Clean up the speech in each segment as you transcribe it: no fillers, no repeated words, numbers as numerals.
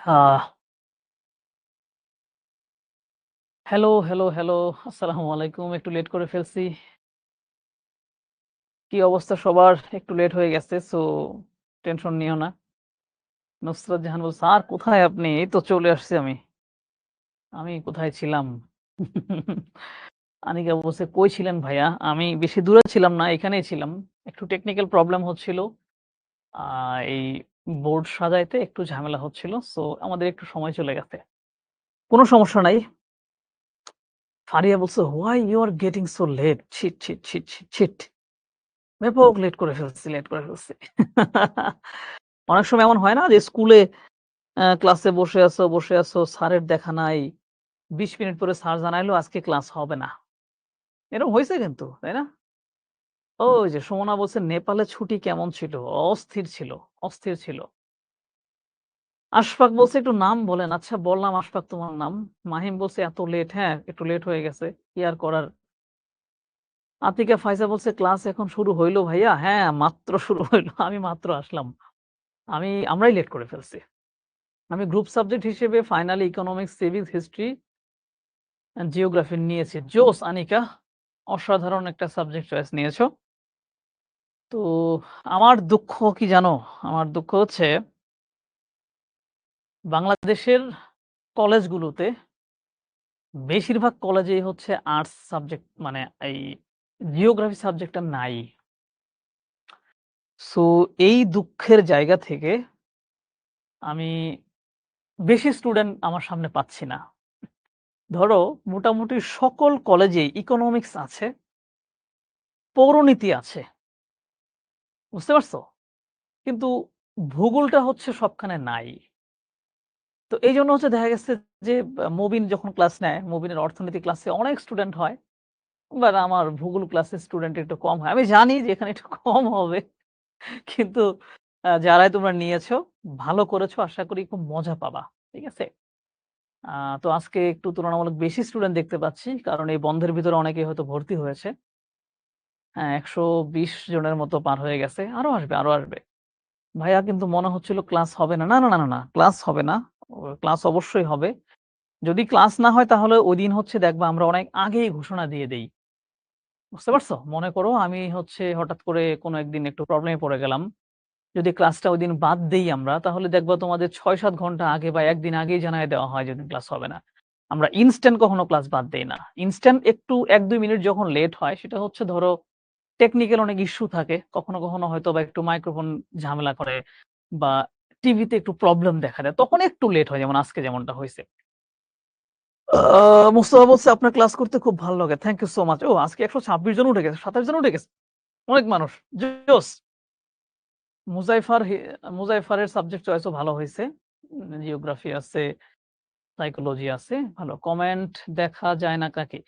আহ hello, hello, hello. আসসালামু আলাইকুম। একটু লেট করে ফেলছি। কি অবস্থা সবার? একটু লেট হয়ে গেছে। টেনশন নিও না। নুসরাত জাহান বলছে, "স্যার কোথায় আপনি? এই তো চলে আসছি আমি।" আমি কোথায় ছিলাম? আনিকা বলছে, "কই ছিলেন ভাইয়া?" আমি বেশি দূরে ছিলাম না, এখানেই ছিলাম। একটু টেকনিক্যাল প্রবলেম হচ্ছিল। আ এই বোর্ড সাজাইতে একটু ঝামেলা হচ্ছিল। আমাদের একটু সময় চলে গেছে। কোন সমস্যা নাই। ফারিয়া বলছে, "Why you are getting so late? Shit, shit, shit, shit, shit." ব্যাপক লেট করে ফেলছি, লেট করে ফেলছি। অনেক সময় এমন হয় না যে স্কুলে ক্লাসে বসে আছো, স্যারের দেখা নাই। ২০ মিনিট পরে স্যার জানাইলো আজকে ক্লাস হবে না। এরকম হইছে কিন্তু, তাই না? ওই যে সুমনা বলছে নেপালে ছুটি কেমন ছিল? অস্থির ছিল, অস্থির ছিল। আশফাক বলছে একটু নাম বলেন। আচ্ছা বললাম আশফাক তোমার নাম। মাহিম বলছে এত লেট, হ্যাঁ, একটু লেট হয়ে গেছে। কি আর করার? আতিকা ফাইজা বলছে ক্লাস এখন শুরু হইল ভাইয়া? হ্যাঁ, মাত্র শুরু হইল। আমি মাত্র আসলাম। আমরাই লেট করে ফেলছি। আমি গ্রুপ সাবজেক্ট হিসেবে finally economics, civics, history and geography নিয়েছি। জোস আনিকা! অসাধারণ একটা সাবজেক্ট চয়েস নিয়েছো। তো আমার দুঃখ কি জানো? আমার দুঃখ হচ্ছে বাংলাদেশের কলেজগুলোতে বেশিরভাগ কলেজেই হচ্ছে আর্টস সাবজেক্ট মানে এই জিওগ্রাফি সাবজেক্টটা নাই। সো এই দুঃখের জায়গা থেকে আমি বেশি স্টুডেন্ট আমার সামনে পাচ্ছি না। ধরো মোটামুটি সকল কলেজেই ইকোনমিক্স আছে, পৌরনীতি আছে। বুঝতে পারছো? কিন্তু ভূগোলটা হচ্ছে সবখানে নাই। তো এইজন্য হচ্ছে দেখা গেছে যে মুবিন যখন ক্লাস নেয়, মুবিনের অর্থনীতি ক্লাসে অনেক স্টুডেন্ট হয়। বাট আমার ভূগোল ক্লাসের স্টুডেন্ট একটু কম হয়। আমি জানি যে এখানে একটু কম হবে। কিন্তু যারাই তোমরা নিয়েছো, ভালো করেছো। আশা করি খুব মজা পাবা। ঠিক আছে? আ তো আজকে একটু তুলনামূলক বেশি স্টুডেন্ট দেখতে পাচ্ছি। কারণ এই বন্ধের ভিতরে অনেকেই হয়তো ভর্তি হয়েছে। হ্যাঁ, ১২০ জনের মতো পার হয়ে গেছে। আরো আসবে, আরো আসবে। ভাইয়া কিন্তু মনে হচ্ছিল ক্লাস হবে না। না, না, না, না, না। ক্লাস হবে না। ক্লাস অবশ্যই হবে। যদি ক্লাস না হয় তাহলে ঐদিন হচ্ছে দেখবা আমরা অনেক আগেই ঘোষণা দিয়ে দেই। বুঝতে পারছো? মনে করো আমি হচ্ছে হঠাৎ করে কোনো একদিন একটু প্রবলেমে পড়ে গেলাম। যদি ক্লাসটা ঐদিন বাদ দেই আমরা তাহলে দেখবা তোমাদের ৬-৭ ঘন্টা আগে বা ১ দিন আগেই জানায় দেওয়া হয় যে ওদিন ক্লাস হবে না। আমরা ইনস্ট্যান্ট কখনো ক্লাস বাদ দেই না। ইনস্ট্যান্ট একটু ১-২ মিনিট যখন লেট হয় সেটা হচ্ছে ধরো টেকনিক্যাল অনেক ইস্যু থাকে। কখনো, কখনো হয়তোবা একটু মাইক্রোফোন ঝামেলা করে বা টিভিতে একটু প্রবলেম দেখা দেয়। তখন একটু লেট হয় যেমন আজকে যেমনটা হইছে। মুস্তফা বলছে আপনার ক্লাস করতে খুব ভালো লাগে। Thank you so much. ও আজকে ১২৬ জন উঠে গেছে, ২৭ জন উঠে গেছে। অনেক মানুষ। জোস। মুজাইফারের সাবজেক্ট চয়েস ও ভালো হইছে। জিওগ্রাফি আছে, সাইকোলজি আছে। ভালো। কমেন্ট দেখা যায় না কাকে?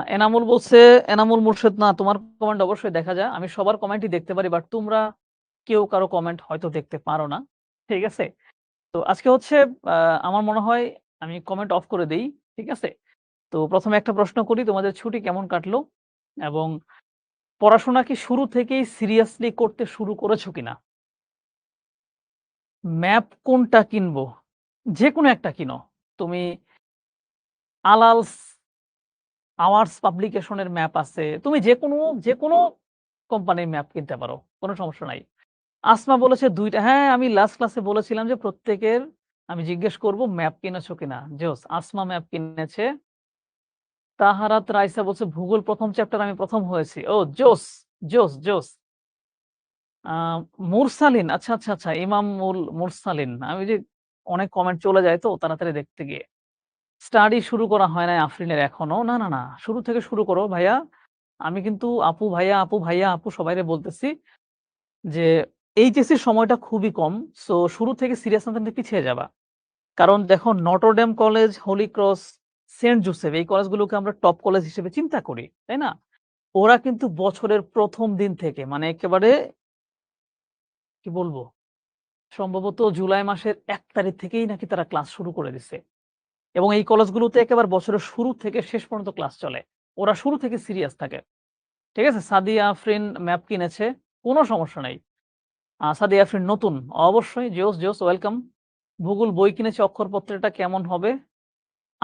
এনামুল বলছে, এনামুল মুর্শেদ না তোমার কমেন্ট অবশ্যই দেখা যায়। আমি সবার কমেন্টই দেখতে পারি। বাট তোমরা কেউ কারো কমেন্ট হয়তো দেখতে পারো না। ঠিক আছে? তো আজকে হচ্ছে আ আমার মনে হয় আমি কমেন্ট অফ করে দেই। ঠিক আছে? তো ১ম এ একটা প্রশ্ন করি, তোমাদের ছুটি কেমন কাটলো? এবং পড়াশোনা কি শুরু থেকেই সিরিয়াসলি করতে শুরু করেছো কিনা? ম্যাপ কোনটা কিনবো? যেকোনো একটা কিনো। তুমি আলালস, আওয়ার্স পাবলিকেশন এর ম্যাপ আছে। তুমি যেকোনো কোম্পানির ম্যাপ কিনতে পারো। কোন সমস্যা নাই। আসমা বলেছে ২ টা। হ্যাঁ, আমি লাস্ট ক্লাসে বলেছিলাম যে প্রত্যেকের আমি জিজ্ঞেস করব ম্যাপ কিনেছো কিনা? জোস। আসমা ম্যাপ কিনেছে। তাহারাত রাইসা বলছে ভূগোল ১ম চ্যাপ্টার আমি ১ম হয়েছি। ও জোস, জোস, জোস। আ মুরসালিন আচ্ছা, আচ্ছা, আচ্ছা। মুরসালিন। আমি যে অনেক কমেন্ট চলে যায় তো তাড়াতাড়ি দেখতে গিয়ে। স্টাডি শুরু করা হয় নাই আফরিনের এখনো। না, না, না। শুরু থেকে শুরু করো ভাইয়া। আমি কিন্তু আপু ভাইয়া, আপু ভাইয়া, আপু সবাইরে বলতেছি যে এইচএসসির সময়টা খুবই কম। শুরু থেকে সিরিয়াস না থাকলে পিছিয়ে যাবা। কারণ দেখো Notre Dame college, Holy Cross, Saint Joseph এই কলেজগুলোকে আমরা টপ কলেজ হিসেবে চিন্তা করি। তাই না? ওরা কিন্তু বছরের ১ম দিন থেকে মানে একেবারে কি বলবো? সম্ভবত জুলাই মাসের ১ তারিখ থেকেই নাকি তারা ক্লাস শুরু করে দিছে। এবং এই কলেজগুলোতে একেবারে বছরের শুরু থেকে শেষ পর্যন্ত ক্লাস চলে। ওরা শুরু থেকে সিরিয়াস থাকে। ঠিক আছে? সাদিয়া আফরিন ম্যাপ কিনেছে। কোন সমস্যা নাই। সাদিয়া আফরিন নতুন। অবশ্যই জোস, জোস ওয়েলকাম। ভূগোল বই কিনেছি, অক্ষরপত্রটা কেমন হবে?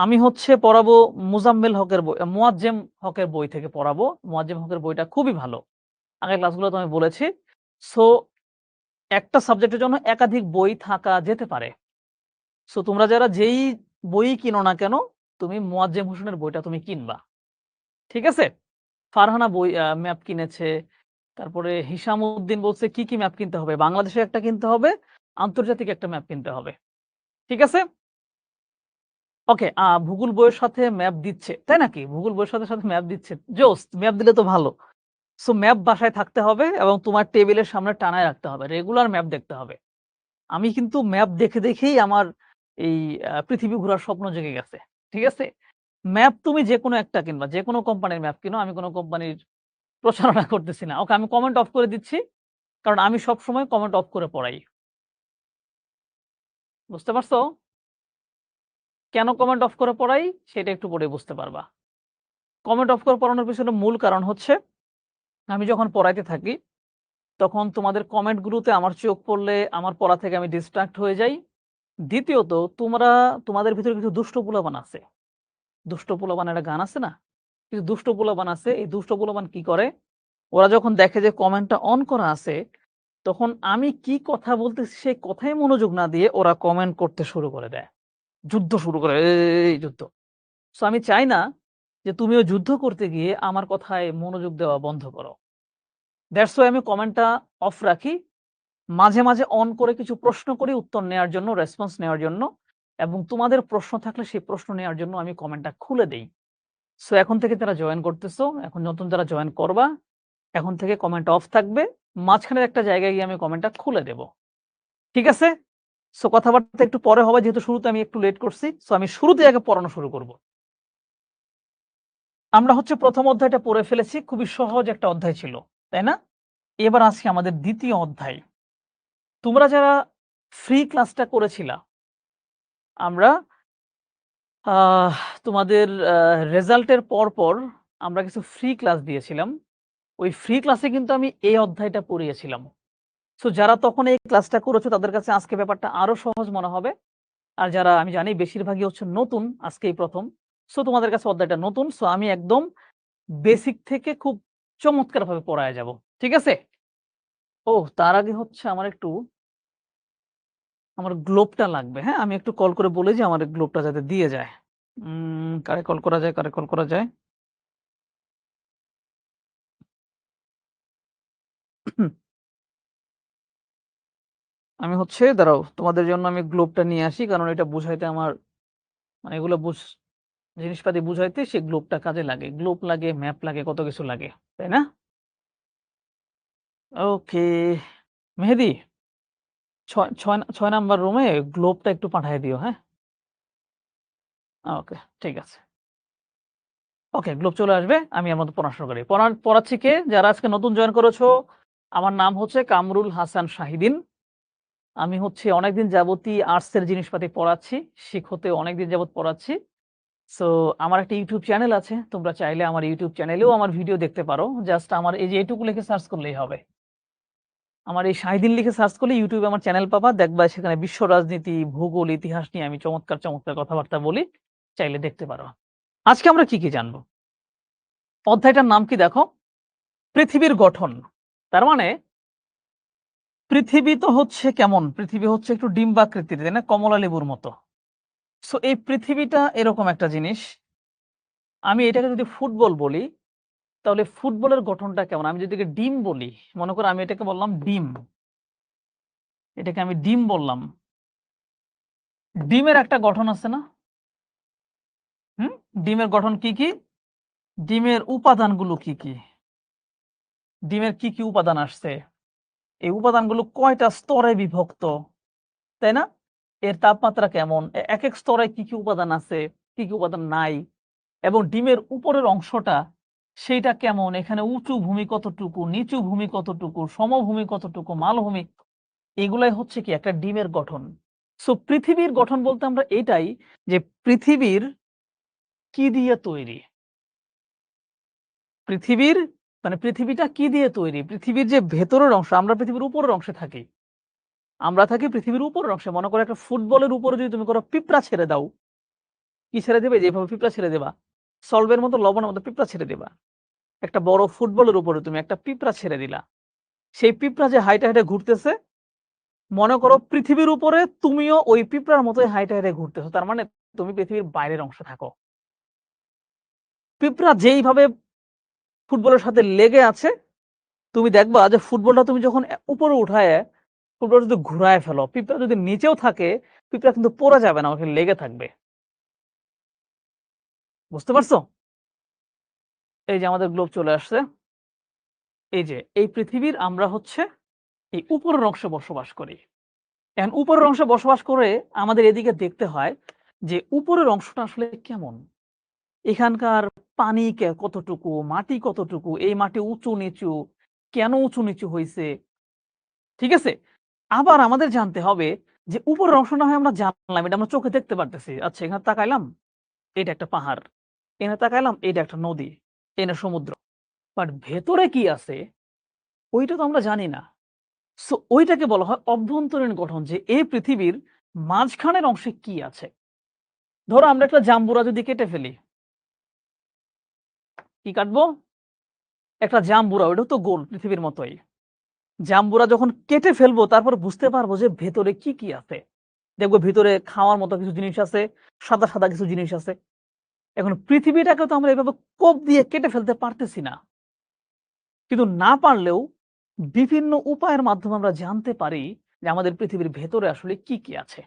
আমি হচ্ছে পড়াবো মোজাম্মেল হকের বই, মোয়াজ্জেম হকের বই থেকে পড়াবো। মোয়াজ্জেম হকের বইটা খুবই ভালো। আগের ক্লাসগুলোতে আমি বলেছি। সো একটা সাবজেক্টের জন্য একাধিক বই থাকা যেতে পারে। সো তোমরা যারা যেই বই কিনো না কেন, তুমি মোয়াজ্জেম হোসেনের বইটা তুমি কিনবা। ঠিক আছে? ফারহানা বই ম্যাপ কিনেছে। তারপরে হিসামউদ্দিন বলছে কি ম্যাপ কিনতে হবে? বাংলাদেশের একটা কিনতে হবে, আন্তর্জাতিক একটা ম্যাপ কিনতে হবে। ঠিক আছে? ওকে, ভূগোল বইয়ের সাথে ম্যাপ দিচ্ছে। তাই নাকি? ভূগোল বইয়ের সাথে ম্যাপ দিচ্ছে। জোস! ম্যাপ দিলে তো ভালো। সো ম্যাপ বাসায় থাকতে হবে এবং তোমার টেবিলের সামনে টানায় রাখতে হবে। রেগুলার ম্যাপ দেখতে হবে। আমি কিন্তু ম্যাপ দেখেই আমার এই পৃথিবী ঘোরার স্বপ্ন জেগে গেছে। ঠিক আছে? ম্যাপ তুমি যেকোনো একটা কিনবা। যেকোনো কোম্পানির ম্যাপ কিনো। আমি কোন কোম্পানির প্রচারণা করতেছি না। ওকে, আমি কমেন্ট অফ করে দিচ্ছি। কারণ আমি সবসময় কমেন্ট অফ করে পড়াই। বুঝতে পারছো? কেন কমেন্ট অফ করে পড়াই? সেটা একটু পরে বুঝতে পারবা। কমেন্ট অফ করে পড়ানোর পেছনে মূল কারণ হচ্ছে, আমি যখন পড়াইতে থাকি, তখন তোমাদের কমেন্টগুলোতে আমার চোখ পড়লে আমার পড়া থেকে আমি ডিস্ট্রাক্ট হয়ে যাই। দ্বিতীয়ত তোমাদের ভিতরে কিছু দুষ্ট পোলাপান আছে। দুষ্ট পোলাপান একটা গান আছে না? কিছু দুষ্ট পোলাপান আছে। এই দুষ্ট পোলাপান কি করে? ওরা যখন দেখে যে কমেন্টটা অন করা আছে, তখন আমি কি কথা বলতেছি সেই কথায় মনোযোগ না দিয়ে ওরা কমেন্ট করতে শুরু করে দেয়। যুদ্ধ শুরু করে, এই যুদ্ধ। সো আমি চাই না যে তুমিও যুদ্ধ করতে গিয়ে আমার কথায় মনোযোগ দেওয়া বন্ধ করো। দ্যাটস ওয়াই আমি কমেন্টটা অফ রাখি। মাঝে অন করে কিছু প্রশ্ন করি উত্তর নেয়ার জন্য, রেসপন্স নেওয়ার জন্য, এবং তোমাদের প্রশ্ন থাকলে সেই প্রশ্ন নেওয়ার জন্য আমি কমেন্টটা খুলে দেই। সো এখন থেকে যারা জয়েন করতেছো, এখন নতুন যারা জয়েন করবা, এখন থেকে কমেন্ট অফ থাকবে। মাঝখানের একটা জায়গায় গিয়ে আমি কমেন্টটা খুলে দেব। ঠিক আছে? সো কথাবার্তা একটু পরে হবে যেহেতু শুরুতে আমি একটু লেট করছি। সো আমি শুরুতেই আগে পড়ানো শুরু করব। আমরা হচ্ছে ১ম অধ্যায়টা পড়ে ফেলেছি। খুবই সহজ একটা অধ্যায় ছিল। তাই না? এবার আসি আমাদের ২য় অধ্যায়। তোমরা যারা ফ্রি ক্লাসটা করেছিলা, আমরা আহ তোমাদের রেজাল্টের পরপর আমরা কিছু ফ্রি ক্লাস দিয়েছিলাম। ওই ফ্রি ক্লাসে কিন্তু আমি এই অধ্যায়টা পড়িয়েছিলাম। সো যারা তখন এই ক্লাসটা করেছো তাদের কাছে আজকে ব্যাপারটা আরো সহজ মনে হবে। আর যারা আমি জানি বেশিরভাগই হচ্ছে নতুন, আজকেই ১ম। সো তোমাদের কাছে অধ্যায়টা নতুন। সো আমি একদম বেসিক থেকে খুব চমৎকারভাবে পড়ায়া যাব। ঠিক আছে? ওহ! তার আগে হচ্ছে আমার গ্লোবটা লাগবে। হ্যাঁ? আমি একটু কল করে বলি যে আমার গ্লোবটা যাতে দিয়ে যায়। কারে কল করা যায়, কারে কল করা যায়? আমি হচ্ছে দাঁড়াও তোমাদের জন্য আমি গ্লোবটা নিয়ে আসি। কারণ এটা বুঝাইতে আমার মানে এগুলো জিনিসপাতি বুঝাইতে সেই গ্লোবটা কাজে লাগে। গ্লোব লাগে, ম্যাপ লাগে, কত কিছু লাগে। তাই না? ওকে। মেহেদী ৬ নাম্বার রুমে গ্লোবটা একটু পাঠায় দিও, হ্যাঁ? ওকে, ঠিক আছে। ওকে, গ্লোব চলে আসবে। আমি এর মধ্যে পড়া শুরু করি। পড়াচ্ছি কে? যারা আজকে নতুন জয়েন করেছো, আমার নাম হচ্ছে কামরুল হাসান শাহিদিন। আমি হচ্ছে অনেকদিন যাবতই আর্টসের জিনিসপাতি পড়াচ্ছি। শিক্ষতে অনেকদিন যাবত পড়াচ্ছি। সো আমার একটা ইউটিউব চ্যানেল আছে। তোমরা চাইলে আমার ইউটিউব চ্যানেলেও আমার ভিডিও দেখতে পারো। জাস্ট আমার এই যে এটুকু লিখে সার্চ করলেই হবে। আমার এই শাহিদিন লিখে সার্চ করলে ইউটিউবে আমার চ্যানেল পাবা। দেখবা সেখানে বিশ্ব রাজনীতি, ভূগোল, ইতিহাস নিয়ে আমি চমৎকার কথাবার্তা বলি। চাইলে দেখতে পারো। আজকে আমরা কি জানবো? অধ্যায়টার নাম কি দেখো? পৃথিবীর গঠন। তার মানে পৃথিবী তো হচ্ছে কেমন? পৃথিবী হচ্ছে একটু ডিম্বাকৃতির, তাই না? কমলা লেবুর মতো। সো এই পৃথিবীটা এরকম একটা জিনিস। আমি এটাকে যদি ফুটবল বলি, তাহলে ফুটবলের গঠনটা কেমন? আমি যদি এটাকে ডিম বলি, মনে করো আমি এটাকে বললাম ডিম। এটাকে আমি ডিম বললাম। ডিমের একটা গঠন আছে না? হুম? ডিমের গঠন কি? ডিমের উপাদানগুলো কি? ডিমের কি উপাদান আসছে? এই উপাদানগুলো কয়টা স্তরে বিভক্ত? তাই না? এর তাপমাত্রা কেমন? একেক স্তরে কি উপাদান আছে, কি উপাদান নাই? এবং ডিমের উপরের অংশটা সেইটা কেমন? এখানে উঁচু ভূমি কতটুকু, নিচু ভূমি কতটুকু, সমভূমি কতটুকু, মালভূমি, এগুলাই হচ্ছে কি একটা ডিমের গঠন। সো পৃথিবীর গঠন বলতে আমরা এটাই যে পৃথিবীর কি দিয়ে তৈরি? পৃথিবীর মানে পৃথিবীটা কি দিয়ে তৈরি? পৃথিবীর যে ভেতরের অংশ, আমরা পৃথিবীর উপরের অংশে থাকি। আমরা থাকি পৃথিবীর উপরের অংশে। মনে করো একটা ফুটবলের উপরে যদি তুমি কোনো পিঁপড়া ছেড়ে দাও, কি ছেড়ে দিবে? যেভাবে পিঁপড়া ছেড়ে দিবা। সলভের মতো লবণের মতো পিঁপড়া ছেড়ে দিবা। একটা বড় ফুটবলের উপরে তুমি একটা পিঁপড়া ছেড়ে দিলা। সেই পিঁপড়া যে হাইটে, হাইটে ঘুরতেছে, মনে করো পৃথিবীর উপরে তুমিও ওই পিঁপড়ার মতোই হাইটে, হাইটে ঘুরতেছো। তার মানে তুমি পৃথিবীর বাইরের অংশে থাকো। পিঁপড়া যেইভাবে ফুটবলের সাথে লেগে আছে, তুমি দেখবা যে ফুটবলটা তুমি যখন উপরে উঠায়ে ফুটবল যদি ঘুরায় ফেলো, পিঁপড়া যদি নিচেও থাকে, পিঁপড়া কিন্তু পড়ে যাবে না, ওখানে লেগে থাকবে। বুঝতে পারছো? এই যে আমাদের গ্লোব চলে আসছে। এই যে এই পৃথিবীর আমরা হচ্ছে এই উপরের অংশে বসবাস করি। এখন উপরের অংশে বসবাস করে আমাদের এদিকে দেখতে হয় যে উপরের অংশটা আসলে কেমন? এখানকার পানি কতটুকু, মাটি কতটুকু, এই মাটি উঁচু-নিচু, কেন উঁচু-নিচু হইছে? ঠিক আছে? আবার আমাদের জানতে হবে যে উপরের অংশ না হয় আমরা জানলাম, এটা আমরা চোখে দেখতে পারতেছি। আচ্ছা এখানে তাকাইলাম, এটা একটা পাহাড়। এখানে তাকাইলাম, এটা একটা নদী, এটা সমুদ্র। বাট ভেতরে কি আছে ওইটা তো আমরা জানি না। সো ওইটাকে বলা হয় অভ্যন্তরীণ গঠন, যে এই পৃথিবীর মাঝখানের অংশে কি আছে। ধরো আমরা একটা জাম্বুরা যদি কেটে ফেলি, কি কাটবো? একটা জাম্বুরা, ওইটাও তো গোল পৃথিবীর মতোই। জাম্বুরা যখন কেটে ফেলবো তারপর বুঝতে পারবো যে ভেতরে কি কি আছে। দেখবো ভিতরে খাওয়ার মতো কিছু জিনিস আছে, সাদা, সাদা কিছু জিনিস আছে। এখন পৃথিবীটাকে তো আমরা এভাবে কোপ দিয়ে কেটে ফেলতে পারতেছি না। কিন্তু না পারলেও বিভিন্ন উপায়ের মাধ্যমে আমরা জানতে পারি যে আমাদের পৃথিবীর ভেতরে আসলে কি কি আছে।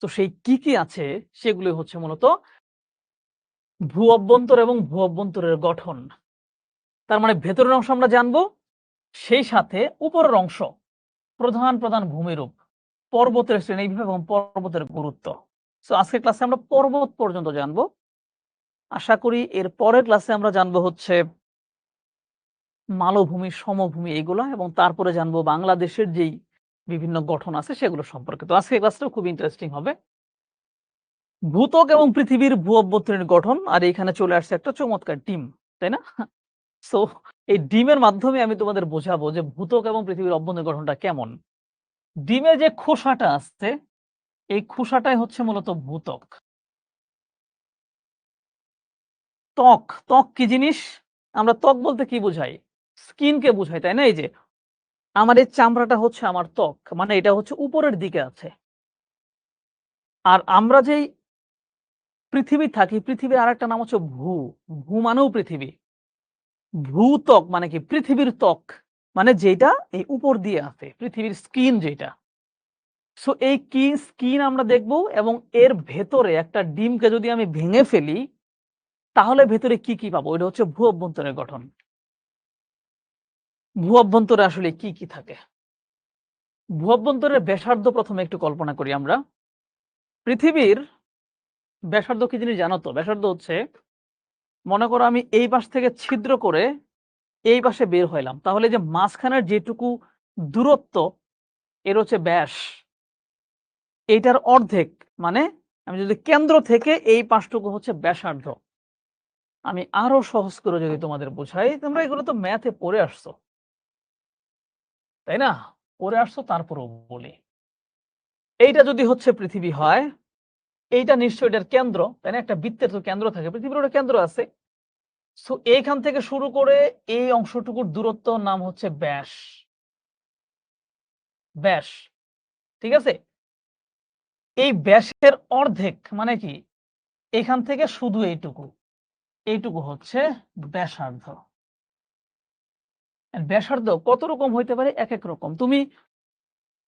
তো সেই কি কি আছে সেগুলো হচ্ছে মূলত ভূ-অভ্যন্তর এবং ভূ-অভ্যন্তরের গঠন। তার মানে ভেতরের অংশ আমরা জানবো, সেই সাথে উপরের অংশ, প্রধান, প্রধান ভূমিরূপ, পর্বতের শ্রেণীবিভাগ এবং পর্বতের গুরুত্ব। সো আজকের ক্লাসে আমরা পর্বত পর্যন্ত জানবো। আশা করি এর পরের ক্লাসে আমরা জানবো হচ্ছে মালভূমি, সমভূমি এগুলা, এবং তারপরে জানবো বাংলাদেশের যেই বিভিন্ন গঠন আছে সেগুলো সম্পর্কে। তো আজকের ক্লাসটাও খুব ইন্টারেস্টিং হবে। ভূত্বক এবং পৃথিবীর ভূ-অভ্যন্তরীণ গঠন, আর এখানে চলে আসছে একটা চমৎকার ডিম, তাই না? সো এই ডিমের মাধ্যমে আমি তোমাদের বোঝাবো যে ভূত্বক এবং পৃথিবীর অভ্যন্তরীণ গঠনটা কেমন। ডিমের যে খোসাটা আছে, এই খোসাটাই হচ্ছে মূলত ভূত্বক। ত্বক, ত্বক কি জিনিস? আমরা ত্বক বলতে কি বুঝাই? স্কিনকে বুঝাই, তাই না? এই যে আমার এই চামড়াটা হচ্ছে আমার ত্বক, মানে এটা হচ্ছে উপরের দিকে আছে। আর আমরা যেই পৃথিবী থাকি, পৃথিবীর আরেকটা নাম হচ্ছে ভূ। ভূ মানেও পৃথিবী। ভূত্বক মানে কি? পৃথিবীর ত্বক। মানে যেটা এই উপর দিয়ে আছে, পৃথিবীর স্কিন যেটা। সো এই স্কিন আমরা দেখব, এবং এর ভেতরে একটা ডিমকে যদি আমি ভেঙে ফেলি, তাহলে ভেতরে কি, কি পাবো? এটা হচ্ছে ভূ অভ্যন্তরের গঠন। ভূ অভ্যন্তরে আসলে কি, কি থাকে? ভূ অভ্যন্তরের ব্যাসার্ধ প্রথমে একটু কল্পনা করি আমরা। পৃথিবীর ব্যাসার্ধ কি জিনিস জানো তো? ব্যাসার্ধ হচ্ছে, মনে করো আমি এই পাশ থেকে ছিদ্র করে এই পাশে বের হইলাম। তাহলে যে মাঝখানের যেটুকু দূরত্ব, এর হচ্ছে ব্যাস। এইটার অর্ধেক, মানে আমি যদি কেন্দ্র থেকে এই পাশটুকু হচ্ছে ব্যাসার্ধ। আমি আরো সহজ করে যদি তোমাদের বোঝাই, তোমরা এগুলো তো ম্যাথে পড়ে আসছো, তাই না? পড়ে আসছো, তারপরেও বলি। এইটা যদি হচ্ছে পৃথিবী হয়, এইটা নিশ্চয়ই এটার কেন্দ্র, তাই না? একটা বৃত্তের তো কেন্দ্র থাকে, পৃথিবীর একটা কেন্দ্র আছে। সো এইখান থেকে শুরু করে এই অংশটুকুর দূরত্ব নাম হচ্ছে ব্যাস। ব্যাস, ঠিক আছে? এই ব্যাসের অর্ধেক মানে কি? এখান থেকে শুধু এইটুকু, এইটুকু হচ্ছে ব্যাসার্ধ। ব্যাসার্ধ কত রকম হইতে পারে? এক এক রকম। তুমি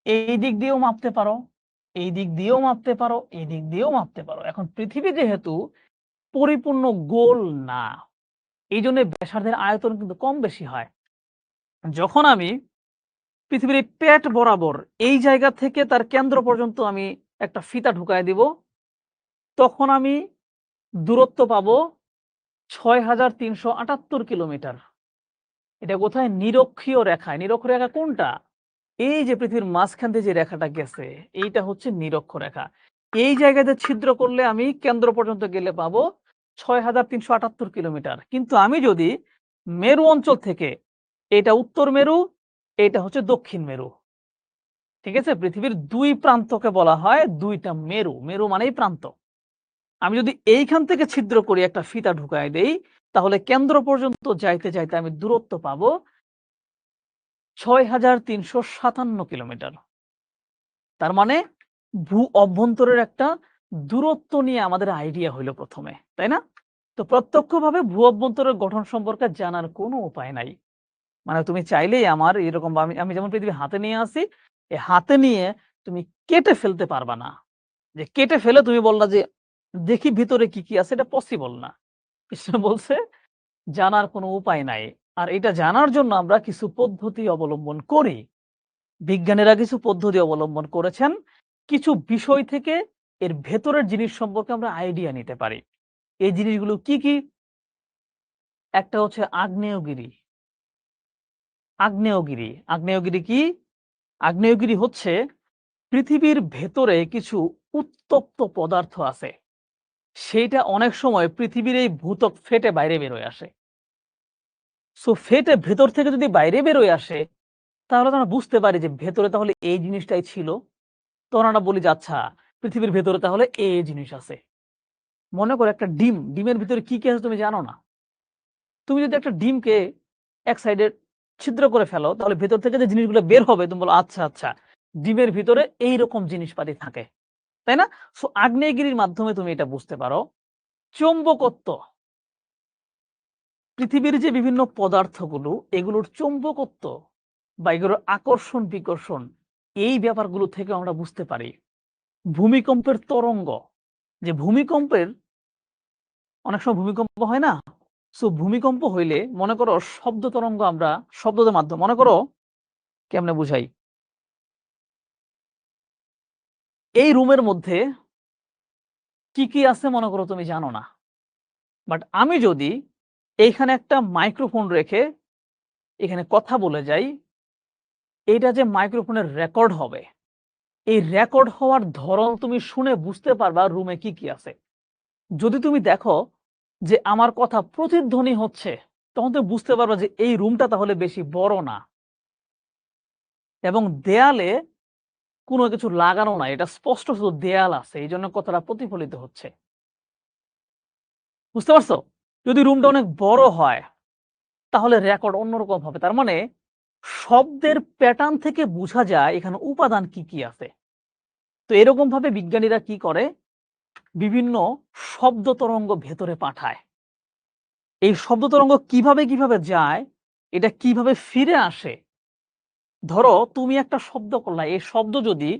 এই দিক দিয়েও মাপতে পারো, এই দিক দিয়েও মাপতে পারো, এই দিক দিয়েও মাপতে পারো। এখন পৃথিবী যেহেতু পরিপূর্ণ গোল না, এই জন্য ব্যাসার্ধের আয়তন কিন্তু কম বেশি হয়। যখন আমি পৃথিবীর এই পেট বরাবর এই জায়গা থেকে তার কেন্দ্র পর্যন্ত আমি একটা ফিতা ঢুকায় দিব, তখন আমি দূরত্ব পাবো ৬,৩৭৮ কিলোমিটার। এটা কোথায়? নিরক্ষীয় রেখায়। নিরক্ষ রেখা কোনটা? এই যে পৃথিবীর মাঝখান দিয়ে যে রেখাটা গেছে, এইটা হচ্ছে নিরক্ষ রেখা। এই জায়গাতে ছিদ্র করলে আমি কেন্দ্র পর্যন্ত গেলে পাবো ৬,৩৭৮ কিলোমিটার। কিন্তু আমি যদি মেরু অঞ্চল থেকে, এটা উত্তর মেরু, এটা হচ্ছে দক্ষিণ মেরু, ঠিক আছে? পৃথিবীর ২ প্রান্তকে বলা হয় ২ টা মেরু। মেরু মানেই প্রান্ত। আমি যদি এইখান থেকে ছিদ্র করি একটা ফিতা ঢুকায় দেই, তাহলে কেন্দ্র পর্যন্ত যাইতে, যাইতে আমি দূরত্ব পাবো ৬৩৫৭ কিলোমিটার। তার মানে অভ্যন্তরের একটা দূরত্ব নিয়ে আমাদের আইডিয়া হইল ১ম এ, তাই না? তো প্রত্যক্ষভাবে অভ্যন্তরের গঠন সম্পর্কে জানার কোনো উপায় নাই। মানে তুমি চাইলেই আমার এরকম বা আমি আমি যেমন পৃথিবী হাতে নিয়ে আছি, এই হাতে নিয়ে তুমি কেটে ফেলতে পারবা না। যে কেটে ফেলে তুমি বললা যে, "দেখি ভিতরে কি, কি আছে?" এটা পসিবল না। কৃষ্ণ বলছে, "জানার কোনো উপায় নাই।" আর এটা জানার জন্য আমরা কিছু পদ্ধতি অবলম্বন করি। বিজ্ঞানীরা কিছু পদ্ধতি অবলম্বন করেছেন। কিছু বিষয় থেকে এর ভেতরের জিনিস সম্পর্কে আমরা আইডিয়া নিতে পারি। এই জিনিসগুলো কি, কি? একটা হচ্ছে আগ্নেয়গিরি। আগ্নেয়গিরি। আগ্নেয়গিরি কি? আগ্নেয়গিরি হচ্ছে পৃথিবীর ভেতরে কিছু উত্তপ্ত পদার্থ আছে। সেইটা অনেক সময় পৃথিবীর এই ভূত্বক ফেটে বাইরে বেরোয় আসে। সো ফেটে ভেতর থেকে যদি বাইরে বেরোয় আসে, তাহলে তো আমরা বুঝতে পারি যে ভেতরে তাহলে এই জিনিসটাই ছিল। তখন আমরা বলি যে আচ্ছা পৃথিবীর ভেতরে তাহলে এই জিনিস আছে। মনে করো একটা ডিম, ডিমের ভিতরে কি, কি আছে তুমি জানো না। তুমি যদি একটা ডিমকে এক সাইডে ছিদ্র করে ফেলো, তাহলে ভেতর থেকে যে জিনিসগুলো বের হবে তুমি বলো আচ্ছা, আচ্ছা ডিমের ভিতরে এইরকম জিনিসপাতি থাকে। তাই না? সো আগ্নেয়গিরির মাধ্যমে তুমি এটা বুঝতে পারো। চৌম্বকত্ব, পৃথিবীর যে বিভিন্ন পদার্থগুলো এগুলোর চৌম্বকত্ব বা এগুলোর আকর্ষণ বিকর্ষণ এই ব্যাপারগুলো থেকে আমরা বুঝতে পারি। ভূমিকম্পের তরঙ্গ, যে ভূমিকম্পের অনেক সময় ভূমিকম্প হয় না? সো ভূমিকম্প হইলে মনে করো শব্দ তরঙ্গ আমরা শব্দের মাধ্যমে মনে করো কেমনে বুঝাই? এই রুমের মধ্যে কি, কি আছে মনে করো তুমি জানো না। বাট আমি যদি এইখানে একটা মাইক্রোফোন রেখে এখানে কথা বলে যাই, এইটা যে মাইক্রোফোনের রেকর্ড হবে, এই রেকর্ড হওয়ার ধরন তুমি শুনে বুঝতে পারবা রুমে কি, কি আছে। যদি তুমি দেখো যে আমার কথা প্রতিধ্বনি হচ্ছে, তখন তুমি বুঝতে পারবা যে এই রুমটা তাহলে বেশি বড় না এবং দেয়ালে কোনো কিছু লাগানো নাই। এটা স্পষ্ট শুধু দেয়াল আছে। এইজন্য কথাটা প্রতিফলিত হচ্ছে। বুঝতে পারছো? যদি রুমটা অনেক বড় হয়, তাহলে রেকর্ড অন্যরকম হবে। তার মানে শব্দের প্যাটার্ন থেকে বুঝা যায় এখানে উপাদান কি, কি আছে। তো এরকমভাবে বিজ্ঞানীরা কি করে? বিভিন্ন শব্দ তরঙ্গ ভেতরে পাঠায়। এই শব্দ তরঙ্গ কিভাবে, কিভাবে যায়, এটা কিভাবে ফিরে আসে। ধরো তুমি একটা শব্দ করলা, এই শব্দ যদি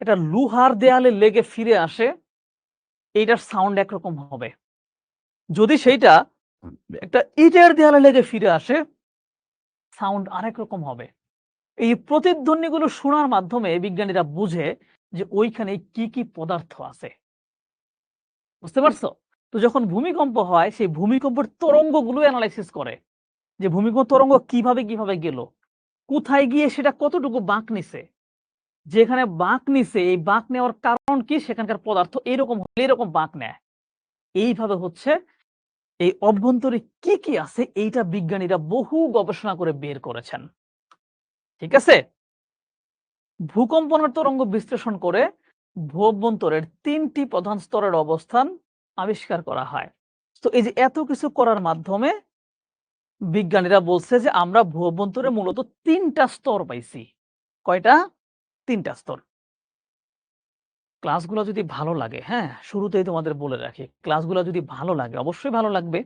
এটা লোহার দেয়ালে লেগে ফিরে আসে, এইটার সাউন্ড একরকম হবে। যদি সেইটা একটা ইটের দেয়ালে লেগে ফিরে আসে, সাউন্ড আরেক রকম হবে। এই প্রতিধ্বনিগুলো শোনার মাধ্যমে বিজ্ঞানীরা বুঝে যে ওইখানে কি, কি পদার্থ আছে। বুঝতে পারছো? তো যখন ভূমিকম্প হয় সেই ভূমিকম্পের তরঙ্গগুলো এনালাইসিস করে। যে ভূমিকম্প তরঙ্গ কিভাবে, কিভাবে গেল? কোথায় গিয়ে সেটা কতটুকু বাঁক নিছে? যেখানে বাঁক নিছে এই বাঁক নেওয়ার কারণ কি? সেখানকার পদার্থ এরকম হলে এরকম বাঁক নেয়। এইভাবে হচ্ছে এই অভ্যন্তরে কি, কি আছে এইটা বিজ্ঞানীরা বহু গবেষণা করে বের করেছেন। ঠিক আছে? ভূকম্পনের তরঙ্গ বিশ্লেষণ করে ভূঅভ্যন্তরের ৩ টি প্রধান স্তরের অবস্থান আবিষ্কার করা হয়। তো এই যে এত কিছু করার মাধ্যমে বিজ্ঞানীরা বলছে যে আমরা ভূঅভ্যন্তরে মূলত ৩ টা স্তর পাইছি। কয়টা? ৩ টা স্তর। ক্লাসগুলা যদি ভালো লাগে, হ্যাঁ? শুরুতেই তোমাদের বলে রাখি। ক্লাসগুলা যদি ভালো লাগে, অবশ্যই ভালো লাগবে।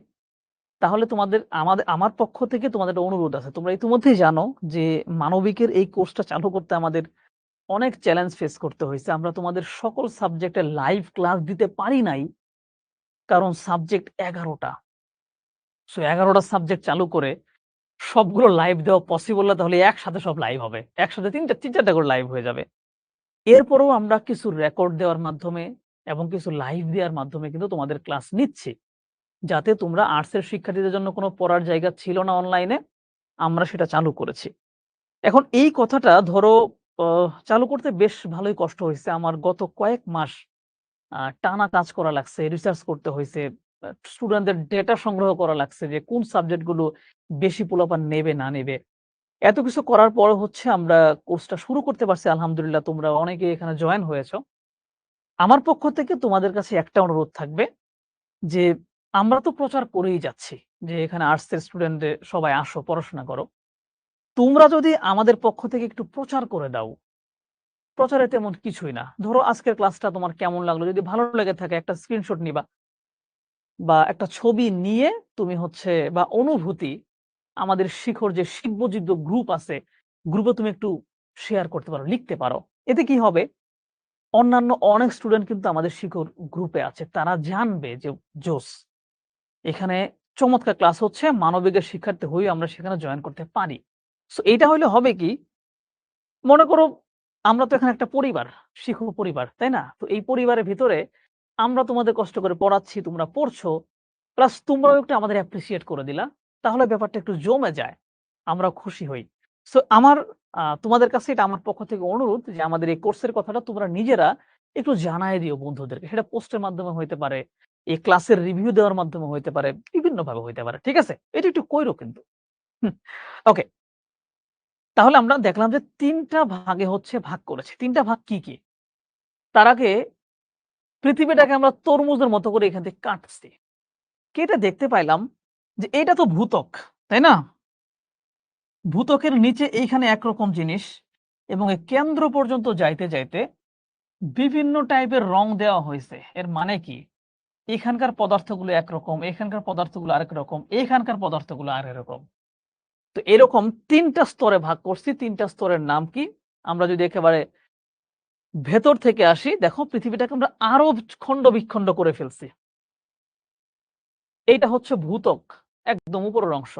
তাহলে তোমাদের আমার পক্ষ থেকে তোমাদের একটা অনুরোধ আছে। তোমরা ইতিমধ্যেই জানো যে মানবিকের এই কোর্সটা চালু করতে আমাদের অনেক চ্যালেঞ্জ ফেস করতে হইছে। আমরা তোমাদের সকল সাবজেক্টে লাইভ ক্লাস দিতে পারি নাই। কারণ সাবজেক্ট ১১ টা। সো ১১ টা সাবজেক্ট চালু করে সবগুলো লাইভ দেওয়া পসিবল না, তাহলে একসাথে সব লাইভ হবে। একসাথে ৩ ৪ টা করে লাইভ হয়ে যাবে। এরপরেও আমরা কিছু রেকর্ড দেওয়ার মাধ্যমে এবং কিছু লাইভ দেওয়ার মাধ্যমে কিন্তু তোমাদের ক্লাস নিচ্ছি। যাতে তোমরা আর্টসের শিক্ষার্থীদের জন্য কোনো পড়ার জায়গা ছিল না অনলাইনে, আমরা সেটা চালু করেছি। এখন এই কথাটা ধরো চালু করতে বেশ ভালোই কষ্ট হইছে। আমার গত কয়েক মাস টানা কাজ করা লাগছে, রিসার্চ করতে হইছে। স্টুডেন্টদের ডেটা সংগ্রহ করা লাগছে যে কোন সাবজেক্ট গুলো বেশি পোলাপান নেবে না নেবে। এত কিছু করার পরও হচ্ছে আমরা কোর্সটা শুরু করতে পারছি আলহামদুলিল্লাহ। তোমরা অনেকে এখানে জয়েন হয়েছ। আমার পক্ষ থেকে তোমাদের কাছে একটা অনুরোধ থাকবে যে, আমরা তো প্রচার করেই যাচ্ছি যে, এখানে আর্টসের স্টুডেন্টদের সবাই আসো, পড়াশোনা করো। তোমরা যদি আমাদের পক্ষ থেকে একটু প্রচার করে দাও, প্রচারে তেমন কিছুই না। ধরো আজকের ক্লাসটা তোমার কেমন লাগলো? যদি ভালো লেগে থাকে একটা স্ক্রিনশট নিবা বা একটা ছবি নিয়ে তুমি হচ্ছে বা অনুভূতি আমাদের শিখর যে শিখবো গ্রুপ আছে, গ্রুপে তুমি একটু শেয়ার করতে পারো, লিখতে পারো। এতে কি হবে? অন্যান্য অনেক স্টুডেন্ট কিন্তু আমাদের শিখর গ্রুপে আছে। তারা জানবে যে জোস! এখানে চমৎকার ক্লাস হচ্ছে, মানবিকের শিক্ষার্থী হয়েও আমরা সেখানে জয়েন করতে পারি। সো এইটা হইলে হবে কি? মনে করো আমরা তো এখানে একটা পরিবার, শিখো পরিবার, তাই না? তো এই পরিবারের ভিতরে আমরা তোমাদের কষ্ট করে পড়াচ্ছি, তোমরা পড়ছো, প্লাস তোমরাও একটু আমাদের অ্যাপ্রিশিয়েট করে দিলা। তাহলে ব্যাপারটা একটু জমে যায়। আমরাও খুশি হই। সো আমার তোমাদের কাছে এটা আমার পক্ষ থেকে অনুরোধ যে আমাদের এই কোর্সের কথাটা তোমরা নিজেরা একটু জানায় দিও বন্ধুদেরকে। সেটা পোস্টের মাধ্যমে হইতে পারে, এই ক্লাসের রিভিউ দেওয়ার মাধ্যমে হইতে পারে, বিভিন্নভাবে হইতে পারে। ঠিক আছে? এটা একটু কইরো কিন্তু। হুম, ওকে। তাহলে আমরা দেখলাম যে ৩ টা ভাগে হচ্ছে ভাগ করেছি। ৩ টা ভাগ কি, কি? তার আগে পৃথিবীটাকে আমরা তরমুজের মতো করে এখান থেকে কাটছি। কেটে দেখতে পাইলাম যে এইটা তো ভূত্বক, তাই না? ভূত্বকের নিচে এইখানে একরকম জিনিস এবং এই কেন্দ্র পর্যন্ত যাইতে বিভিন্ন টাইপের রং দেওয়া হইছে। এর মানে কি? এখানকার পদার্থগুলো একরকম, এখানকার পদার্থগুলো আরেক রকম, এখানকার পদার্থগুলো আরেক রকম। তো এরকম ৩ টা স্তরে ভাগ করছি। ৩ টা স্তরের নাম কি? আমরা যদি একেবারে ভেতর থেকে আসি, দেখো পৃথিবীটাকে আমরা আরো খন্ড-বিখন্ড করে ফেলছি। এইটা হচ্ছে ভূত্বক, একদম উপরের অংশ।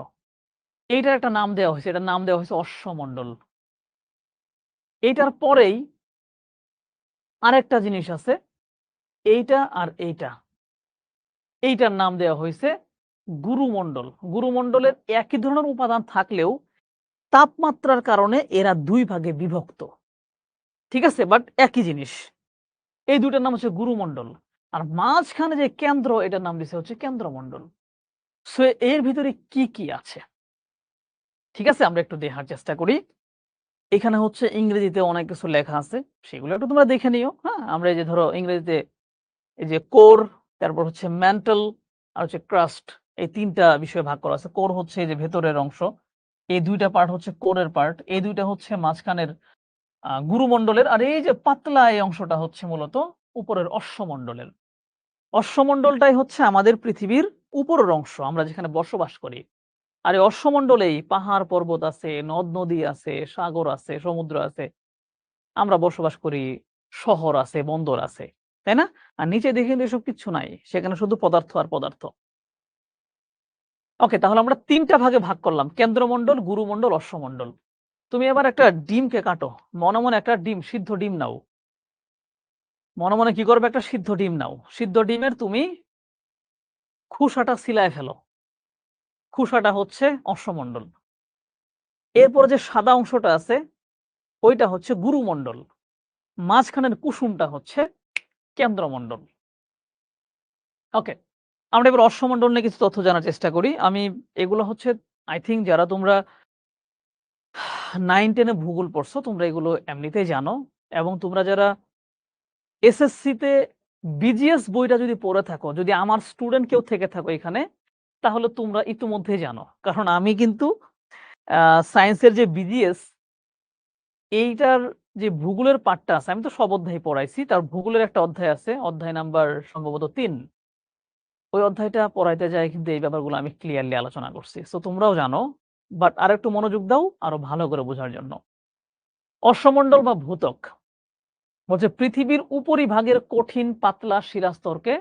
এইটার একটা নাম দেওয়া হইছে। এটার নাম দেওয়া হইছে অশ্বমণ্ডল। এইটার পরেই আরেকটা জিনিস আছে। এইটা আর এইটা। এইটার নাম দেওয়া হইছে গুরুমণ্ডল। গুরুমণ্ডলের একই ধরনের উপাদান থাকলেও তাপমাত্রার কারণে এরা ২ ভাগে বিভক্ত। ঠিক আছে? বাট একই জিনিস। এই ২ টার নাম হচ্ছে গুরুমণ্ডল। আর মাঝখানে যে কেন্দ্র এটার নাম দিছে হচ্ছে কেন্দ্রমণ্ডল। সো এর ভিতরে কি, কি আছে? ঠিক আছে? আমরা একটু দেখার চেষ্টা করি। এখানে হচ্ছে ইংরেজিতে অনেক কিছু লেখা আছে। সেগুলো একটু তোমরা দেখে নিও। হ্যাঁ? আমরা এই যে ধরো ইংরেজিতে এই যে কোর, তারপর হচ্ছে ম্যান্টল আর হচ্ছে ক্রাস্ট, এই ৩ টা বিষয়ে ভাগ করা আছে। কোর হচ্ছে এই যে ভেতরের অংশ। এই ২ টা পার্ট হচ্ছে কোরের পার্ট। এই ২ টা হচ্ছে মাঝখানের গুরুমণ্ডলের। আর এই যে পাতলা এই অংশটা হচ্ছে মূলত উপরের অশ্বমণ্ডলের। অশ্বমণ্ডলটাই হচ্ছে আমাদের পৃথিবীর উপরের অংশ, আমরা যেখানে বসবাস করি। আর এই অশ্বমণ্ডলেই পাহাড় পর্বত আছে, নদ-নদী আছে, সাগর আছে, সমুদ্র আছে। আমরা বসবাস করি, শহর আছে, বন্দর আছে। তাই না? আর নিচে দেখে কিন্তু এসব কিচ্ছু নাই। সেখানে শুধু পদার্থ আর পদার্থ। ওকে, তাহলে আমরা ৩ টা ভাগে ভাগ করলাম। কেন্দ্রমণ্ডল, গুরুমণ্ডল, অশ্বমণ্ডল। তুমি এবার একটা ডিমকে কাটো। মনে একটা ডিম, সিদ্ধ ডিম নাও। মনে কি করবে? একটা সিদ্ধ ডিম নাও। সিদ্ধ ডিমের তুমি খোসাটা ছিলায় ফেলো। খোসাটা হচ্ছে অশ্বমণ্ডল। এরপরে যে সাদা অংশটা আছে, ওইটা হচ্ছে গুরুমণ্ডল। মাঝখানের কুসুমটা হচ্ছে কেন্দ্রমণ্ডল। ওকে। আমরা এবার অশ্বমণ্ডল নিয়ে কিছু তথ্য জানার চেষ্টা করি। আমি এগুলো হচ্ছে আই থিংক যারা তোমরা 9-10 এ ভূগোল পড়ছো তোমরা এগুলো এমনিতেই জানো এবং তোমরা যারা এসএসসি তে বিজিএস বইটা যদি পড়ে থাকো, যদি আমার স্টুডেন্ট কেউ থেকে থাকো এখানে, তাহলে তোমরা ইতিমধ্যেই জানো। কারণ আমি কিন্তু আ সায়েন্সের যে বিজিএস এইটার যে ভূগোলের পার্টটা আছে, আমি তো সব অধ্যায় পড়াইছি। তার ভূগোলের একটা অধ্যায় আছে, অধ্যায় নাম্বার সম্ভবত ৩। ওই অধ্যায়টা পড়াইতে যাই কিন্তু এই ব্যাপারগুলো আমি ক্লিয়ারলি আলোচনা করছি। সো তোমরাও জানো। বাট আরেকটু মনোযোগ দাও আরো ভালো করে বোঝার জন্য। অশ্বমণ্ডল বা ভূত্বক বলছে পৃথিবীর উপরিভাগের কঠিন পাতলা শিলাস্তরকে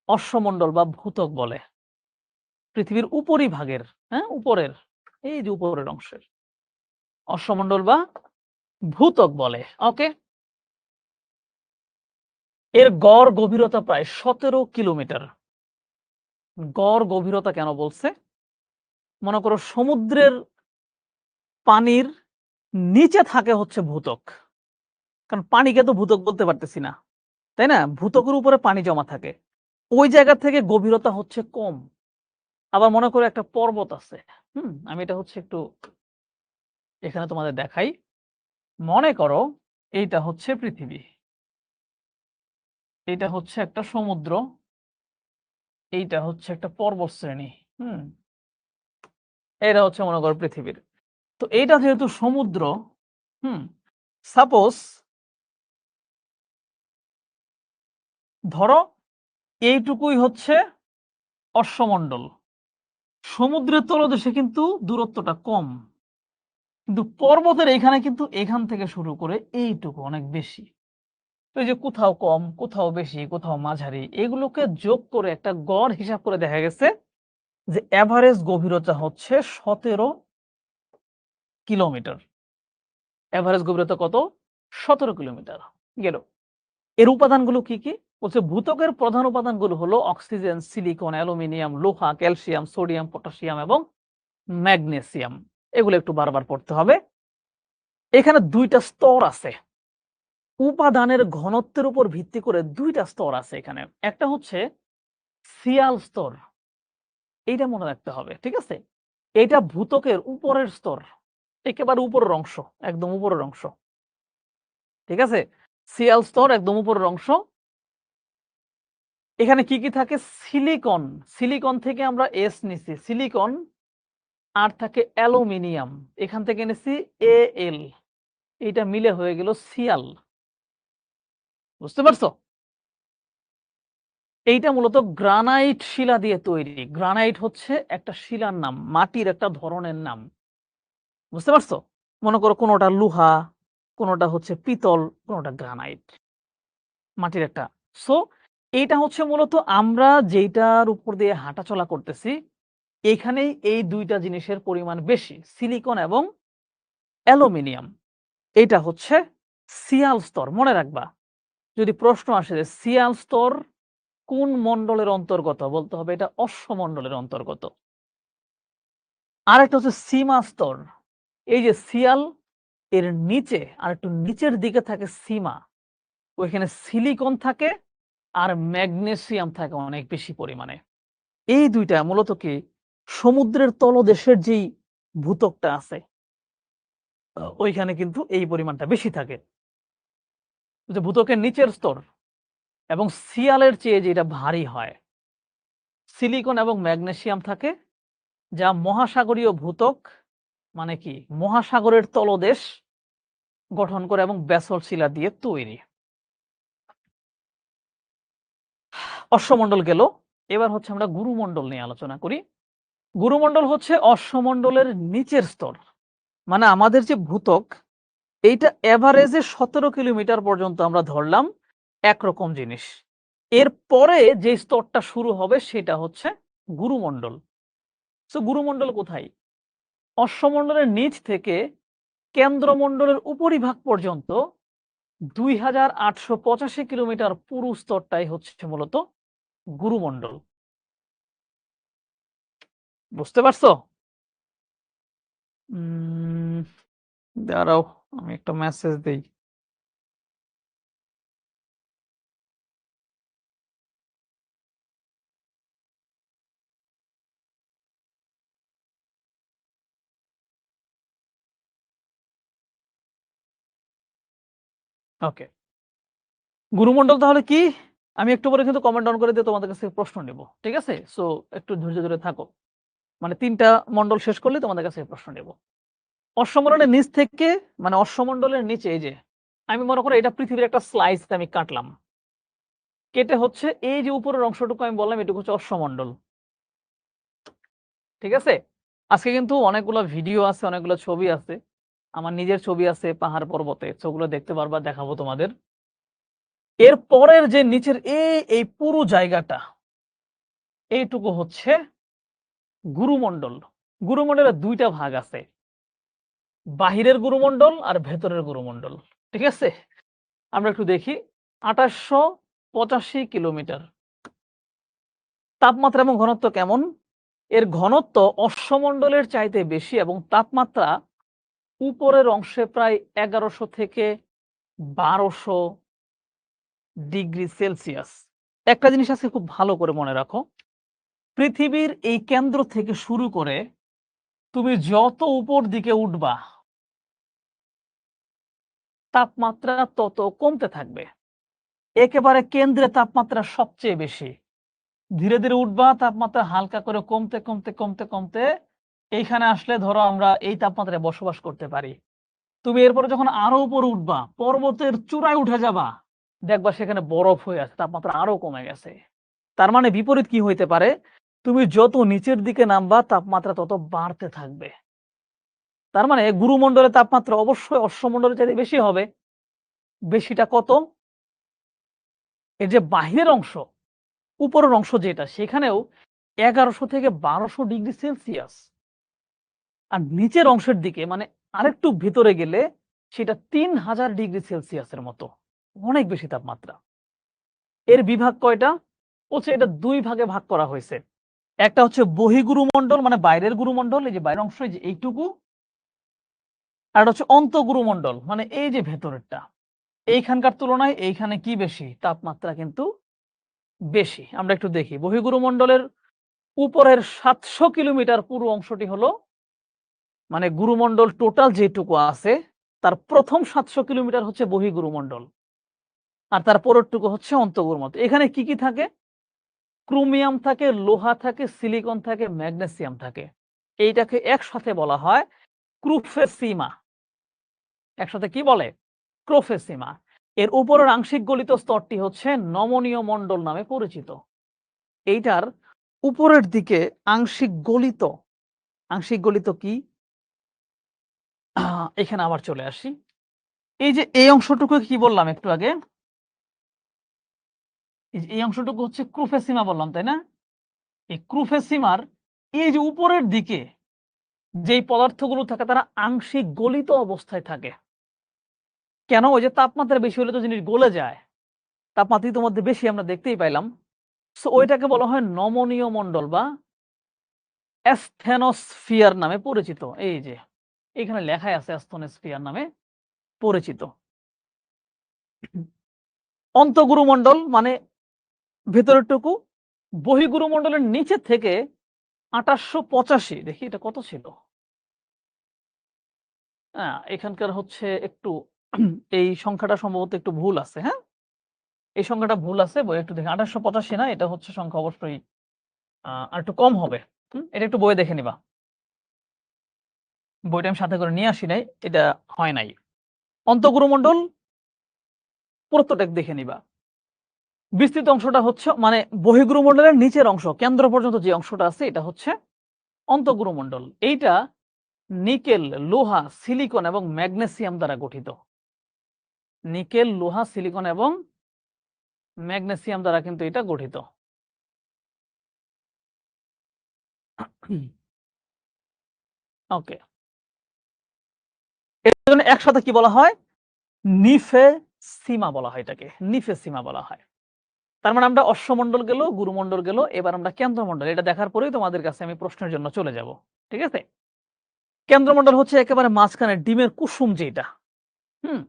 অশ্বমণ্ডল বা ভূত্বক বলে। পৃথিবীর উপরিভাগের, হ্যাঁ? উপরের, এই যে উপরের অংশের অশ্বমণ্ডল বা ভূত্বক বলে। ওকে? এর গড় গভীরতা প্রায় ১৭ কিলোমিটার। গড় গভীরতা কেন বলছে? মনে করো সমুদ্রের পানির নিচে থাকে হচ্ছে ভূত্বক। কারণ পানিকে তো ভূত্বক বলতে পারতেছি না। তাই না? ভূত্বকের উপরে পানি জমা থাকে। ওই জায়গা থেকে গভীরতা হচ্ছে কম। আবার মনে করো একটা পর্বত আছে। হুম? আমি এটা হচ্ছে একটু এখানে তোমাদের দেখাই। মনে করো এইটা হচ্ছে পৃথিবী, এইটা হচ্ছে একটা সমুদ্র, এইটা হচ্ছে একটা পর্বতশ্রেণী। এটা হচ্ছে মনে করো পৃথিবীর। তো এইটা যেহেতু সমুদ্র, হুম সাপোজ ধরো এইটুকুই হচ্ছে অশ্বমণ্ডল। সমুদ্রের তলদেশে কিন্তু দূরত্বটা কম, কিন্তু পর্বতের এখানে কিন্তু এখান থেকে শুরু করে এইটুকু অনেক বেশি। তো এই যে কোথাও কম, কোথাও বেশি, কোথাও মাঝারি, এগুলোকে যোগ করে একটা গড় হিসাব করে দেখা গেছে যে এভারেজ গভীরতা হচ্ছে 17 কিলোমিটার। এভারেজ গভীরতা কত? 17 কিলোমিটার গেল। এর উপাদানগুলো কি কি? বলছে ভূত্বকের প্রধান উপাদানগুলো হলো অক্সিজেন, সিলিকন, অ্যালুমিনিয়াম, লোহা, ক্যালসিয়াম, সোডিয়াম, পটাশিয়াম এবং ম্যাগনেসিয়াম। এগুলো একটু বারবার পড়তে হবে। এখানে দুইটা স্তর আছে। উপাদানের ঘনত্বের উপর ভিত্তি করে দুইটা স্তর আছে এখানে। একটা হচ্ছে সিয়াল স্তর, এইটা মনে রাখতে হবে, ঠিক আছে? এটা ভূত্বকের উপরের স্তর, একেবারে উপরের অংশ, একদম উপরের অংশ, ঠিক আছে? সিয়াল স্তর একদম উপরের অংশ। এখানে কি কি থাকে? সিলিকন, সিলিকন থেকে আমরা এস নিছি, সিলিকন। আর থাকে অ্যালুমিনিয়াম, এখান থেকে এনেছি এল, এইটা মিলে হয়ে গেল সিয়াল। বুঝতে পারছো? এইটা মূলত গ্রানাইট শিলা দিয়ে তৈরি। গ্রানাইট হচ্ছে একটা শিলার নাম, মাটির একটা ধরনের নাম। বুঝতে পারছো? মনে করো কোনোটা লোহা, কোনোটা হচ্ছে পিতল, কোনোটা গ্রানাইট, মাটির একটা। সো এইটা হচ্ছে মূলত আমরা যেইটার উপর দিয়ে হাঁটাচলা করতেছি, এখানেই এই দুইটা জিনিসের পরিমাণ বেশি, সিলিকন এবং অ্যালুমিনিয়াম। এটা হচ্ছে সিয়াল স্তর। মনে রাখবা, যদি প্রশ্ন আসে যে সিয়াল স্তর কোন মণ্ডলের অন্তর্গত, বলতে হবে এটা অশ্বমণ্ডলের অন্তর্গত। আরেকটা হচ্ছে সীমা স্তর। এই যে সিয়াল, এর নিচে আর একটু নিচের দিকে থাকে সীমা, ওইখানে সিলিকন থাকে আর ম্যাগনেসিয়াম থাকে অনেক বেশি পরিমাণে। এই দুইটা মূলত কি সমুদ্রের তলদেশের যেই ভূত্বকটা আছে, ওইখানে কিন্তু এই পরিমাণটা বেশি থাকে। যে ভূত্বকের নিচের স্তর এবং সিয়ালের চেয়ে যেটা ভারী হয়, সিলিকন এবং ম্যাগনেসিয়াম থাকে, যা মহাসাগরীয় ভূত্বক, মানে কি মহাসাগরের তলদেশ গঠন করে এবং ব্যাসল্ট শিলা দিয়ে তৈরি। অশ্বমণ্ডল গেল। এবার হচ্ছে আমরা গুরুমণ্ডল নিয়ে আলোচনা করি। গুরুমণ্ডল হচ্ছে অশ্বমণ্ডলের নিচের স্তর। মানে আমাদের যে ভূত্বক, এইটা এভারেজে 17 কিলোমিটার পর্যন্ত আমরা ধরলাম একরকম জিনিস। এর পরে যে স্তরটা শুরু হবে সেটা হচ্ছে গুরুমণ্ডল। তো গুরুমণ্ডল কোথায়? অশ্বমণ্ডলের নিচ থেকে কেন্দ্রমণ্ডলের উপরিভাগ পর্যন্ত 2885 কিলোমিটার পুরু স্তরটাই হচ্ছে মূলত গুরুমণ্ডল। বুঝতে পারছো? দাঁড়াও, আমি একটা মেসেজ দেই। ওকে, গুরুমণ্ডল তাহলে কি? আমি একটু পরে কিন্তু কমেন্ট ডাউন করে দিয়ে তোমাদের কাছে প্রশ্ন নেব, ঠিক আছে? সো একটু ধৈর্য ধরে থাকো। মানে 3টা মণ্ডল শেষ করলে তোমাদের কাছে প্রশ্ন নেব। অশ্বমণ্ডলের নিচ থেকে, মানে অশ্বমণ্ডলের নিচে, এই যে আমি মনে করি এটা পৃথিবীর একটা স্লাইস আমি কাটলাম, কেটে হচ্ছে এই যে উপরের অংশটুকু আমি বললাম এটুকু হচ্ছে অশ্বমণ্ডল, ঠিক আছে? আজকে কিন্তু অনেকগুলো ভিডিও আছে, অনেকগুলো ছবি আছে, আমার নিজের ছবি আছে পাহাড় পর্বতে, সেগুলো দেখতে পারবা, দেখাবো তোমাদের। এর পরের যে নিচের এই পুরো জায়গাটা, এইটুকু হচ্ছে গুরুমণ্ডল। গুরুমণ্ডলের দুইটা ভাগ আছে, বাহিরের গুরুমণ্ডল আর ভেতরের গুরুমণ্ডল, ঠিক আছে? আমরা একটু দেখি। 2885 কিলোমিটার। তাপমাত্রা এবং ঘনত্ব কেমন? এর ঘনত্ব অশ্বমণ্ডলের চাইতে বেশি এবং তাপমাত্রা উপরের অংশে প্রায় 1100 থেকে 1200 ডিগ্রি সেলসিয়াস। একটা জিনিস আছে খুব ভালো করে মনে রাখো, পৃথিবীর এই কেন্দ্র থেকে শুরু করে তুমি যত উপর দিকে উঠবা, তাপমাত্রা তত কমতে থাকবে। একেবারে কেন্দ্রে তাপমাত্রা সবচেয়ে বেশি। ধীরে, ধীরে উঠবা, তাপমাত্রা হালকা করে কমতে, কমতে, কমতে, কমতে এইখানে আসলে ধরো আমরা এই তাপমাত্রায় বসবাস করতে পারি। তুমি এরপরে যখন আরো উপরে উঠবা, পর্বতের চূড়ায় উঠে যাবা, দেখবা সেখানে বরফ হয়ে আছে, তাপমাত্রা আরো কমে গেছে। তার মানে বিপরীত কি হইতে পারে? তুমি যত নিচের দিকে নামবা তাপমাত্রা তত বাড়তে থাকবে। তার মানে গুরুমণ্ডলের তাপমাত্রা অবশ্যই অশ্বমণ্ডলের চাইতে বেশি হবে। বেশিটা কত? এর যে বাহিরের অংশ, উপরের অংশ যেটা, সেখানেও ১১০০ থেকে ১২০০ ডিগ্রি সেলসিয়াস। আর নিচের অংশের দিকে মানে আরেকটু ভেতরে গেলে সেটা ৩০০০ ডিগ্রি সেলসিয়াসের মতো। অনেক বেশি তাপমাত্রা। এর বিভাগ কয়টা? হচ্ছে এটা ২ ভাগে ভাগ করা হয়েছে। একটা হচ্ছে বহিঃগুরুমণ্ডল মানে বাইরের গুরুমণ্ডল, এই যে বাইরের অংশ এই যে এইটুকু। আর হচ্ছে অন্তঃগুরুমণ্ডল মানে এই যে ভেতরেরটা। এইখানকার তুলনায় এইখানে কি বেশি? তাপমাত্রা কিন্তু বেশি। আমরা একটু দেখি। বহিঃগুরুমণ্ডলের উপরের ৭০০ কিলোমিটার পুরো অংশটি হলো মানে গুরুমণ্ডল টোটাল যেটুকু আছে তার প্রথম ৭০০ কিলোমিটার হচ্ছে বহিঃগুরুমণ্ডল। আর তার পরেরটুকু হচ্ছে অন্তঃগুরুমণ্ডল। এখানে কি, কি থাকে? ক্রোমিয়াম থাকে, লোহা থাকে, সিলিকন থাকে, ম্যাগনেসিয়াম থাকে। এইটাকে একসাথে বলা হয় ক্রুফেসিমা। একসাথে কি বলে? ক্রোফেসিমা। এর উপরের আংশিক গলিত স্তরটি হচ্ছে নমনীয় মণ্ডল নামে পরিচিত। এইটার উপরের দিকে আংশিক গলিত কি? এখানে আবার চলে আসি। এই যে এই অংশটুকু কি বললাম একটু আগে? এই অংশটুকু হচ্ছে ক্রুফেসিমা বললাম, তাই না? এই ক্রুফেসিমার এই যে উপরের দিকে যেই পদার্থগুলো থাকে তারা আংশিক গলিত অবস্থায় থাকে। কেন? ওই যে তাপমাত্রা বেশি হলে তো জিনিস গলে যায়। তাপমাত্রা ইতিমধ্যে বেশি আমরা দেখতেই পাইলাম। সো ওইটাকে বলা হয় নমনীয় মণ্ডল বা অ্যাসথেনোস্ফিয়ার নামে পরিচিত। এই যে এখানে লেখাই আছে অ্যাসথেনোস্ফিয়ার নামে পরিচিত। অন্তঃগুরুমণ্ডল মানে ভেতরেরটুকু। বহিঃগুরুমণ্ডলের নিচে থেকে ২৮৮৫ দেখি এটা কত ছিল? এখানকার হচ্ছে একটু এই সংখ্যাটা সম্ভবত একটু ভুল আছে, হ্যাঁ? এই সংখ্যাটা ভুল আছে। বইয়ে একটু দেখি। ২৮৮৫ না, এটা হচ্ছে সংখ্যা অবশ্যই আরেকটু কম হবে। এটা একটু বইয়ে দেখে নিবা। বইটা আমি সাথে করে নিয়ে আসি নাই। এটা হয় নাই। অন্তঃগুরুমণ্ডল পুরোটাক দেখে নিবা। বিস্তৃত অংশটা হচ্ছে মানে বহিঃগুরুমণ্ডলের নিচের অংশ, কেন্দ্র পর্যন্ত যে অংশটা আছে এটা হচ্ছে অন্তঃগুরুমণ্ডল। এইটা নিকেল, লোহা, সিলিকন এবং ম্যাগনেসিয়াম দ্বারা গঠিত। নিকেল, লোহা, সিলিকন এবং ম্যাগনেসিয়াম দ্বারা কিন্তু এটা গঠিত। ওকে। এর জন্য একসাথে কি বলা হয়? নিফেসিমা বলা হয় এটাকে। নিফেসিমা বলা হয়। তার মানে আমরা অশ্বমণ্ডল গেল, গুরুমণ্ডল গেল, এবার আমরা কেন্দ্রমণ্ডল। এটা দেখার পরেই তোমাদের কাছে আমি প্রশ্নের জন্য চলে যাব। ঠিক আছে? কেন্দ্রমণ্ডল হচ্ছে একেবারে মাঝখানে ডিমের কুসুম যেটা। হুম?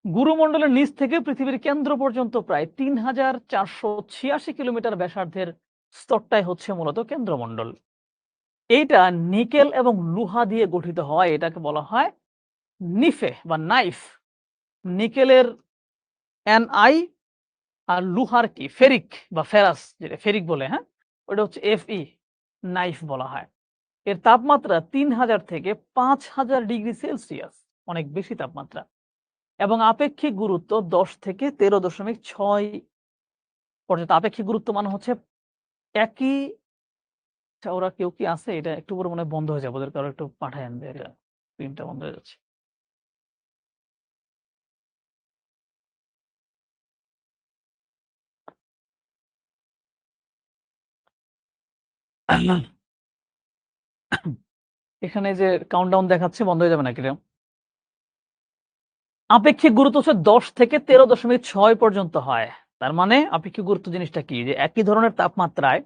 গুরুমণ্ডলের নিচ থেকে পৃথিবীর কেন্দ্র পর্যন্ত প্রায় ৩৪৮৬ কিলোমিটার ব্যাসার্ধের স্তরটাই হচ্ছে মূলত কেন্দ্রমণ্ডল। এইটা নিকেল এবং লোহা দিয়ে গঠিত হয়। এটাকে বলা হয় নিফে বা নাইফ। নিকেলের Ni আর লোহার কি? ফেরিক বা ফেরাস, যেটা ফেরিক বলে, হ্যাঁ? ওটা হচ্ছে Fe, নাইফ বলা হয়। এর তাপমাত্রা ৩০০০ থেকে ৫০০০ ডিগ্রি সেলসিয়াস, অনেক বেশি তাপমাত্রা। এবং আপেক্ষিক গুরুত্ব ১০ থেকে ১৩.৬ পর্যন্ত। আপেক্ষিক গুরুত্ব মানে হচ্ছে একই। আচ্ছা, ওরা কেউ কি আছে? এটা একটু পরে মনে হয় বন্ধ হয়ে যাবে। ওদের কারো একটু পাঠায় আনবে, এটা স্ক্রিনটা বন্ধ হয়ে যাচ্ছে। এখানে যে কাউন্টডাউন দেখাচ্ছে, বন্ধ হয়ে যাবে নাকি রে? আপেক্ষিক গুরুত্ব হচ্ছে ১০ থেকে ১৩.৬ পর্যন্ত হয়। তার মানে আপেক্ষিক গুরুত্ব জিনিসটা কি? যে একই ধরনের তাপমাত্রায়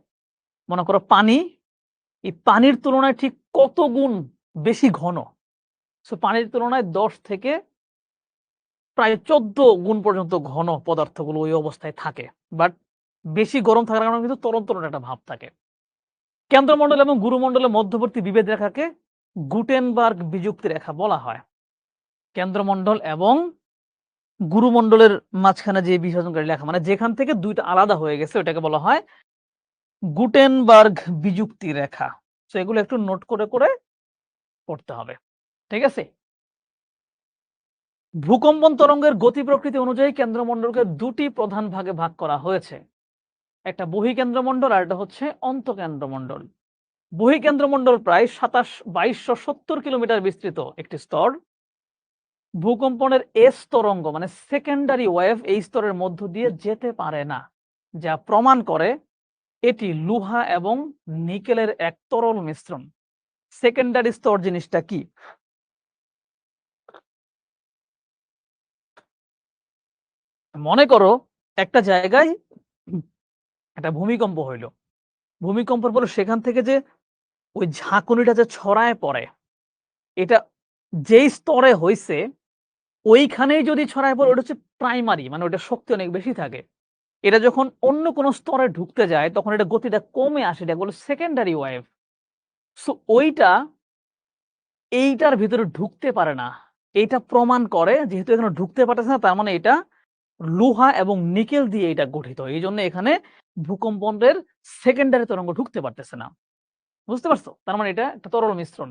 মনে করো পানি, এই পানির তুলনায় ঠিক কত গুণ বেশি ঘন। সো পানির তুলনায় ১০ থেকে প্রায় ১৪ গুণ পর্যন্ত ঘন পদার্থগুলো ওই অবস্থায় থাকে। বাট বেশি গরম থাকার কারণে কিন্তু তরল, তরল একটা ভাব থাকে। কেন্দ্রমণ্ডল এবং গুরুমণ্ডলের মধ্যবর্তী বিভেদ রেখাকে গুটেনবার্গ বিযুক্তি রেখা বলা হয়। কেন্দ্রমণ্ডল এবং গুরুমণ্ডলের মাঝখানে যে বিভাজনকারী লেখা মানে যেখান থেকে ২ টা আলাদা হয়ে গেছে ওটাকে বলা হয় গুটেনবার্গ বিযুক্তি রেখা। সো এগুলো একটু নোট করে পড়তে হবে। ঠিক আছে? ভূকম্পন তরঙ্গের গতি প্রকৃতি অনুযায়ী কেন্দ্রমণ্ডলকে ২ টি প্রধান ভাগে ভাগ করা হয়েছে। একটা বহিঃকেন্দ্রমণ্ডল আর একটা হচ্ছে অন্তঃকেন্দ্রমণ্ডল। বহিঃকেন্দ্রমণ্ডল প্রায় ২২৭০ কিলোমিটার বিস্তৃত একটি স্তর। ভূকম্পনের এস তরঙ্গ মানে সেকেন্ডারি ওয়েভ এই স্তরের মধ্য দিয়ে যেতে পারে না। যা প্রমাণ করে এটি লোহা এবং নিকেলের এক তরল মিশ্রণ। সেকেন্ডারি স্তর জিনিসটা কি? মনে করো একটা জায়গায় একটা ভূমিকম্প হইল। ভূমিকম্পের পরে সেখান থেকে যে ওই ঝাঁকুনিটা যে ছড়ায় পড়ে, এটা যেই স্তরে হইছে ওইখানেই যদি ছড়ায় পড়ে ওটা হচ্ছে প্রাইমারি মানে ওটার শক্তি অনেক বেশি থাকে। এটা যখন অন্য কোনো স্তরে ঢুকতে যায় তখন এটা গতিটা কমে আসে। এটাকে বলে সেকেন্ডারি ওয়েভ। সো ওইটা এইটার ভিতরে ঢুকতে পারে না। এইটা প্রমাণ করে যেহেতু এখানে ঢুকতে পারতেছে না তার মানে এটা লোহা এবং নিকেল দিয়ে এটা গঠিত। এইজন্য এখানে ভূকম্পনের সেকেন্ডারি তরঙ্গ ঢুকতে পারতেছে না। বুঝতে পারছো? তার মানে এটা একটা তরল মিশ্রণ।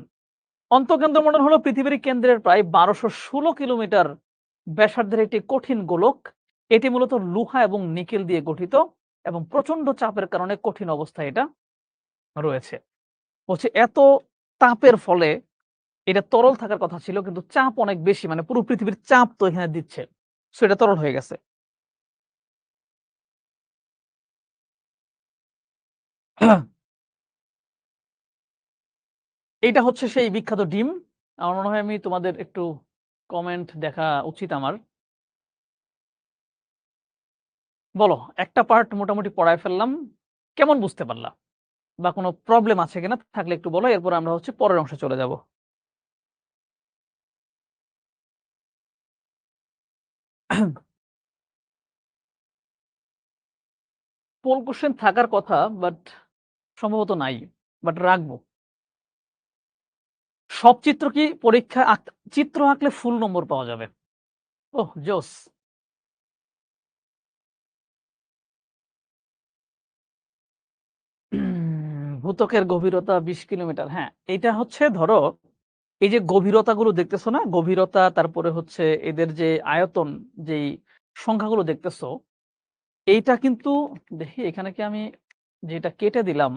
অন্তঃকেন্দ্রমণ্ডল হলো পৃথিবীর কেন্দ্রের প্রায় ১২১৬ কিলোমিটার ব্যাসার্ধের একটি কঠিন গোলক। এটি মূলত লোহা এবং নিকেল দিয়ে গঠিত এবং প্রচন্ড চাপের কারণে কঠিন অবস্থায় এটা রয়েছে। হচ্ছে এত তাপের ফলে এটা তরল থাকার কথা ছিল কিন্তু চাপ অনেক বেশি মানে পুরো পৃথিবীর চাপ তো এখানে দিচ্ছে। সো এটা তরল হয়ে গেছে। এইটা হচ্ছে সেই বিখ্যাত ডিম। আমার মনে হয় আমি তোমাদের একটু কমেন্ট দেখা উচিত আমার। বলো একটা পার্ট মোটামুটি পড়ায় ফেললাম। কেমন বুঝতে পারলা? বা কোনো প্রবলেম আছে কিনা? থাকলে একটু বলো। এরপর আমরা হচ্ছে পরের অংশে চলে যাব। পোল কোশ্চেন থাকার কথা বাট সম্ভবত নাই। বাট রাখবো। সব চিত্র কি পরীক্ষায় চিত্র আঁকলে ফুল নম্বর পাওয়া যাবে? ওহ জোস! ভূত্বকের গভীরতা ২০ কিলোমিটার। হ্যাঁ, এইটা হচ্ছে ধরো এই যে গভীরতাগুলো দেখতেছো না? গভীরতা তারপরে হচ্ছে এদের যে আয়তন যেই সংখ্যাগুলো দেখতেছো, এইটা কিন্তু দেখি এখানে কি আমি যেটা কেটে দিলাম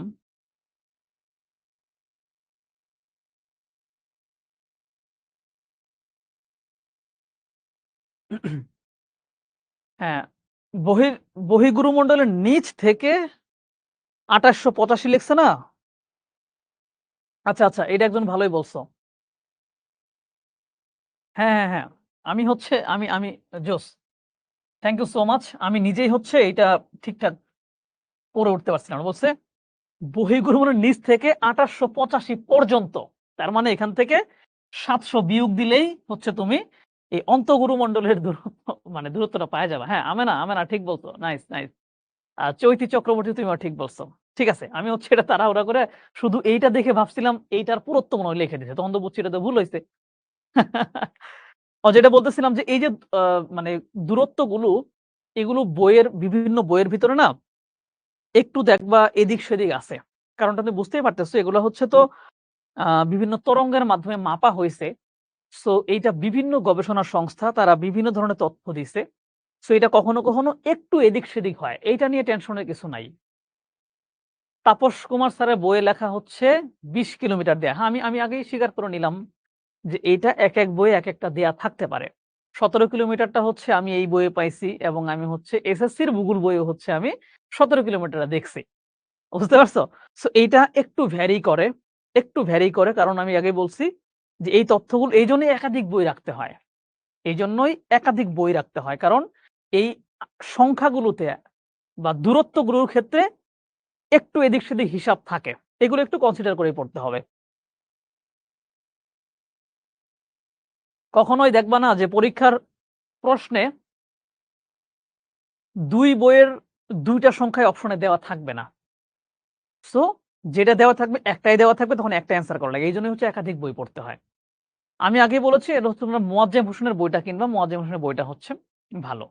হ্যাঁ, বহির বহির্গুরুমণ্ডলের নিচ থেকে ২৮৮৫ লিখছে না? আচ্ছা, আচ্ছা এটা একজন ভালোই বলছো। হ্যাঁ, হ্যাঁ, হ্যাঁ। আমি হচ্ছে আমি জোস। Thank you so much. আমি নিজেই হচ্ছে এইটা ঠিকঠাক করে উঠতে পারছিলাম না। বলছে বহির্গুরুমণ্ডলের নিচ থেকে ২৮৮৫ পর্যন্ত। তার মানে এখান থেকে ৭০০ বিয়োগ দিলেই হচ্ছে তুমি এই অন্তঃগুরুমণ্ডলের দূরত্ব মানে দূরত্বটা পাওয়া যাবে। হ্যাঁ, আমেনা ঠিক বলছো। Nice, nice. চৈতি চক্রবর্তী তুমিও ঠিক বলছো। ঠিক আছে। আমি হচ্ছে এটা তাড়াহুড়া করে শুধু এইটা দেখে ভাবছিলাম এইটার পুরুত্ব মনে হয় লিখে দিছে। তখন তো বুঝছি এটা তো ভুল হইছে। যেটা বলতেছিলাম যে এই যে আ মানে দূরত্বগুলো এগুলো বিভিন্ন বইয়ের ভিতরে না একটু দেখবা এদিক-সেদিক আছে। কারণটা তুমি বুঝতেই পারতেছো এগুলো হচ্ছে তো বিভিন্ন তরঙ্গের মাধ্যমে মাপা হইছে। সো এইটা বিভিন্ন গবেষণা সংস্থা তারা বিভিন্ন ধরনের তথ্য দিছে। সো এটা কখনো একটু এদিক-সেদিক হয়। এইটা নিয়ে টেনশনের কিছু নাই। তাপস কুমার স্যারের বইয়ে লেখা হচ্ছে ২০ কিলোমিটার দেয়া। হ্যাঁ, আমি আগেই স্বীকার করে নিলাম যে এইটা একেক বইয়ে একেকটা দেয়া থাকতে পারে। ১৭ কিলোমিটারটা হচ্ছে আমি এই বইয়ে পাইছি এবং আমি হচ্ছে এসএসসির ভূগোল বইয়ে হচ্ছে আমি ১৭ কিলোমিটারটা দেখছি। বুঝতে পারছো? সো এইটা একটু ভ্যারি করে কারণ আমি আগেই বলছি যে এই তথ্যগুলো এইজন্যই একাধিক বই রাখতে হয়। এইজন্যই একাধিক বই রাখতে হয়। কারণ এই আ সংখ্যাগুলোতে বা দূরত্বগুলোর ক্ষেত্রে একটু এদিক-সেদিক হিসাব থাকে। এগুলো একটু কনসিডার করেই পড়তে হবে। কখনোই দেখবা না যে পরীক্ষার প্রশ্নে ২ বইয়ের ২ টা সংখ্যাই অপশনে দেওয়া থাকবে না। সো যেটা দেওয়া থাকবে একটাই দেওয়া থাকবে তখন একটা অ্যান্সার করা লাগে। এইজন্যই হচ্ছে একাধিক বই পড়তে হয়। আমি আগেই বলেছি এটা হচ্ছে তোমরা মোয়াজ্জেম হোসেনের বইটা কিনবা। মোয়াজ্জেম হোসেনের বইটা হচ্ছে ভালো।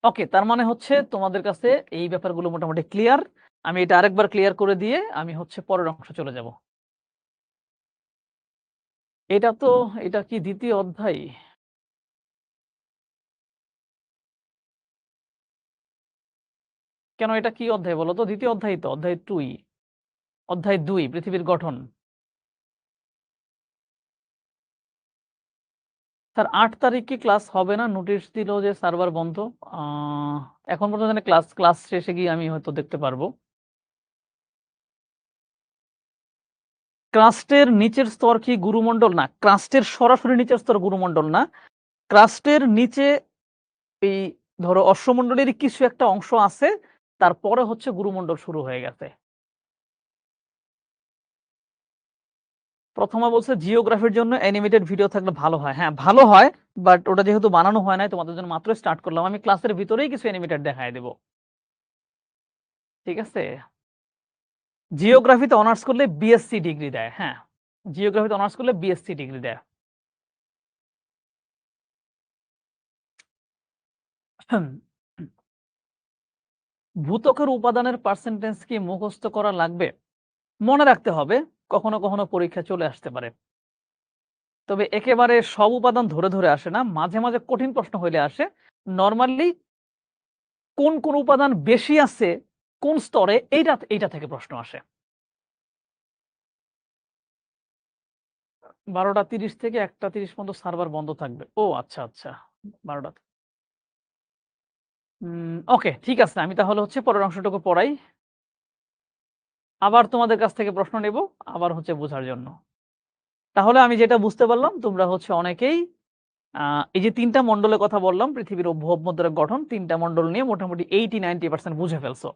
ওকে, তার মানে হচ্ছে তোমাদের কাছে এই ব্যাপারগুলো মোটামুটি ক্লিয়ার। আমি এটা আরেকবার ক্লিয়ার করে দিয়ে আমি হচ্ছে পরের অংশে চলে যাব। এটা কি ২য় অধ্যায়? কেন এটা কি অধ্যায় বলো তো? ২য় অধ্যায় তো, অধ্যায় ২ পৃথিবীর গঠন। স্যার ৮ তারিখ কি ক্লাস হবে না? নোটিশ দিল যে সার্ভার বন্ধ। আ এখন পর্যন্ত জানি ক্লাস শেষে গিয়ে আমি হয়তো দেখতে পারবো। ক্রাস্টের নিচের স্তর কি গুরুমণ্ডল? না, ক্রাস্টের সরাসরি নিচের স্তর গুরুমণ্ডল না। ক্রাস্টের নিচে এই ধরো অশ্বমণ্ডলেরই কিছু একটা অংশ আছে, তারপরে হচ্ছে গুরুমণ্ডল শুরু হয়ে গেছে। প্রথমে বলছে জিওগ্রাফির জন্য অ্যানিমেটেড ভিডিও থাকলে ভালো হয়। হ্যাঁ, ভালো হয়, বাট ওটা যেহেতু বানানো হয় নাই, তোমাদের জন্য মাত্র স্টার্ট করলাম। আমি ক্লাসের ভিতরেই কিছু অ্যানিমেটেড দেখায় দেব। ঠিক আছে? জিওগ্রাফিতে অনার্স করলে বিএসসি ডিগ্রি দেয়। হ্যাঁ, জিওগ্রাফিতে অনার্স করলে বিএসসি ডিগ্রি দেয়। ভূত্বকের উপাদানের পার্সেন্টেজ কি মুখস্থ করা লাগবে? মনে রাখতে হবে, কখনো কখনো পরীক্ষা চলে আসতে পারে। তবে একেবারে সব উপাদান ধরে ধরে আসে না, মাঝে মাঝে কঠিন প্রশ্ন হইলে আসে। নরমালি কোন কোন উপাদান বেশি আছে কোন স্তরে, এইটা থেকে প্রশ্ন আসে। 12:30 থেকে 1:30 পর্যন্ত সার্ভার বন্ধ থাকবে। ও আচ্ছা আচ্ছা, 12টা। ওকে, ঠিক আছে, আমি তাহলে হচ্ছে পরের অংশটুকু পড়াই। আবার তোমাদের কাছ থেকে প্রশ্ন নেব, আবার হচ্ছে বোঝার জন্য। তাহলে আমি যেটা বুঝতে পারলাম, তোমরা হচ্ছে অনেকেই এই যে ৩টা মণ্ডলের কথা বললাম, পৃথিবীর ভূমধ্যরের গঠন ৩টা মণ্ডল নিয়ে মোটামুটি 80-90% বুঝে ফেলছো।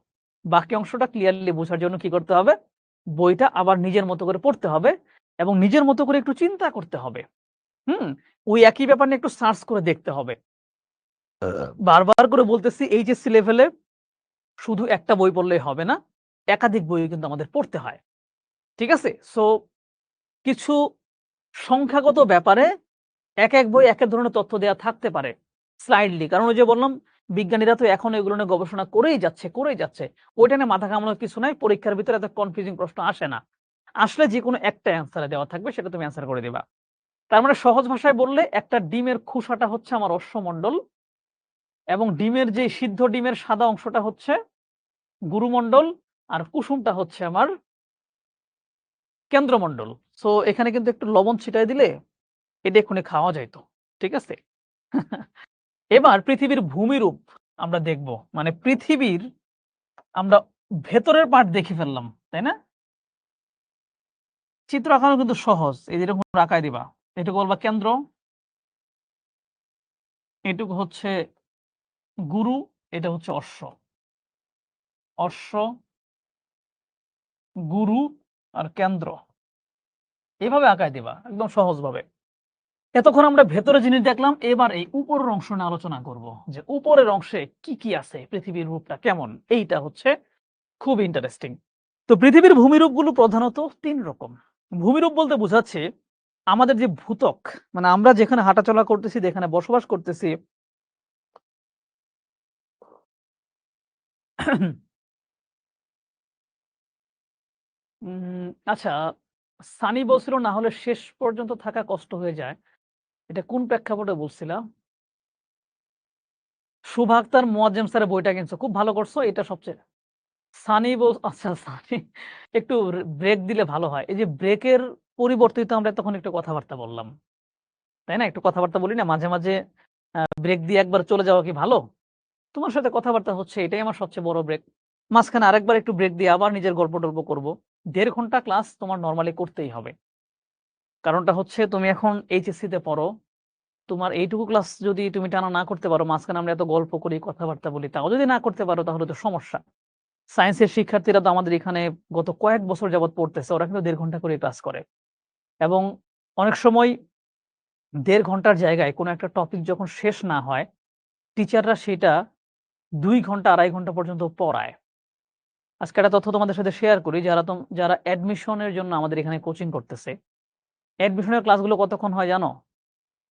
বাকি অংশটা ক্লিয়ারলি বোঝার জন্য কি করতে হবে? বইটা আবার নিজের মতো করে পড়তে হবে এবং নিজের মতো করে একটু চিন্তা করতে হবে। হুম? ওই একই ব্যাপার নিয়ে একটু সার্চ করে দেখতে হবে। বারবার করে বলতেছি, এইচএসসি লেভেলে শুধু একটা বই পড়লেই হবে না, একাধিক বই কিন্তু আমাদের পড়তে হয়। ঠিক আছে? সো কিছু সংখ্যাগত ব্যাপারে এক বই এক ধরনের তথ্য দেয়া থাকতে পারে স্লাইডলি। কারণ ওই যে বললাম, বিজ্ঞানীরা তো এখন এগুলো নিয়ে গবেষণা করেই যাচ্ছে। ওইটা নিয়ে মাথা ঘামানোর কিছু নাই। পরীক্ষার ভিতরে এত কনফিউজিং প্রশ্ন আসে না। আসলে যেকোনো একটা অ্যান্সারে দেওয়া থাকবে, সেটা তুমি অ্যান্সার করে দিবা। তার মানে সহজ ভাষায় বললে, একটা ডিমের খোসাটা হচ্ছে আমার অশ্বমণ্ডল এবং ডিমের যে সিদ্ধ ডিমের সাদা অংশটা হচ্ছে গুরুমণ্ডল, আর কুসুমটা হচ্ছে আমার কেন্দ্রমণ্ডল। সো এখানে কিন্তু একটু লবণ ছিটায় দিলে এটা এক্ষুনি খাওয়া যাইত। ঠিক আছে? এবার পৃথিবীর ভূমিরূপ আমরা দেখব। মানে পৃথিবীর আমরা ভেতরের পার্ট দেখে ফেললাম, তাই না? চিত্র আঁকানো কিন্তু সহজ। এই যে এরকম আঁকায় দিবা। এটুকু বলবা কেন্দ্র, এটুকু হচ্ছে গুরু, এটা হচ্ছে অশ্ব। অশ্ব, গুরু আর কেন্দ্র। এভাবে আঁকায় দিবা একদম সহজভাবে। এতক্ষণ আমরা ভেতরে জিনিস দেখলাম, এবার এই উপরের অংশ নিয়ে আলোচনা করব যে উপরের অংশে কি কি আছে, পৃথিবীর রূপটা কেমন। এইটা হচ্ছে খুব ইন্টারেস্টিং। তো পৃথিবীর ভূমিরূপগুলো প্রধানত ৩ রকম। ভূমিরূপ বলতে বোঝাচ্ছে আমাদের যে ভূত্বক, মানে আমরা যেখানে হাঁটাচলা করতেছি, যেখানে বসবাস করতেছি, আচ্ছা, সানি বলছিল না হলে শেষ পর্যন্ত থাকা কষ্ট হয়ে যায়। এটা কোন প্রেক্ষাপটে বলছিলা? শুভা আক্তার মোয়াজ্জেম স্যারের বইটা কিনছো, খুব ভালো করছো। এটা সবচেয়ে সানি আচ্ছা, সানি একটু ব্রেক দিলে ভালো হয়। এই যে ব্রেকের পরিবর্তিত আমরা তখন একটু কথাবার্তা বললাম, তাই না? একটু কথাবার্তা বলি না মাঝে মাঝে? ব্রেক দিয়ে একবার চলে যাওয়া কি ভালো? তোমার সাথে কথাবার্তা হচ্ছে, এটাই আমার সবচেয়ে বড় ব্রেক। মাঝখানে আরেকবার একটু ব্রেক দিয়ে আবার নিজের গল্প-টল্প করব। ১.৫ ঘন্টা ক্লাস তোমার নরমালি করতেই হবে। কারণটা হচ্ছে, তুমি এখন এইচএসসি তে পড়ো। তোমার এইটুকু ক্লাস যদি তুমি টানা না করতে পারো, মাঝখানে আমরা এত গল্প করি, কথাবার্তা বলি, তাও যদি না করতে পারো, তাহলে তো সমস্যা। সায়েন্সের শিক্ষার্থীরা তো আমাদের এখানে গত কয়েক বছর যাবৎ পড়তেছে। ওরা কিন্তু ১.৫ ঘন্টা করে ক্লাস করে এবং অনেক সময় ১.৫ ঘন্টার জায়গায় কোনো একটা টপিক যখন শেষ না হয়, টিচাররা সেটা ২ ঘন্টা ২.৫ ঘন্টা পর্যন্ত পড়ায়। আজকে একটা তথ্য তোমাদের সাথে শেয়ার করি। যারা অ্যাডমিশনের জন্য আমাদের এখানে কোচিং করতেছে, অ্যাডমিশনের ক্লাসগুলো কতক্ষণ হয় জানো?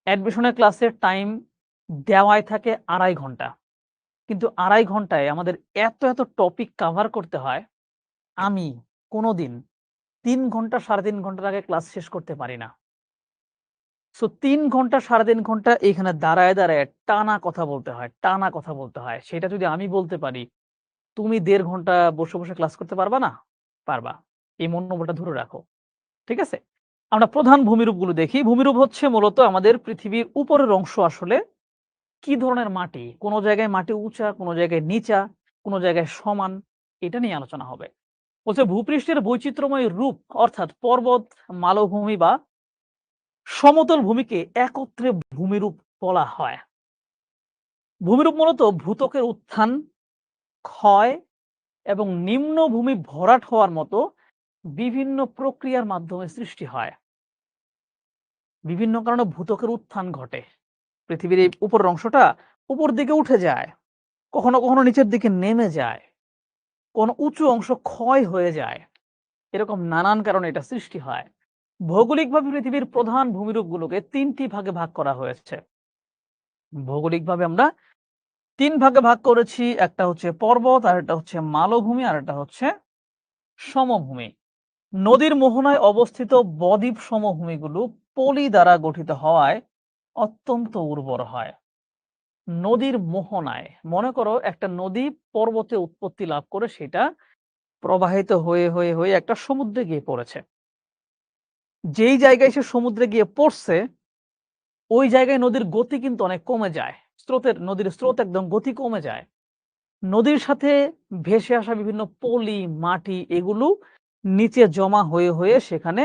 অ্যাডমিশনের ক্লাসের টাইম দেওয়াই থাকে ২.৫ ঘন্টা। কিন্তু ২.৫ ঘন্টায় আমাদের এত টপিক কভার করতে হয়, আমি কোনোদিন ৩ ঘন্টা ৩.৫ ঘন্টার আগে ক্লাস শেষ করতে পারি না। সো ৩ ঘন্টা ৩.৫ ঘন্টা এইখানে দাঁড়ায় টানা কথা বলতে হয়, টানা কথা বলতে হয়। সেটা যদি আমি বলতে পারি, তুমি ১.৫ ঘন্টা বসে ক্লাস করতে পারবা না? পারবা। এই মনোবলটা ধরে রাখো। ঠিক আছে? আমরা প্রধান ভূমিরূপগুলো দেখি। ভূমিরূপ হচ্ছে মূলত আমাদের পৃথিবীর উপরের অংশ আসলে কি ধরনের মাটি? কোন জায়গায় মাটি উঁচা, কোন জায়গায় নিচা, কোন জায়গায় সমান, এটা নিয়ে আলোচনা হবে। বলছে ভূপৃষ্ঠের বৈচিত্র্যময় রূপ অর্থাৎ পর্বত, মালভূমি বা সমতল ভূমিকে একত্রে ভূমিরূপ বলা হয়। ভূমিরূপ মূলত ভূত্বকের উত্থান, ক্ষয় এবং নিম্নভূমি ভরাট হওয়ার মতো বিভিন্ন প্রক্রিয়ার মাধ্যমে সৃষ্টি হয়। বিভিন্ন কারণে ভূত্বকের উত্থান ঘটে। পৃথিবীর এই উপরের অংশটা উপর দিকে উঠে যায়। কখনো নিচের দিকে নেমে যায়। কোন উঁচু অংশ ক্ষয় হয়ে যায়। এরকম নানান কারণে এটা সৃষ্টি হয়। ভৌগোলিকভাবে পৃথিবীর প্রধান ভূমিরূপগুলোকে ৩ টি ভাগে ভাগ করা হয়েছে। ভৌগোলিকভাবে আমরা ৩ ভাগে ভাগ করেছি। একটা হচ্ছে পর্বত, আরেকটা হচ্ছে মালভূমি, আরেকটা হচ্ছে সমভূমি। নদীর মোহনায় অবস্থিত বদ্বীপ সমভূমিগুলো পলি দ্বারা গঠিত হওয়ায় অত্যন্ত উর্বর হয়। নদীর মোহনায় মনে করো একটা নদী পর্বতে উৎপত্তি লাভ করে সেটা প্রবাহিত হয়ে একটা সমুদ্রে গিয়ে পড়েছে। যেই জায়গায় সে সমুদ্রে গিয়ে পড়ছে, ওই জায়গায় নদীর গতি কিন্তু অনেক কমে যায়। নদীর স্রোত একদম গতি কমে যায়। নদীর সাথে ভেসে আসা বিভিন্ন পলি, মাটি এগুলো নিচে জমা হয়ে সেখানে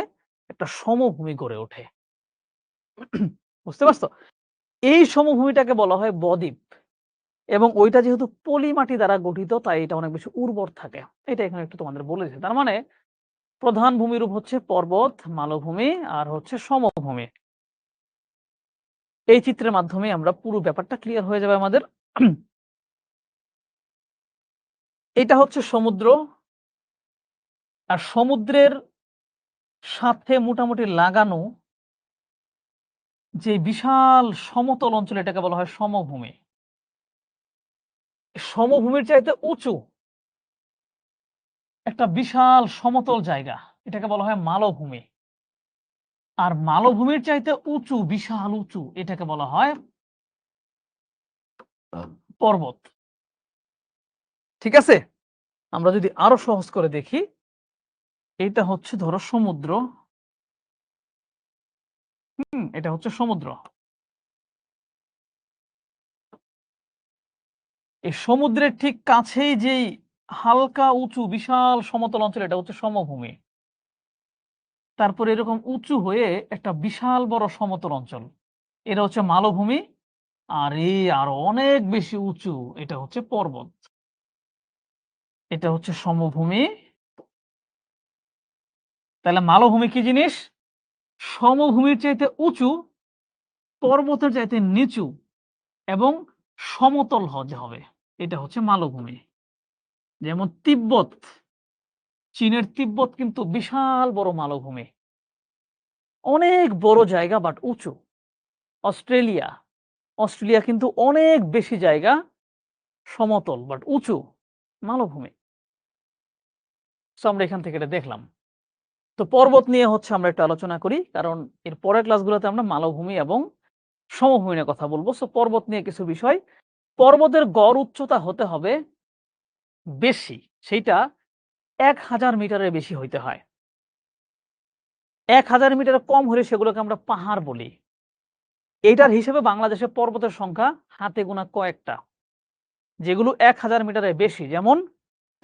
একটা সমভূমি গড়ে ওঠে। বুঝতে পারছো? এই সমভূমিটাকে বলা হয় বদ্বীপ এবং ওইটা যেহেতু পলি মাটি দ্বারা গঠিত তাই এটা অনেক বেশি উর্বর থাকে। এটা এখানে একটু তোমাদের বলে দিয়েছি। তার মানে প্রধান ভূমিরূপ হচ্ছে পর্বত, মালভূমি আর হচ্ছে সমভূমি। এই চিত্রের মাধ্যমে আমরা পুরো ব্যাপারটা ক্লিয়ার হয়ে যাবে আমাদের। এটা হচ্ছে সমুদ্র। আর সমুদ্রের সাথে মোটামুটি লাগানো যে বিশাল সমতল অঞ্চল এটাকে বলা হয় সমভূমি। সমভূমির চাইতে উঁচু একটা বিশাল সমতল জায়গা এটাকে বলা হয় মালভূমি। আর মালভূমির চাইতে উঁচু, বিশাল উঁচু এটাকে বলা হয় পর্বত। ঠিক আছে? আমরা যদি আরো সহজ করে দেখি, এটা হচ্ছে ধরো সমুদ্র। এটা হচ্ছে সমুদ্র। এই সমুদ্রের ঠিক কাছেই যেই হালকা উঁচু বিশাল সমতল অঞ্চল এটা হচ্ছে সমভূমি। তারপরে এরকম উঁচু হয়ে একটা বিশাল বড় সমতল অঞ্চল এটা হচ্ছে মালভূমি। আর এই আরো অনেক বেশি উঁচু এটা হচ্ছে পর্বত। এটা হচ্ছে সমভূমি। তাহলে মালভূমি কি জিনিস? সমভূমির চাইতে উঁচু, পর্বতের চাইতে নিচু এবং সমতল হতে হবে। এটা হচ্ছে মালভূমি। যেমন তিব্বত, চীনের তিব্বত কিন্তু বিশাল বড় মালভূমি। অনেক বড় জায়গা বাট উঁচু। অস্ট্রেলিয়া, অস্ট্রেলিয়া কিন্তু অনেক বেশি জায়গা সমতল বাট উঁচু, মালভূমি। সো আমরা এখান থেকে এটা দেখলাম। তো পর্বত নিয়ে হচ্ছে আমরা একটু আলোচনা করি। কারণ এর পরের ক্লাসগুলোতে আমরা মালভূমি এবং সমভূমি নিয়ে কথা বলব। সো পর্বত নিয়ে কিছু বিষয়। পর্বতের গড় উচ্চতা হতে হবে বেশি। সেইটা ১,০০০ মিটারের বেশি হইতে হয়। ১,০০০ মিটারের কম হলে সেগুলোকে আমরা পাহাড় বলি। এইটার হিসেবে বাংলাদেশে পর্বতের সংখ্যা হাতে গোনা কয়েকটা। যেগুলো ১,০০০ মিটারের বেশি যেমন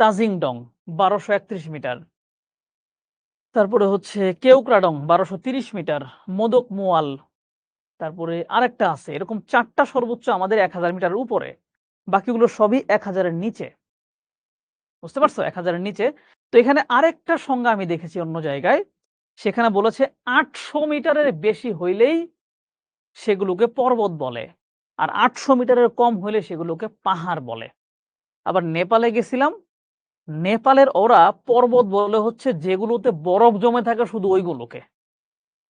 তাজিং ডং ১২৩১ মিটার। তারপরে হচ্ছে কেওক্রাডং ১২৩০ মিটার, মোদক মোয়াল, তারপরে আরেকটা আছে। এরকম ৪ টা সর্বোচ্চ আমাদের ১,০০০ মিটারের উপরে। বাকিগুলো সবই ১,০০০ এর নিচে। বুঝতে পারছো? ১,০০০ এর নিচে। তো এখানে আরেকটা সংজ্ঞা আমি দেখেছি অন্য জায়গায়। সেখানে বলেছে ৮০০ মিটারের বেশি হইলেই সেগুলোকে পর্বত বলে। আর ৮০০ মিটারের কম হইলে সেগুলোকে পাহাড় বলে। আবার নেপালে গেছিলাম। নেপালের ওরা পর্বত বলে হচ্ছে যেগুলোতে বরফ জমে থাকে শুধু ওইগুলোকে।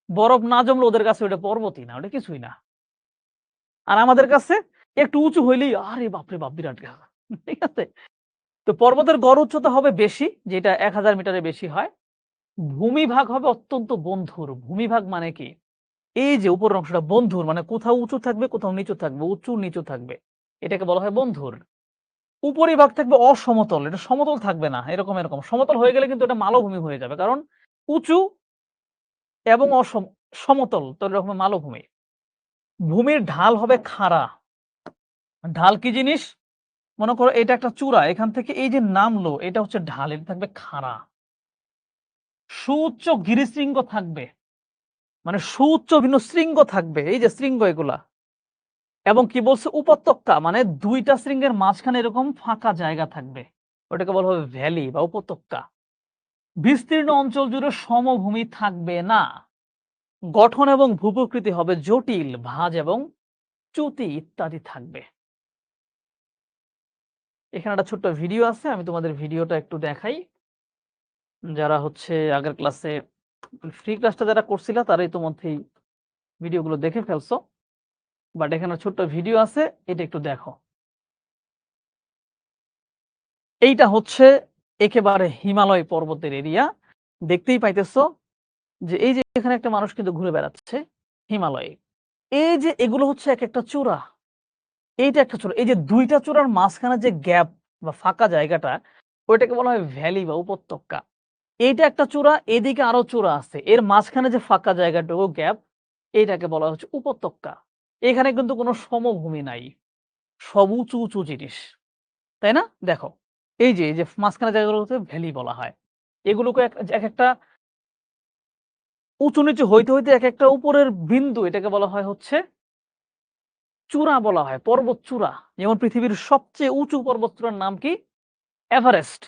বরফ না জমলে ওদের কাছে ওটা পর্বতই না, ওটা কিছুই না। আর আমাদের কাছে একটু উঁচু হইলেই আরে বাপরে বাপ বিরাট গাছ। ঠিক আছে? তো পর্বতের গড় উচ্চতা হবে বেশি, যেটা ১,০০০ মিটারের বেশি হয়। ভূমিভাগ হবে অত্যন্ত বন্ধুর। ভূমিভাগ মানে কি? এই যে উপরের অংশটা বন্ধুর মানে কোথাও উঁচু থাকবে, কোথাও নিচু থাকবে, উঁচু নিচু থাকবে। এটাকে বলা হয় বন্ধুর। উপরিভাগ থাকবে অসমতল। এটা সমতল থাকবে না। এরকম। সমতল হয়ে গেলে কিন্তু এটা মালভূমি হয়ে যাবে। কারণ উঁচু এবং সমতল তো এরকম মালভূমি। ভূমির ঢাল হবে খাড়া। ঢাল কি জিনিস? মনে করো এটা একটা চূড়া। এখান থেকে এই যে নামলো এটা হচ্ছে ঢাল। এটা থাকবে খাড়া। সুউচ্চ গিরিশৃঙ্গ থাকবে। মানে সুউচ্চ ভিন্ন শৃঙ্গ থাকবে। এই যে শৃঙ্গ এগুলা। এবং কি বলছে উপত্যকা মানে ২ টা শৃঙ্গের মাঝখানে এরকম ফাঁকা জায়গা থাকবে। ওটাকে বলা হবে ভ্যালি বা উপত্যকা। বিস্তীর্ণ অঞ্চল জুড়ে সমভূমি থাকবে না। গঠন এবং ভূপ্রকৃতি হবে জটিল, ভাঁজ এবং চ্যুতি ইত্যাদি থাকবে। এখানে একটা ছোট্ট ভিডিও আছে। আমি তোমাদের ভিডিওটা একটু দেখাই। যারা হচ্ছে আগের ক্লাসে ফ্রি ক্লাসটা যারা করছিলা তারা ইতোমধ্যেই ভিডিওগুলো দেখে ফেলছো। বাট এখানে ছোট্ট ভিডিও আছে। এটা একটু দেখো। এইটা হচ্ছে একেবারে হিমালয় পর্বতের এরিয়া। দেখতেই পাইতেছো যে এই যে এখানে একটা মানুষ কিন্তু ঘুরে বেড়াচ্ছে হিমালয়ে। এই যে এগুলো হচ্ছে একেকটা চূড়া। এইটা একটা চূড়া। এই যে ২ টা চূড়ার মাঝখানে যে গ্যাপ বা ফাঁকা জায়গাটা ওইটাকে বলা হয় ভ্যালি বা উপত্যকা। এইটা একটা চূড়া, এদিকে আরো চূড়া আছে। এর মাঝখানে যে ফাঁকা জায়গাটুকু গ্যাপ এইটাকে বলা হচ্ছে উপত্যকা। এখানে কিন্তু কোনো সমভূমি নাই। সব উঁচু জিনিস। তাই না? দেখো। এই যে মাঝখানে জায়গাগুলোকে ভ্যালি বলা হয়। এগুলোকে একেকটা উঁচু নিচু হইতে একেকটা উপরের বিন্দু এটাকে বলা হয় হচ্ছে চূড়া বলা হয়, পর্বত চূড়া। যেমন পৃথিবীর সবচেয়ে উঁচু পর্বতচূড়ার নাম কি? এভারেস্ট।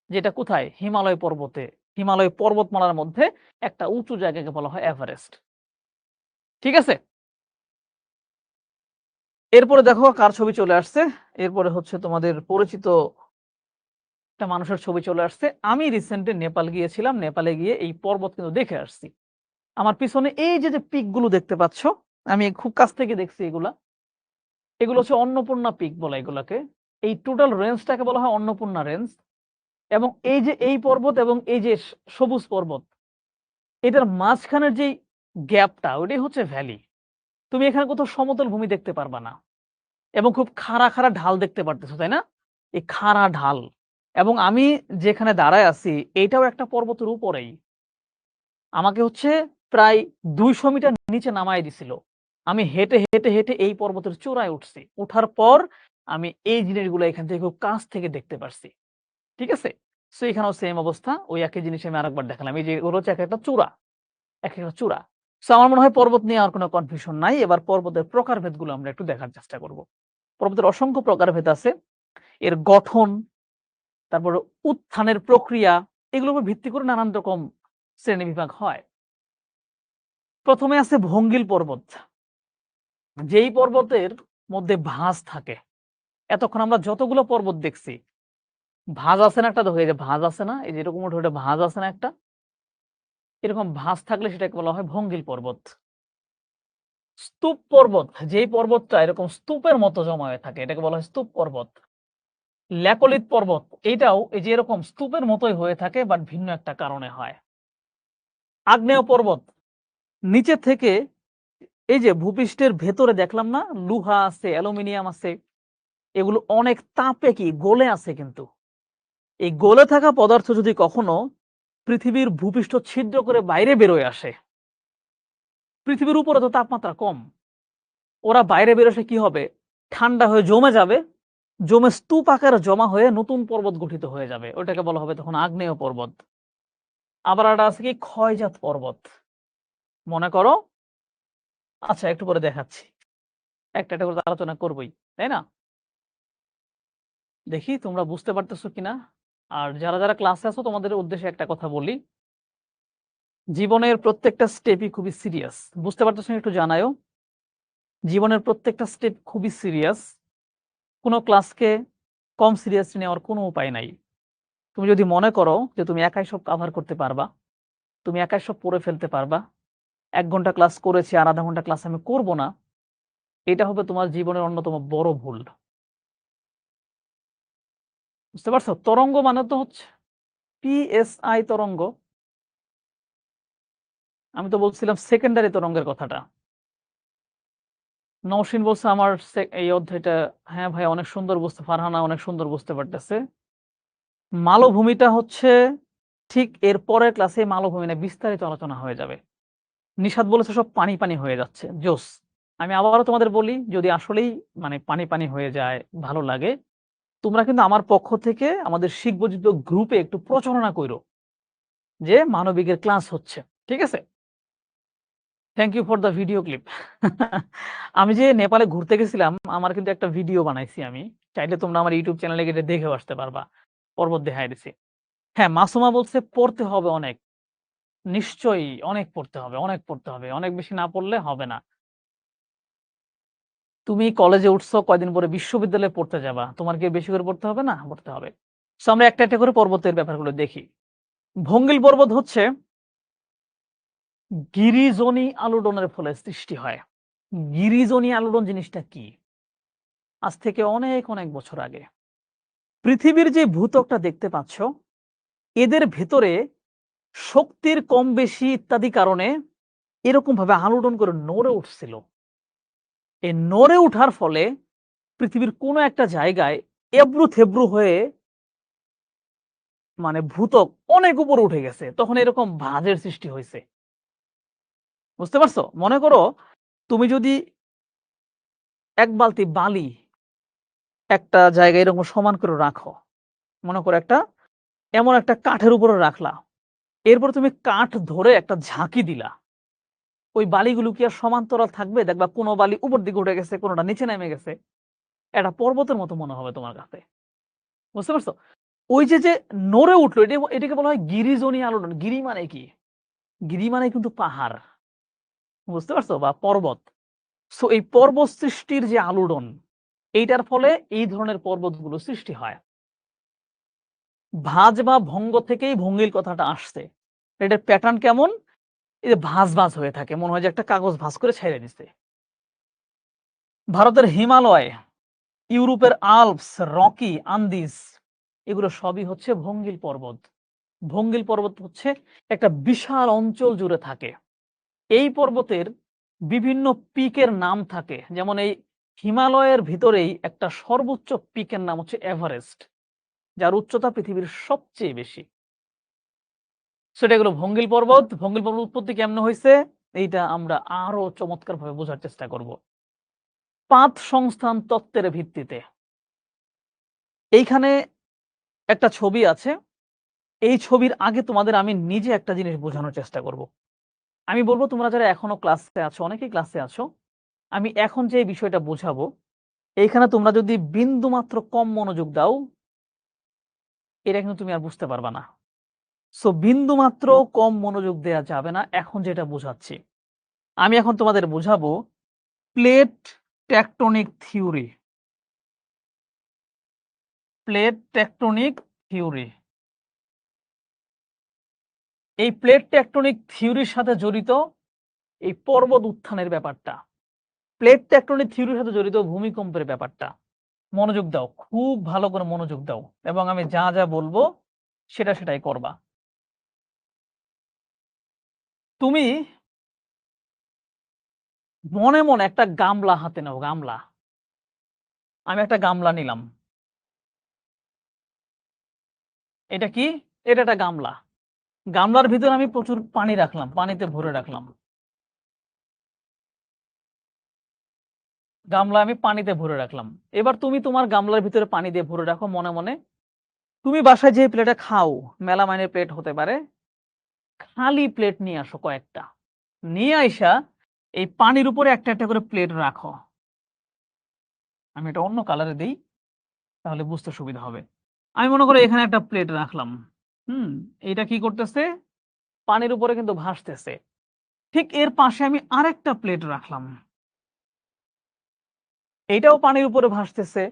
যেটা কোথায়? হিমালয় পর্বতে। হিমালয় পর্বতমালার মধ্যে একটা উঁচু জায়গাকে বলা হয় এভারেস্ট। ঠিক আছে? এরপরে দেখো কার ছবি চলে আসছে। এরপরে হচ্ছে তোমাদের পরিচিত একটা মানুষের ছবি চলে আসছে। আমি রিসেন্টলি নেপাল গিয়েছিলাম। নেপালে গিয়ে এই পর্বত কিন্তু দেখে আসছি। আমার পিছনে এই যে পিক গুলো দেখতে পাচ্ছ, আমি খুব কাছ থেকে দেখছি এগুলা। এগুলো হচ্ছে অন্নপূর্ণা পিক বলে এগুলাকে। এই টোটাল রেঞ্জটাকে বলা হয় অন্নপূর্ণা রেঞ্জ। এবং এই যে এই পর্বত এবং এই যে সবুজ পর্বত, এটার মাঝখানের যেই গ্যাপটা ওইটাই হচ্ছে ভ্যালি। তুমি এখানে কোথাও সমতল ভূমি দেখতে পারবা না। এবং খুব খাড়া ঢাল দেখতে পারতেছো, তাই না? এই খাড়া ঢাল। এবং আমি যেখানে দাঁড়ায় আছি এইটাও একটা পর্বতের উপরেই। আমাকে হচ্ছে প্রায় ২০০ মিটার নিচে নামায় দিছিল। আমি হেঁটে এই পর্বতের চূড়ায় উঠছি। উঠার পর আমি এই জিনিসগুলো এখান থেকে খুব কাছ থেকে দেখতে পারছি। ঠিক আছে? সো এখানেও সেম অবস্থা। ওই একই জিনিস আমি আরেকবার দেখালাম। এই যে ওগুলো হচ্ছে একেকটা চূড়া, একেকটা চূড়া। সো আমার মনে হয় পর্বত নিয়ে আর কোনো কনফিউশন নাই। এবার পর্বতের প্রকারভেদগুলো আমরা একটু দেখার চেষ্টা করব। পর্বতের অসংখ্য প্রকারভেদ আছে। এর গঠন, তারপরে উত্থানের প্রক্রিয়া এগুলোর উপর ভিত্তি করে নানান রকম শ্রেণীবিভাগ হয়। ১ম এ আছে ভঙ্গিল পর্বত। যেই পর্বতের মধ্যে ভাঁজ থাকে। এতক্ষণ আমরা যতগুলো পর্বত দেখছি, ভাঁজ আছে না একটা? দেখো এই যে ভাঁজ আছে না? এই যে এরকম উঠে ভাঁজ আছে না একটা? এরকম ভাঁজ থাকলে সেটাকে বলা হয় ভঙ্গিল পর্বত। স্তূপ পর্বত, যেই পর্বতটা এরকম স্তূপের মতো জমা হয়ে থাকে এটাকে বলা হয় স্তূপ পর্বত। ল্যাকলিত পর্বত এটাও এই যে এরকম স্তূপের মতোই হয়ে থাকে বাট ভিন্ন একটা কারণে হয়। আগ্নেয় পর্বত, নিচে থেকে এই যে ভূপৃষ্ঠের ভেতরে দেখলাম না লুহা আছে, অ্যালুমিনিয়াম আছে, এগুলো অনেক তাপে কি গলে আছে কিন্তু। এই গলে থাকা পদার্থ যদি কখনো পৃথিবীর ভূপৃষ্ঠ ছিদ্র করে বাইরে বেরোয় আসে, পৃথিবীর উপরে তো তাপমাত্রা কম, ওরা বাইরে বের আসে কি হবে? ঠান্ডা হয়ে জমে যাবে, জমে স্তূপ আকারে জমা হয়ে নতুন পর্বত গঠিত হয়ে যাবে। ওটাকে বলা হবে তখন আগ্নেয় পর্বত। আবার একটা আছে কি ক্ষয়জাত পর্বত। মনে করো, আচ্ছা একটু পরে দেখাচ্ছি। একটা করে আলোচনা করবই, তাই না? দেখি তোমরা বুঝতে পারতেছো কিনা। আর যারা ক্লাসে আছো তোমাদের উদ্দেশ্যে একটা কথা বলি। জীবনের প্রত্যেকটা স্টেপই খুবই সিরিয়াস। বুঝতে পারতেছো একটু জানায়ও। জীবনের প্রত্যেকটা স্টেপ খুবই সিরিয়াস। কোনো ক্লাসকে কম সিরিয়াসলি নেওয়ার কোনো উপায় নাই। তুমি যদি মনে করো যে তুমি একাই সব কভার করতে পারবা, তুমি একাই সব পড়ে ফেলতে পারবা, ১ ঘন্টা ক্লাস করেছি আর ০.৫ ঘন্টা ক্লাস আমি করব না, এটা হবে তোমার জীবনের অন্যতম বড় ভুল। বুঝতে পারছো? তরঙ্গ মানে তো হচ্ছে PSI তরঙ্গ। আমি তো বলছিলাম সেকেন্ডারি তরঙ্গের কথাটা। নওশীন বলছে আমার এই অধ্যায়টা হ্যাঁ ভাই অনেক সুন্দর বুঝতে ফারহানা অনেক সুন্দর বুঝতে পারতেছে। মালভূমিটা হচ্ছে ঠিক এর পরের ক্লাসে মালভূমি নিয়ে বিস্তারিত আলোচনা হয়ে যাবে। নিশাত বলেছে সব পানি, পানি হয়ে যাচ্ছে। জোস। আমি আবারও তোমাদের বলি যদি আসলেই মানে পানি, পানি হয়ে যায়, ভালো লাগে, তোমরা কিন্তু আমার পক্ষ থেকে আমাদের শিখবজিত গ্রুপে একটু প্রচারণা কইরো যে মানবিকের ক্লাস হচ্ছে। ঠিক আছে? Thank you for the video clip. আমি যে নেপালে ঘুরতে গেছিলাম, আমার কিন্তু একটা ভিডিও বানাইছি আমি। চাইলে তোমরা আমার ইউটিউব চ্যানেলে গিয়ে দেখেও আসতে পারবা। পর্বত দেখায় দিছি। হ্যাঁ, মাসুমা বলছে পড়তে হবে অনেক। নিশ্চয়ই অনেক পড়তে হবে, অনেক পড়তে হবে। অনেক বেশি না পড়লে হবে না। তুমি কলেজে উঠছো, কয়দিন পরে বিশ্ববিদ্যালয়ে পড়তে যাবা। তোমার কি বেশি করে পড়তে হবে না? পড়তে হবে। সো আমরা একটা, একটা করে পর্বতের ব্যাপারগুলো দেখি। ভঙ্গিল পর্বত হচ্ছে গিরিজনী আলোড়নের ফলে সৃষ্টি হয়। গিরিজনী আলোড়ন জিনিসটা কি? আজ থেকে অনেক, অনেক বছর আগে। পৃথিবীর যে ভূত্বকটা দেখতে পাচ্ছ, এদের ভেতরে শক্তির কম বেশি ইত্যাদি কারণে এরকমভাবে আলোড়ন করে নড়ে উঠছিল। এই নড়ে উঠার ফলে পৃথিবীর কোনো একটা জায়গায় এবড়ো-থেবড়ো হয়ে মানে ভূত্বক অনেক উপরে উঠে গেছে। তখন এরকম ভাঁজের সৃষ্টি হইছে। বুঝতে পারছো? মনে করো তুমি যদি এক বালতি বালি একটা জায়গায় এরকম সমান করে রাখো। মনে করো এমন একটা কাঠের উপরে রাখলা। এরপর তুমি কাঠ ধরে একটা ঝাঁকি দিলা। ওই বালিগুলো কি আর সমান্তরাল থাকবে? দেখবা কোনো বালি উপর দিকে উঠে গেছে, কোনোটা নিচে নেমে গেছে। একটা পর্বতের মতো মনে হবে তোমার কাছে। বুঝতে পারছো? ওই যে নড়ে উঠলো এটাকে বলা হয় গিরিজনী আলোড়ন। গিরি মানে কি? গিরি মানে কিন্তু পাহাড়। বুঝতে পারছো? বা পর্বত। সো এই পর্বত সৃষ্টির যে আলোড়ন, এইটার ফলে এই ধরনের পর্বতগুলো সৃষ্টি হয়। ভাঁজ বা ভঙ্গ থেকেই ভঙ্গিল কথাটা আসছে। এটার প্যাটার্ন কেমন? এই যে ভাঁজ, ভাঁজ হয়ে থাকে। মনে হয় যে একটা কাগজ ভাঁজ করে ছেড়ে দিছে। ভারতের হিমালয়, ইউরোপের আল্পস, রকি, আন্দিজ এগুলো সবই হচ্ছে ভঙ্গিল পর্বত। ভঙ্গিল পর্বত হচ্ছে একটা বিশাল অঞ্চল জুড়ে থাকে। এই পর্বতের বিভিন্ন পিকের নাম থাকে। যেমন এই হিমালয়ের ভিতরেই একটা সর্বোচ্চ পিকের নাম হচ্ছে এভারেস্ট, যার উচ্চতা পৃথিবীর সবচেয়ে বেশি। সেটা হলো ভঙ্গিল পর্বত। ভঙ্গিল পর্বত উৎপত্তি কেমনে হয়েছে এইটা আমরা আরো চমৎকারভাবে বোঝার চেষ্টা করব পাত সংস্থান তত্ত্বের ভিত্তিতে। এইখানে একটা ছবি আছে। এই ছবির আগে তোমাদের আমি নিজে একটা জিনিস বোঝানোর চেষ্টা করব। আমি বলবো তোমরা যারা এখনো ক্লাসে আছো, অনেকেই ক্লাসে আছো, আমি এখন যে বিষয়টা বোঝাবো এইখানে তোমরা যদি বিন্দু মাত্র কম মনোযোগ দাও, এটা কিন্তু তুমি আর বুঝতে পারবা না। সো বিন্দু মাত্র কম মনোযোগ দেয়া যাবে না এখন যেটা বোঝাচ্ছি। আমি এখন তোমাদের বোঝাবো plate tectonic theory. Plate tectonic theory. এই প্লেট টেকটনিক থিওরির সাথে জড়িত এই পর্বত উত্থানের ব্যাপারটা। প্লেট টেকটনিক থিওরির সাথে জড়িত ভূমিকম্পের ব্যাপারটা। মনোযোগ দাও, খুব ভালো করে মনোযোগ দাও এবং আমি যা যা বলবো সেটাই করবা। তুমি মনে মনে একটা গামলা হাতে নাও। গামলা। আমি একটা গামলা নিলাম। এটা কি? এটা একটা গামলা। গামলার ভিতরে আমি প্রচুর পানি রাখলাম, পানিতে ভরে রাখলাম। গামলা আমি পানিতে ভরে রাখলাম। এবার তুমি তোমার গামলার ভিতরে পানি দিয়ে ভরে রাখো মনে মনে। তুমি বাসায় যে প্লেটে খাও, মেলামাইনের প্লেট হতে পারে, খালি প্লেট নিয়ে আসো কয়েকটা। নিয়ে আইসা এই পানির উপরে একটা একটা করে প্লেট রাখো। আমি এটা অন্য কালারে দেই, তাহলে বুঝতে সুবিধা হবে। আমি মনে করি এখানে একটা প্লেট রাখলাম। হুম। এটা কি করতেছে? পানির উপরে কিন্তু ভাসতেছে। ঠিক এর পাশে আমি আরেকটা প্লেট রাখলাম। এইটাও পানির উপরে ভাসতেছে।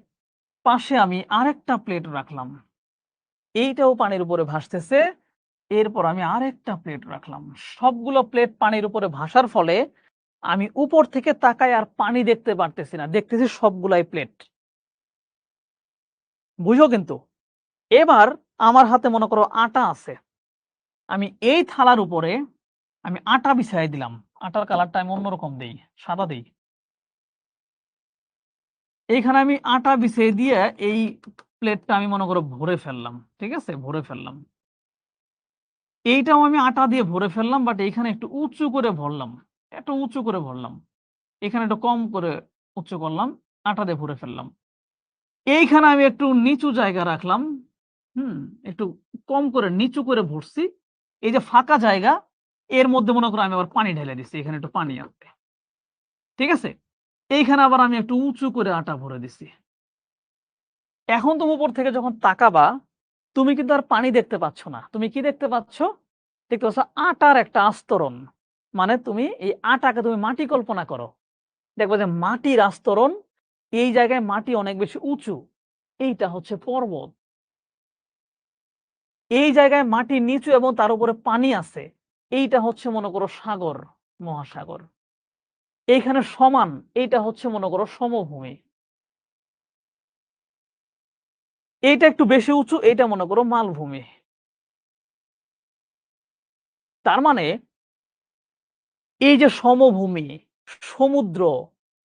পাশে আমি আরেকটা প্লেট রাখলাম। এইটাও পানির উপরে ভাসতেছে। এরপর আমি আরেকটা প্লেট রাখলাম। সবগুলো প্লেট পানির উপরে ভাসার ফলে আমি উপর থেকে তাকায় আর পানি দেখতে পারতেছি না। দেখতেছি সবগুলাই প্লেট। বুঝো কিন্তু। এবার আমার হাতে মনে করো আটা আছে। আমি এই থালার উপরে আমি আটা বিছাইয়া দিলাম। আটার কালারটা আমি অন্যরকম দেই, সাদা দেই। এইখানে আমি আটা বিছিয়ে দিয়ে এই প্লেটটা আমি মনে করো ভরে ফেললাম। ঠিক আছে? ভরে ফেললাম। এইটাও আমি আটা দিয়ে ভরে ফেললাম বাট এইখানে একটু উঁচু করে ভরলাম। একটু উঁচু করে ভরলাম। এখানে একটু কম করে উঁচু করলাম। আটা দিয়ে ভরে ফেললাম। এইখানে আমি একটু নিচু জায়গা রাখলাম। হুম? একটু কম করে নিচু করে ভরছি। এই যে ফাঁকা জায়গা এর মধ্যে মনে করো আমি আবার পানি ঢেলে দিচ্ছি। এখানে একটু পানি আছে। ঠিক আছে? এইখানে আবার আমি একটু উঁচু করে আটা ভরে দিছি। এখন তুমি উপর থেকে যখন তাকাবা, তুমি কিন্তু আর পানি দেখতে পাচ্ছ না। তুমি কি দেখতে পাচ্ছ? দেখতে পাচ্ছ আটার একটা আস্তরণ। মানে তুমি এই আটাকে তুমি মাটি কল্পনা করো। দেখবা যে মাটির আস্তরণ, এই জায়গায় মাটি অনেক বেশি উঁচু। এইটা হচ্ছে পর্বত। এই জায়গায় মাটি নিচু এবং তার উপরে পানি আছে। এইটা হচ্ছে মনে করো সাগর, মহাসাগর। এইখানে সমান, এইটা হচ্ছে মনে করো সমভূমি। এইটা একটু বেশি উঁচু, এইটা মনে করো মালভূমি। তার মানে এই যে সমভূমি, সমুদ্র,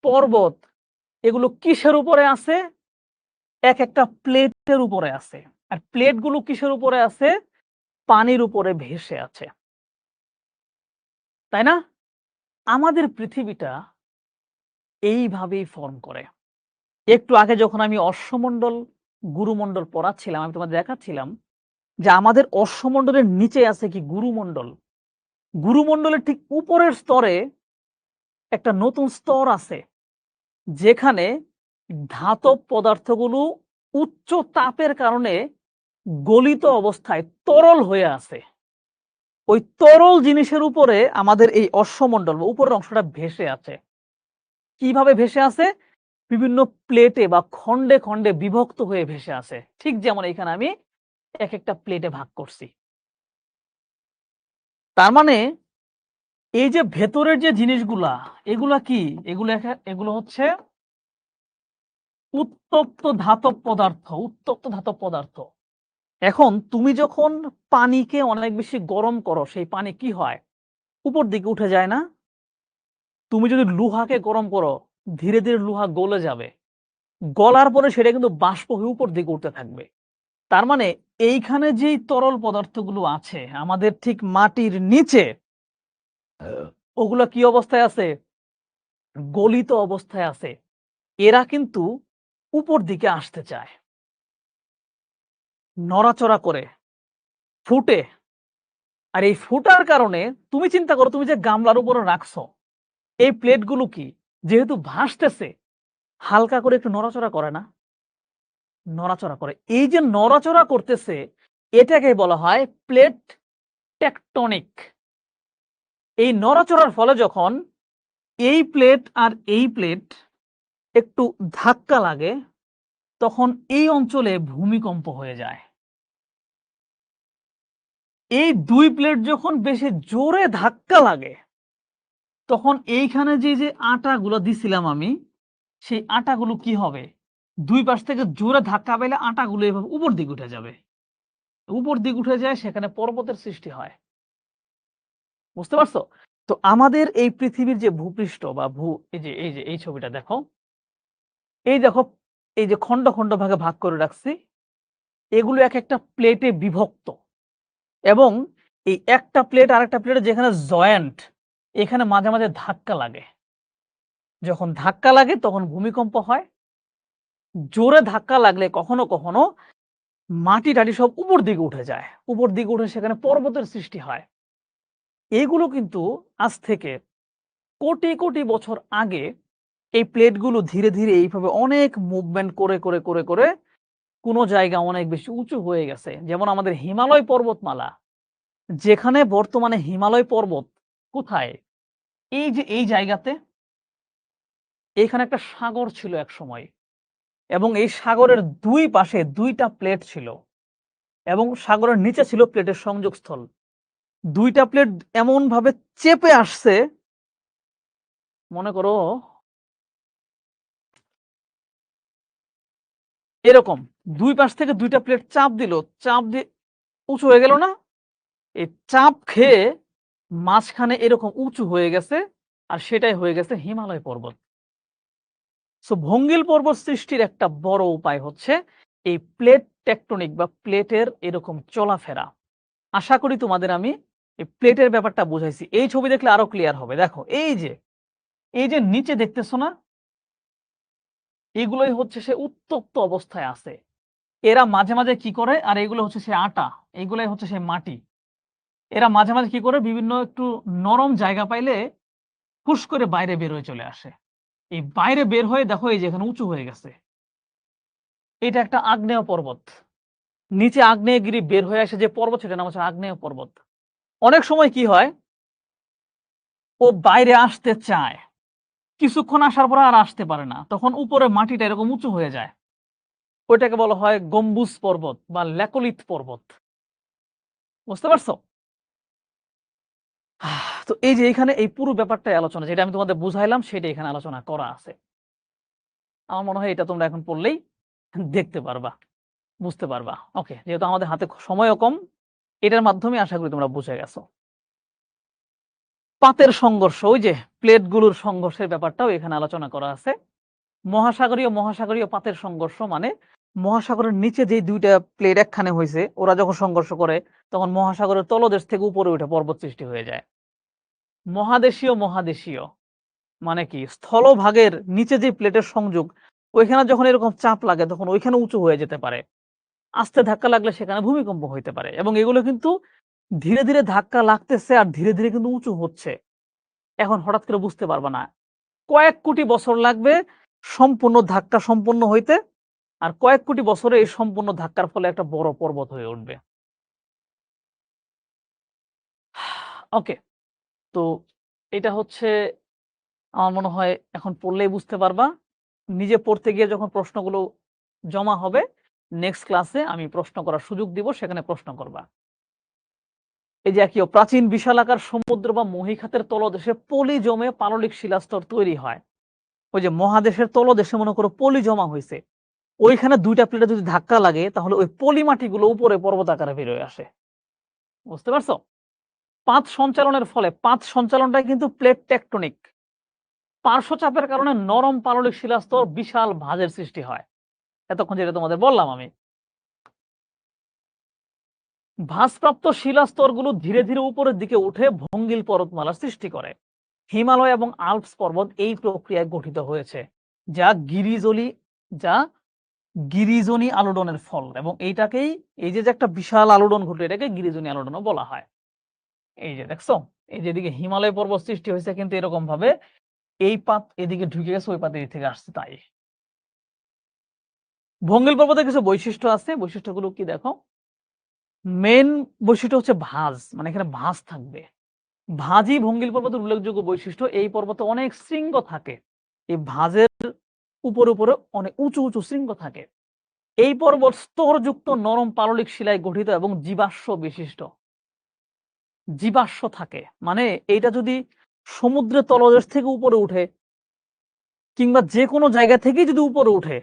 পর্বত এগুলো কিসের উপরে আছে? একটা প্লেটের উপরে আছে। আর প্লেটগুলো কিসের উপরে আছে? পানির উপরে ভেসে আছে। তাই না? আমাদের পৃথিবীটা এইভাবেই ফর্ম করে। একটু আগে যখন আমি অশ্বমণ্ডল, গুরুমণ্ডল পড়াচ্ছিলাম, আমি তোমাদের দেখাচ্ছিলাম যে আমাদের অশ্বমণ্ডলের নিচে আছে কি গুরুমণ্ডল। গুরুমণ্ডলের ঠিক উপরের স্তরে একটা নতুন স্তর আছে যেখানে ধাতব পদার্থগুলো উচ্চ তাপের কারণে গলিত অবস্থায় তরল হয়ে আছে। ওই তরল জিনিসের উপরে আমাদের এই অশ্বমণ্ডল বা উপরের অংশটা ভেসে আছে। কিভাবে ভেসে আছে? বিভিন্ন প্লেটে বা খণ্ডে খণ্ডে বিভক্ত হয়ে ভেসে আছে। ঠিক যেমন এখানে আমি একটা প্লেটে ভাগ করছি। তার মানে এই যে ভেতরের যে জিনিসগুলা, এগুলা কি? এগুলো হচ্ছে উত্তপ্ত ধাতব পদার্থ, উত্তপ্ত ধাতব পদার্থ। এখন তুমি যখন পানিকে অনেক বেশি গরম করো, সেই পানি কি হয়? উপর দিকে উঠে যায় না? তুমি যদি লোহাকে গরম করো, ধীরে ধীরে লোহা গলে যাবে। গলার পরে সেটা কিন্তু বাষ্প হয়ে উপর দিকে উঠতে থাকবে। তার মানে এইখানে যেই তরল পদার্থগুলো আছে আমাদের ঠিক মাটির নিচে, ওগুলা কি অবস্থায় আছে? গলিত অবস্থায় আছে। এরা কিন্তু উপর দিকে আসতে চায়। নড়াচড়া করে, ফুটে। আর এই ফুটার কারণে তুমি চিন্তা করো তুমি যে গামলার উপরে রাখছো, এই প্লেটগুলো কি? যেহেতু ভাসতেছে, হালকা করে একটু নড়াচড়া করে না? নড়াচড়া করে। এই যে নড়াচড়া করতেছে, এটাকে বলা হয় প্লেট টেকটনিক। এই নড়াচড়ার ফলে যখন এই প্লেট আর এই প্লেট একটু ধাক্কা লাগে, তখন এই অঞ্চলে ভূমিকম্প হয়ে যায়। এই ২ প্লেট যখন বেশি জোরে ধাক্কা লাগে, তখন এইখানে যে আটাগুলো দিছিলাম আমি, সেই আটাগুলো কি হবে? ২ পাশ থেকে জোরে ধাক্কা পাইলে আটাগুলো এভাবে উপর দিকে উঠে যাবে। উপর দিকে উঠে যায়, সেখানে পর্বতের সৃষ্টি হয়। বুঝতে পারছো? তো আমাদের এই পৃথিবীর যে ভূপৃষ্ঠ বা এই যে এই ছবিটা দেখো। এই দেখো, এই যে খন্ড খন্ড ভাগে ভাগ করে রাখছি, এগুলো একেকটা প্লেটে বিভক্ত এবং এই একটা প্লেট আরেকটা প্লেটে যেখানে জয়েন্ট, এখানে মাঝে মাঝে ধাক্কা লাগে। যখন ধাক্কা লাগে তখন ভূমিকম্প হয়। জোরে ধাক্কা লাগলে কখনো কখনো মাটি-টাটি সব উপর দিকে উঠে যায়। উপর দিকে উঠে সেখানে পর্বতের সৃষ্টি হয়। এগুলো কিন্তু আজ থেকে কোটি কোটি বছর আগে এই প্লেটগুলো ধীরে ধীরে এইভাবে অনেক মুভমেন্ট করে কোনো জায়গা অনেক বেশি উঁচু হয়ে গেছে। যেমন আমাদের হিমালয় পর্বতমালা, যেখানে বর্তমানে হিমালয় পর্বত কোথায়? এই যে এই জায়গাতে, এখানে একটা সাগর ছিল একসময় এবং এই সাগরের ২ পাশে ২ টা প্লেট ছিল এবং সাগরের নিচে ছিল প্লেটের সংযোগস্থল। ২ টা প্লেট এমনভাবে চেপে আসছে মনে করো এরকম ২ পাশ থেকে ২ টা প্লেট চাপ দিল। চাপ দিয়ে উঁচু হয়ে গেল না? এই চাপ খেয়ে মাঝখানে এরকম উঁচু হয়ে গেছে। আর সেটাই হয়ে গেছে হিমালয় পর্বত। সো ভঙ্গিল পর্বত সৃষ্টির একটা বড় উপায় হচ্ছে এই প্লেট টেকটনিক বা প্লেটের এরকম চলাফেরা। আশা করি তোমাদের আমি এই প্লেটের ব্যাপারটা বুঝাইছি। এই ছবি দেখলে আরো ক্লিয়ার হবে। দেখো এই যে নিচে দেখতেছো না? এগুলোই হচ্ছে সে উত্তপ্ত অবস্থায় আছে। এরা মাঝে, মাঝে কি করে? আর এগুলো হচ্ছে সে আটা, এগুলাই হচ্ছে সে মাটি। এরা মাঝে, মাঝে কি করে? বিভিন্ন একটু নরম জায়গা পাইলে হুস করে বাইরে বের হয়ে চলে আসে। এই বাইরে বের হয়ে দেখো এই যে এখানে উঁচু হয়ে গেছে। এটা একটা আগ্নেয় পর্বত। নিচে আগ্নেয়গিরি বের হয়ে আসে যে পর্বত সেটার নাম হচ্ছে আগ্নেয় পর্বত। অনেক সময় কি হয়? ও বাইরে আসতে চায়। কিছুক্ষণ আসার পর আর আসতে পারে না। তখন উপরে মাটিটা এরকম উঁচু হয়ে যায়। ওইটাকে বলা হয় গম্বুজ পর্বত বা ল্যাকোলিথ পর্বত। বুঝতে পারছো? তো এই যে এখানে এই পুরো ব্যাপারটাই আলোচনা যেটা আমি তোমাদের বুঝাইলাম সেটা এখানে আলোচনা করা আছে। আমার মনে হয় এটা তোমরা এখন পড়লেই দেখতে পারবা, বুঝতে পারবা। ওকে, যেহেতু আমাদের হাতে সময়ও কম, এটার মাধ্যমে আশা করি তোমরা বুঝে গেছো। পাতের সংঘর্ষ, ওই যে প্লেটগুলোর সংঘর্ষের ব্যাপারটাও এখানে আলোচনা করা আছে। মহাসাগরীয় পাতের সংঘর্ষ মানে মহাসাগরের নিচে যে ২ টা প্লেট একখানে হইছে, ওরা যখন সংঘর্ষ করে তখন মহাসাগরের তলদেশ থেকে উপরে উঠে পর্বত সৃষ্টি হয়ে যায়। মহাদেশীয় মানে কি? স্থলভাগের নিচে যে প্লেটের সংযোগ, ওইখানে যখন এরকম চাপ লাগে তখন ওইখানে উঁচু হয়ে যেতে পারে। আস্তে ধাক্কা লাগলে সেখানে ভূমিকম্প হইতে পারে এবং এগুলো কিন্তু ধীরে, ধীরে ধাক্কা লাগতেছে আর ধীরে, ধীরে কিন্তু উঁচু হচ্ছে। এখন হঠাৎ করে বুঝতে পারবা না। কয়েক কোটি বছর লাগবে সম্পূর্ণ ধাক্কা সম্পন্ন হইতে। আর কয়েক কোটি বছরে এই সম্পূর্ণ ধাক্কার ফলে একটা বড় পর্বত হয়ে উঠবে। ওকে, তো এটা হচ্ছে আমার মনে হয় এখন পড়লেই বুঝতে পারবা। নিজে পড়তে গিয়ে যখন প্রশ্নগুলো জমা হবে, নেক্সট ক্লাসে আমি প্রশ্ন করার সুযোগ দিব, সেখানে প্রশ্ন করবা। এই যে একই প্রাচীন বিশালাকার সমুদ্র বা মহীখাতের তলদেশে পলি জমে পাললিক শিলাস্তর তৈরি হয়। ওই যে মহাদেশের তলদেশে মনে করো পলি জমা হইছে। ওইখানে ২ টা প্লেটে যদি ধাক্কা লাগে তাহলে ওই পলি মাটিগুলো উপরে পর্বত আকারে বের হয়ে আসে। বুঝতে পারছো? পাত সঞ্চালনের ফলে পাত সঞ্চালনটাই কিন্তু প্লেট টেকটনিক। পার্শ্বচাপের কারণে নরম পাললিক শিলাস্তর বিশাল ভাঁজের সৃষ্টি হয়। এতক্ষণ যেটা তোমাদের বললাম আমি। ভাঁজপ্রাপ্ত শিলাস্তরগুলো ধীরে, ধীরে উপরের দিকে উঠে ভঙ্গিল পর্বতমালার সৃষ্টি করে। হিমালয় এবং আল্পস পর্বত এই প্রক্রিয়ায় গঠিত হয়েছে। যা গিরিজলি যা গিরিজনী আলোড়নের ফল এবং এইটাকেই এই যে একটা বিশাল আলোড়ন ঘটলো এটাকে গিরিজনী আলোড়নও বলা হয়। এই যে দেখছো? এই যে এদিকে হিমালয় পর্বত সৃষ্টি হয়েছে কিন্তু এরকম ভাবে এই পাত এদিকে ঢুকে গেছে, ওই পাত এদিক থেকে আসছে তাই। ভঙ্গিল পর্বতের কিছু বৈশিষ্ট্য আছে। বৈশিষ্ট্যগুলো কি দেখো? মেইন বৈশিষ্ট্য হচ্ছে ভাঁজ, মানে এখানে ভাঁজ থাকবে। ভাঁজই ভঙ্গিল পর্বতের উল্লেখযোগ্য বৈশিষ্ট্য। এই পর্বতে অনেক শৃঙ্গ থাকে। এই ভাঁজের উপরে অনেক উঁচু, উঁচু শৃঙ্গ থাকে। এই পর্বত স্তরযুক্ত নরম পাললিক শিলায় গঠিত এবং জীবাশ্ম বিশিষ্ট। জীবাশ্ম থাকে। মানে এইটা যদি সমুদ্রের তলদেশ থেকে উপরে উঠে কিংবা যেকোনো জায়গা থেকেই যদি উপরে উঠে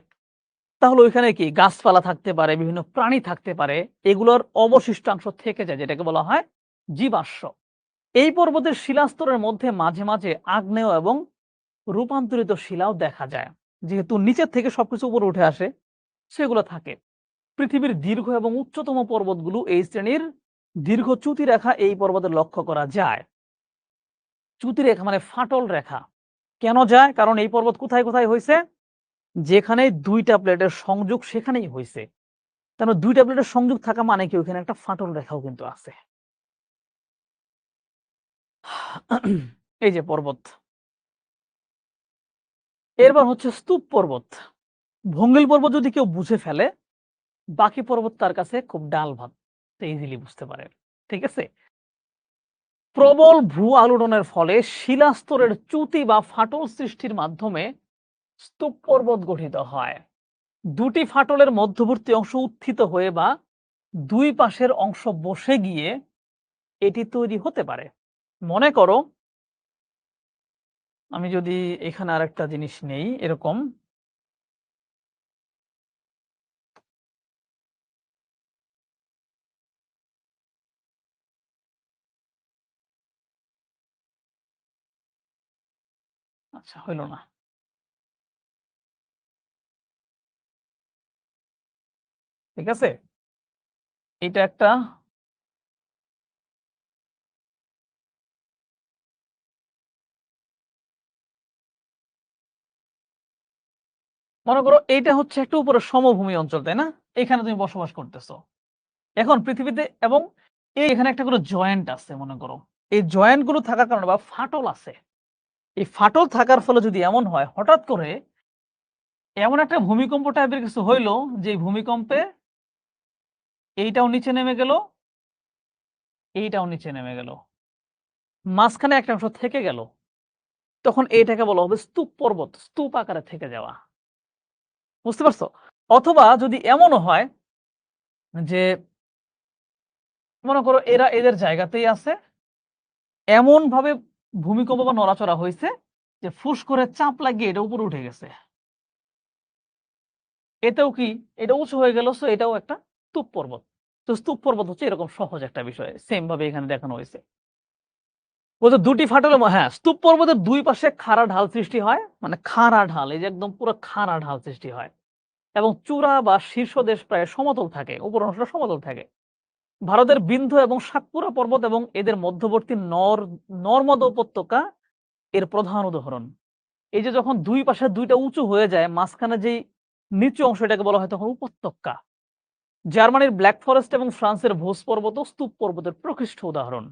তাহলে ওইখানে কি গাছপালা থাকতে পারে, বিভিন্ন প্রাণী থাকতে পারে। এগুলোর অবশিষ্টাংশ থেকে যায় যেটাকে বলা হয় জীবাশ্ম। এই পর্বতের শিলাস্তরের মধ্যে মাঝে, মাঝে আগ্নেয় এবং রূপান্তরিত শিলাও দেখা যায়। যেহেতু নিচের থেকে সবকিছু উপরে উঠে আসে সেগুলো থাকে। পৃথিবীর দীর্ঘ এবং উচ্চতম পর্বতগুলো এই শ্রেণীর দীর্ঘ চ্যুতি রেখা এই পর্বতে লক্ষ্য করা যায়। চ্যুতি রেখা মানে ফাটল রেখা। কেন যায়? কারণ এই পর্বত কোথায়, কোথায় হইছে? যেখানে ২ টা প্লেটের সংযোগ সেখানেই হইছে। তার মানে ২ টা প্লেটের সংযোগ থাকা মানে কি ওখানে একটা ফাটল রেখাও কিন্তু আছে। এই যে পর্বত। এরপর হচ্ছে স্তূপ পর্বত। ভঙ্গিল পর্বত যদি কেউ বুঝে ফেলে, বাকি পর্বত তার কাছে খুব ডাল ভাত। ইজিলি বুঝতে পারে। ঠিক আছে? প্রবল ভূ আলোড়নের ফলে শিলাস্তরের চ্যুতি বা ফাটল সৃষ্টির মাধ্যমে স্তূপ পর্বত গঠিত হয়। ২ টি ফাটলের মধ্যবর্তী অংশ উত্থিত হয়ে বা ২ পাশের অংশ বসে গিয়ে এটি তৈরি হতে পারে। মনে করো আমি যদি এখানে আরেকটা জিনিস নেই এরকম। আচ্ছা, হইল না। ঠিক আছে? এটা একটা মনে করো এইটা হচ্ছে একটা উপরে সমভূমি অঞ্চল, তাই না? এখানে তুমি বসবাস করতেছো। এখন পৃথিবীতে এবং এখানে একটা করে জয়েন্ট আছে মনে করো। এই জয়েন্ট গুলো থাকার কারণে বা ফাটল আছে। এই ফাটল থাকার ফলে যদি এমন হয় হঠাৎ করে এমন একটা ভূমিকম্প টাইপের কিছু হইল যে ভূমিকম্পে এইটাও নিচে নেমে গেল, এইটাও নিচে নেমে গেল। মাঝখানে একটা অংশ থেকে গেল। তখন এটাকে বলা হবে স্তূপ পর্বত, স্তূপ আকারে থেকে যাওয়া। বুঝতে পারছো? অথবা যদি এমনও হয় যে মনে করো এরা এদের জায়গাতেই আছে, এমন ভাবে ভূমিকম্প বা নড়াচড়া হয়েছে যে ফুস করে চাপ লাগিয়ে এটা উপরে উঠে গেছে। এটাও কি? এটা উঁচু হয়ে গেল, সো এটাও একটা স্তূপ পর্বত। তো স্তূপ পর্বত হচ্ছে এরকম সহজ একটা বিষয়। সেম ভাবে এখানে দেখানো হয়েছে। বলছে দুটি ফাটলে হ্যাঁ, স্তূপ পর্বতের ২ পাশে খাড়া ঢাল সৃষ্টি হয়। মানে খাড়া ঢাল, এই যে একদম পুরো খাড়া ঢাল সৃষ্টি হয়। এবং চূড়া বা শীর্ষদেশ প্রায় সমতল থাকে, উপরের অংশটা সমতল থাকে। ভারতের বিন্ধ্য এবং সাতপুরা পর্বত এবং এদের মধ্যবর্তী নর্মদা উপত্যকা এর প্রধান উদাহরণ। এই যে যখন ২ পাশে ২ টা উঁচু হয়ে যায়, মাঝখানে যেই নিচু অংশ এটাকে বলা হয় তখন উপত্যকা। জার্মানির ব্ল্যাক ফরেস্ট এবং ফ্রান্সের ভোজ পর্বত স্তূপ পর্বতের প্রকৃষ্ট উদাহরণ।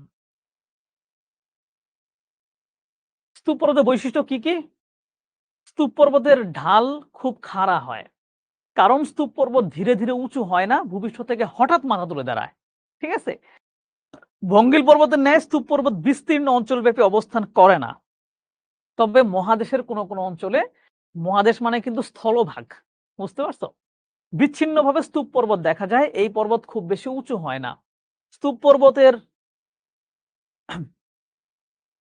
স্তূপ পর্বতের বৈশিষ্ট্য কি, কি? স্তূপ পর্বতের ঢাল খুব খাড়া হয়। কারণ স্তূপ পর্বত ধীরে, ধীরে উঁচু হয় না, ভূপৃষ্ঠ থেকে হঠাৎ মাথা তুলে দাঁড়ায়। ঠিক আছে? ভঙ্গিল পর্বতের ন্যায় স্তূপ পর্বত বিস্তীর্ণ অঞ্চলব্যাপী অবস্থান করে না। তবে মহাদেশের কোনো, কোনো অঞ্চলে, মহাদেশ মানে কিন্তু স্থলভাগ। বুঝতে পারছো? বিচ্ছিন্নভাবে স্তূপ পর্বত দেখা যায়। এই পর্বত খুব বেশি উঁচু হয় না। স্তূপ পর্বতের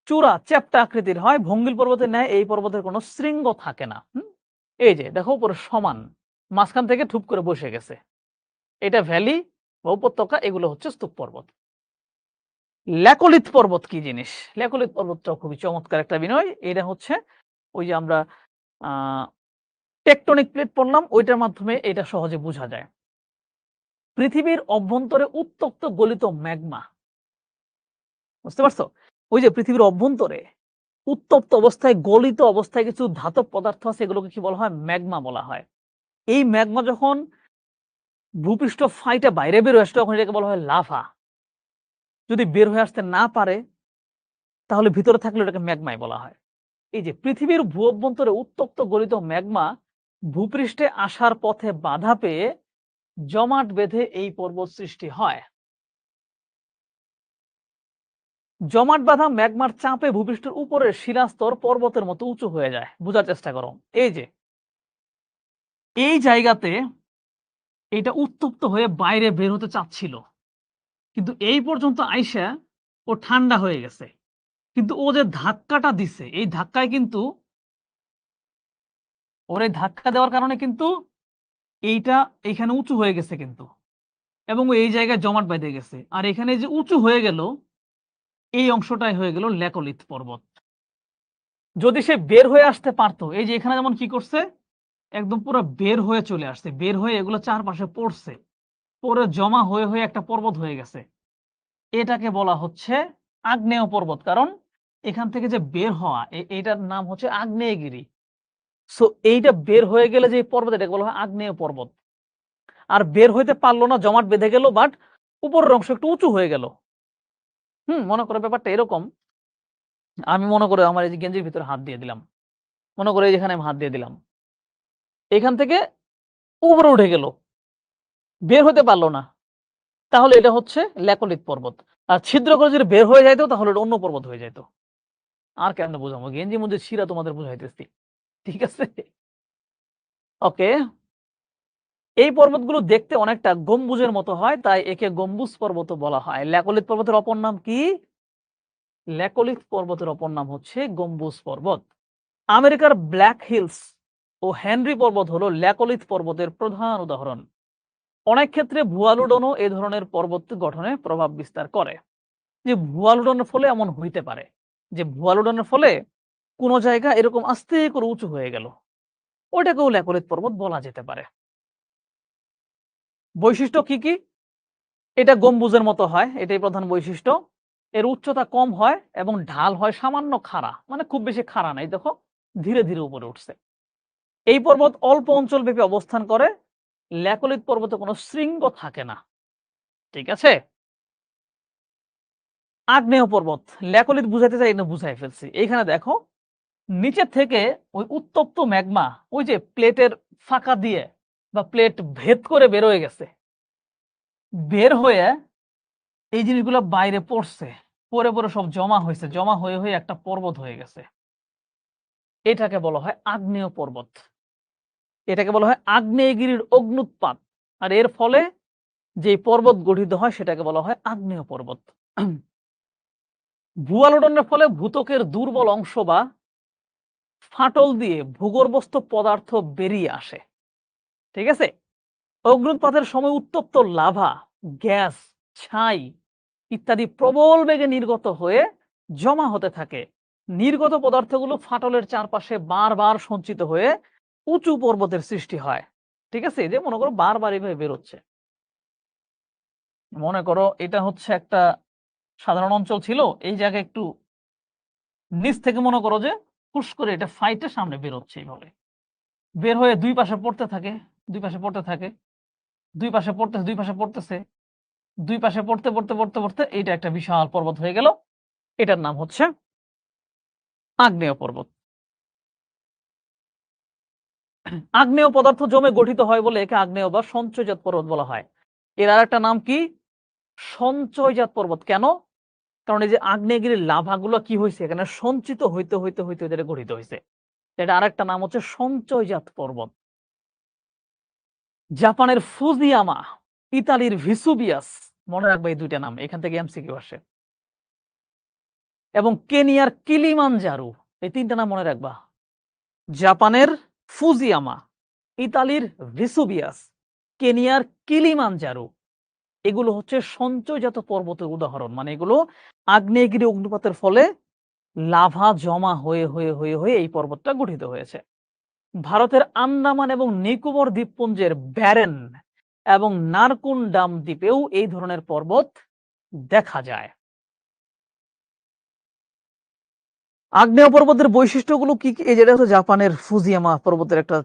চূড়া চ্যাপ্টা আকৃতির হয়। ভঙ্গিল পর্বতের ন্যায় এই পর্বতের কোনো শৃঙ্গ থাকে না। এই যে দেখো পুরো সমান। মাঝখান থেকে ঠুপ করে বসে গেছে। এটা ভ্যালি বা উপত্যকা, এগুলো হচ্ছে স্তূপ পর্বত। ল্যাকোলিথ পর্বত কি জিনিস? ল্যাকোলিথ পর্বতটাও খুবই চমৎকার একটা বিষয়। এটা হচ্ছে ওই যে আমরা আ টেকটনিক প্লেট পড়লাম, ওইটার মাধ্যমে এটা সহজে বোঝা যায়। পৃথিবীর অভ্যন্তরে উত্তপ্ত গলিত ম্যাগমা। বুঝতে পারছো? ওই যে পৃথিবীর অভ্যন্তরে উত্তপ্ত অবস্থায় গলিত অবস্থায় কিছু ধাতব পদার্থ আছে, এগুলোকে কি বলা হয়? ম্যাগমা বলা হয়। এই ম্যাগমা যখন ভূপৃষ্ঠ ফাইটে বাইরে বের হয়ে আসে তখন এটাকে বলা হয় লাভা। যদি বের হয়ে আসতে না পারে তাহলে ভিতরে থাকলে এটাকে ম্যাগমাই বলা হয়। এই যে পৃথিবীর ভূ-অভ্যন্তরে উত্তপ্ত গলিত ম্যাগমা ভূপৃষ্ঠে আসার পথে বাধা পেয়ে জমাট বেঁধে এই পর্বত সৃষ্টি হয়। জমাট বাঁধা ম্যাগমার চাপে ভূপৃষ্ঠের উপরের শিলাস্তর পর্বতের মতো উঁচু হয়ে যায়। বোঝার চেষ্টা করো। এই যে এই জায়গাতে এটা উত্তপ্ত হয়ে বাইরে বের হতে চাচ্ছিল। কিন্তু এই পর্যন্ত আইসা ও ঠান্ডা হয়ে গেছে। কিন্তু ও যে ধাক্কাটা দিছে, এই ধাক্কায় কিন্তু ওর এই ধাক্কা দেওয়ার কারণে কিন্তু এইটা এইখানে উঁচু হয়ে গেছে কিন্তু। এবং ও এই জায়গায় জমাট বেঁধে গেছে। আর এখানে যে উঁচু হয়ে গেল, এই অংশটাই হয়ে গেল ল্যাকোলিথ পর্বত। যদি সে বের হয়ে আসতে পারত, এই যে এখানে যেমন কি করছে? একদম পুরো বের হয়ে চলে আসছে। বের হয়ে এগুলো চারপাশে পড়ছে। পড়ে জমা হয়ে, হয়ে একটা পর্বত হয়ে গেছে। এটাকে বলা হচ্ছে আগ্নেয় পর্বত। কারণ এখান থেকে যে বের হওয়া, এইটার নাম হচ্ছে আগ্নেয়গিরি। সো এইটা বের হয়ে গেলে যে পর্বত, এটাকে বলা হয় আগ্নেয় পর্বত। আর বের হইতে পারলো না, জমাট বেঁধে গেল, বাট উপরের অংশ একটু উঁচু হয়ে গেল। মনে করো ব্যাপারটা এরকম। আমি মনে করে আমার এই যে গেঞ্জির ভিতরে হাত দিয়ে দিলাম। মনে করে যেখানে আমি হাত দিয়ে দিলাম। এখান থেকে উপরে উঠে গেল। বের হতে পারলো না। তাহলে এটা হচ্ছে ল্যাকোলিথ পর্বত। আর ছিদ্র করে যদি বের হয়ে যাইতো তাহলে এটা অন্য পর্বত হয়ে যাইত। আর কেমনে বোঝাবো? গেঞ্জির মধ্যে ছিঁড়া তোমাদের বুঝাইতেছি। ঠিক আছে? ওকে। এই পর্বতগুলো দেখতে অনেকটা গম্বুজের মতো হয়, তাই একে গম্বুজ পর্বতও বলা হয়। ল্যাকোলিথ পর্বতের অপর নাম কি? ল্যাকোলিথ পর্বতের অপর নাম হচ্ছে গম্বুজ পর্বত। আমেরিকার ব্ল্যাক হিলস ও হেনরি পর্বত হলো ল্যাকোলিথ পর্বতের প্রধান উদাহরণ। অনেক ক্ষেত্রে ভুয়া লুডনও এ ধরনের পর্বত গঠনে প্রভাব বিস্তার করে। যে ভুয়া লুডনের ফলে এমন হইতে পারে যে ভুয়া লুডনের ফলে কোনো জায়গা এরকম আস্তে করে উঁচু হয়ে গেল, ওইটাকেও ল্যাকোলিথ পর্বত বলা যেতে পারে। বৈশিষ্ট্য কি কি? এটা গম্বুজের মতো হয়, এটাই প্রধান বৈশিষ্ট্য। এর উচ্চতা কম হয় এবং ঢাল হয় সামান্য খাড়া, মানে খুব বেশি খাড়া নাই, দেখো ধীরে ধীরে উপরে উঠছে। এই পর্বত অল্প অঞ্চলব্যাপী অবস্থান করে। ল্যাকোলিথ পর্বতে কোনো শৃঙ্গ থাকে না। ঠিক আছে। আগ্নেয় পর্বত, ল্যাকোলিথ বুঝাইতে চাই না, বুঝাই ফেলছি। এইখানে দেখো নিচের থেকে ওই উত্তপ্ত ম্যাগমা ওই যে প্লেটের ফাঁকা দিয়ে বা প্লেট ভেদ করে বের হয়ে গেছে, বের হয়ে এই জিনিসগুলো বাইরে পড়ছে, পরে পরে সব জমা হয়েছে, জমা হয়ে হয়ে একটা পর্বত হয়ে গেছে। এটাকে বলা হয় আগ্নেয় পর্বত। এটাকে বলা হয় আগ্নেয়গিরির অগ্নুৎপাত। আর এর ফলে যে পর্বত গঠিত হয় সেটাকে বলা হয় আগ্নেয় পর্বত। ভুয়া লোডনের ফলে ভূত্বকের দুর্বল অংশ বা ফাটল দিয়ে ভূগর্ভস্থ পদার্থ বেরিয়ে আসে। ঠিক আছে। অগ্নুৎপাতের সময় উত্তপ্ত লাভা, গ্যাস, ছাই ইত্যাদি প্রবল বেগে নির্গত হয়ে জমা হতে থাকে। নির্গত পদার্থগুলো ফাটলের চারপাশে বারবার সঞ্চিত হয়ে উঁচু পর্বতের সৃষ্টি হয়। ঠিক আছে। যে মনে করো বারবার এভাবে বেরোচ্ছে। মনে করো এটা হচ্ছে একটা সাধারণ অঞ্চল ছিল, এই জায়গায় একটু নিচ থেকে মনে করো যে পুশ করে এটা ফাইটে সামনে বেরোচ্ছে, এইভাবে বের হয়ে দুই পাশে পড়তে থাকে, দুই পাশে পড়তে থাকে, দুই পাশে পড়তেছে, দুই পাশে পড়তেছে, দুই পাশে পড়তে পড়তে পড়তে পড়তে এইটা একটা বিশাল পর্বত হয়ে গেল। এটার নাম হচ্ছে আগ্নেয় পর্বত। আগ্নেয় পদার্থ জমে গঠিত হয় বলে একে আগ্নেয় বা সঞ্চয়জাত পর্বত বলা হয়। এর আর একটা নাম কি? সঞ্চয়জাত পর্বত। কেন? কারণ এই যে আগ্নেয়গিরির লাভাগুলো কি হয়েছে, এখানে সঞ্চিত হইতে হইতে হইতে এটা গঠিত হয়েছে। এটা আরেকটা নাম হচ্ছে সঞ্চয়জাত পর্বত। জাপানের ফুজিয়ামা, ইতালির ভিসুবিয়াস, মনে রাখবে এই দুইটা নাম, এখান থেকে এমসিকিউ আসে। এবং কেনিয়ার কিলিমানজারো, এই তিনটা নাম মনে রাখবা। জাপানের ফুজিয়ামা, ইতালির ভিসুবিয়াস, কেনিয়ার কিলিমানজারো, এগুলো হচ্ছে সঞ্চয়জাত পর্বতের উদাহরণ। মানে এগুলো আগ্নেয়গিরি অগ্নুৎপাতের ফলে লাভা জমা হয়ে হয়ে হয়ে হয়ে এই পর্বতটা গঠিত হয়েছে। ভারতের আন্দামান এবং নিকোবর দ্বীপপুঞ্জের ব্যারেন এবং নারকুন্ডাম দ্বীপেও এই ধরনের পর্বত দেখা যায়। আগ্নেয় পর্বতের বৈশিষ্ট্যগুলো কি কি? এই যেটা হচ্ছে জাপানের ফুজিয়ামা পর্বতের একটা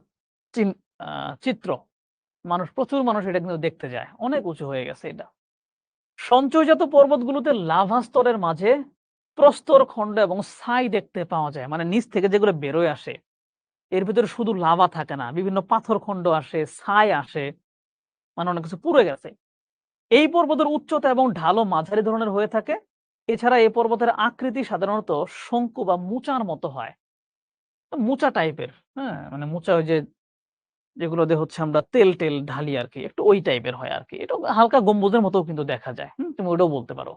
চিত্র। প্রচুর মানুষ এটা কিন্তু দেখতে যায়, অনেক উঁচু হয়ে গেছে এটা। সঞ্চয়জাত পর্বতগুলোতে লাভা স্তরের মাঝে প্রস্তর খণ্ড এবং ছাই দেখতে পাওয়া যায়। মানে নিচ থেকে যেগুলো বেরোয় আসে, এর ভিতরে শুধু লাভা থাকে না, বিভিন্ন পাথর খণ্ড আসে, ছাই আসে, মানে অনেক কিছু পুড়ে গেছে। এই পর্বতের উচ্চতা এবং ঢালও মাঝারি ধরনের হয়ে থাকে। এছাড়া এই পর্বতের আকৃতি সাধারণত শঙ্কু বা মুচার মতো হয়, মুচা টাইপের। হ্যাঁ, মানে মুচা ওই যে যেগুলোতে হচ্ছে আমরা তেল টেল ঢালি আর কি, একটু ওই টাইপের হয় আর কি। এটা হালকা গম্বুজের মতো কিন্তু দেখা যায়। তুমি ওটাও বলতে পারো।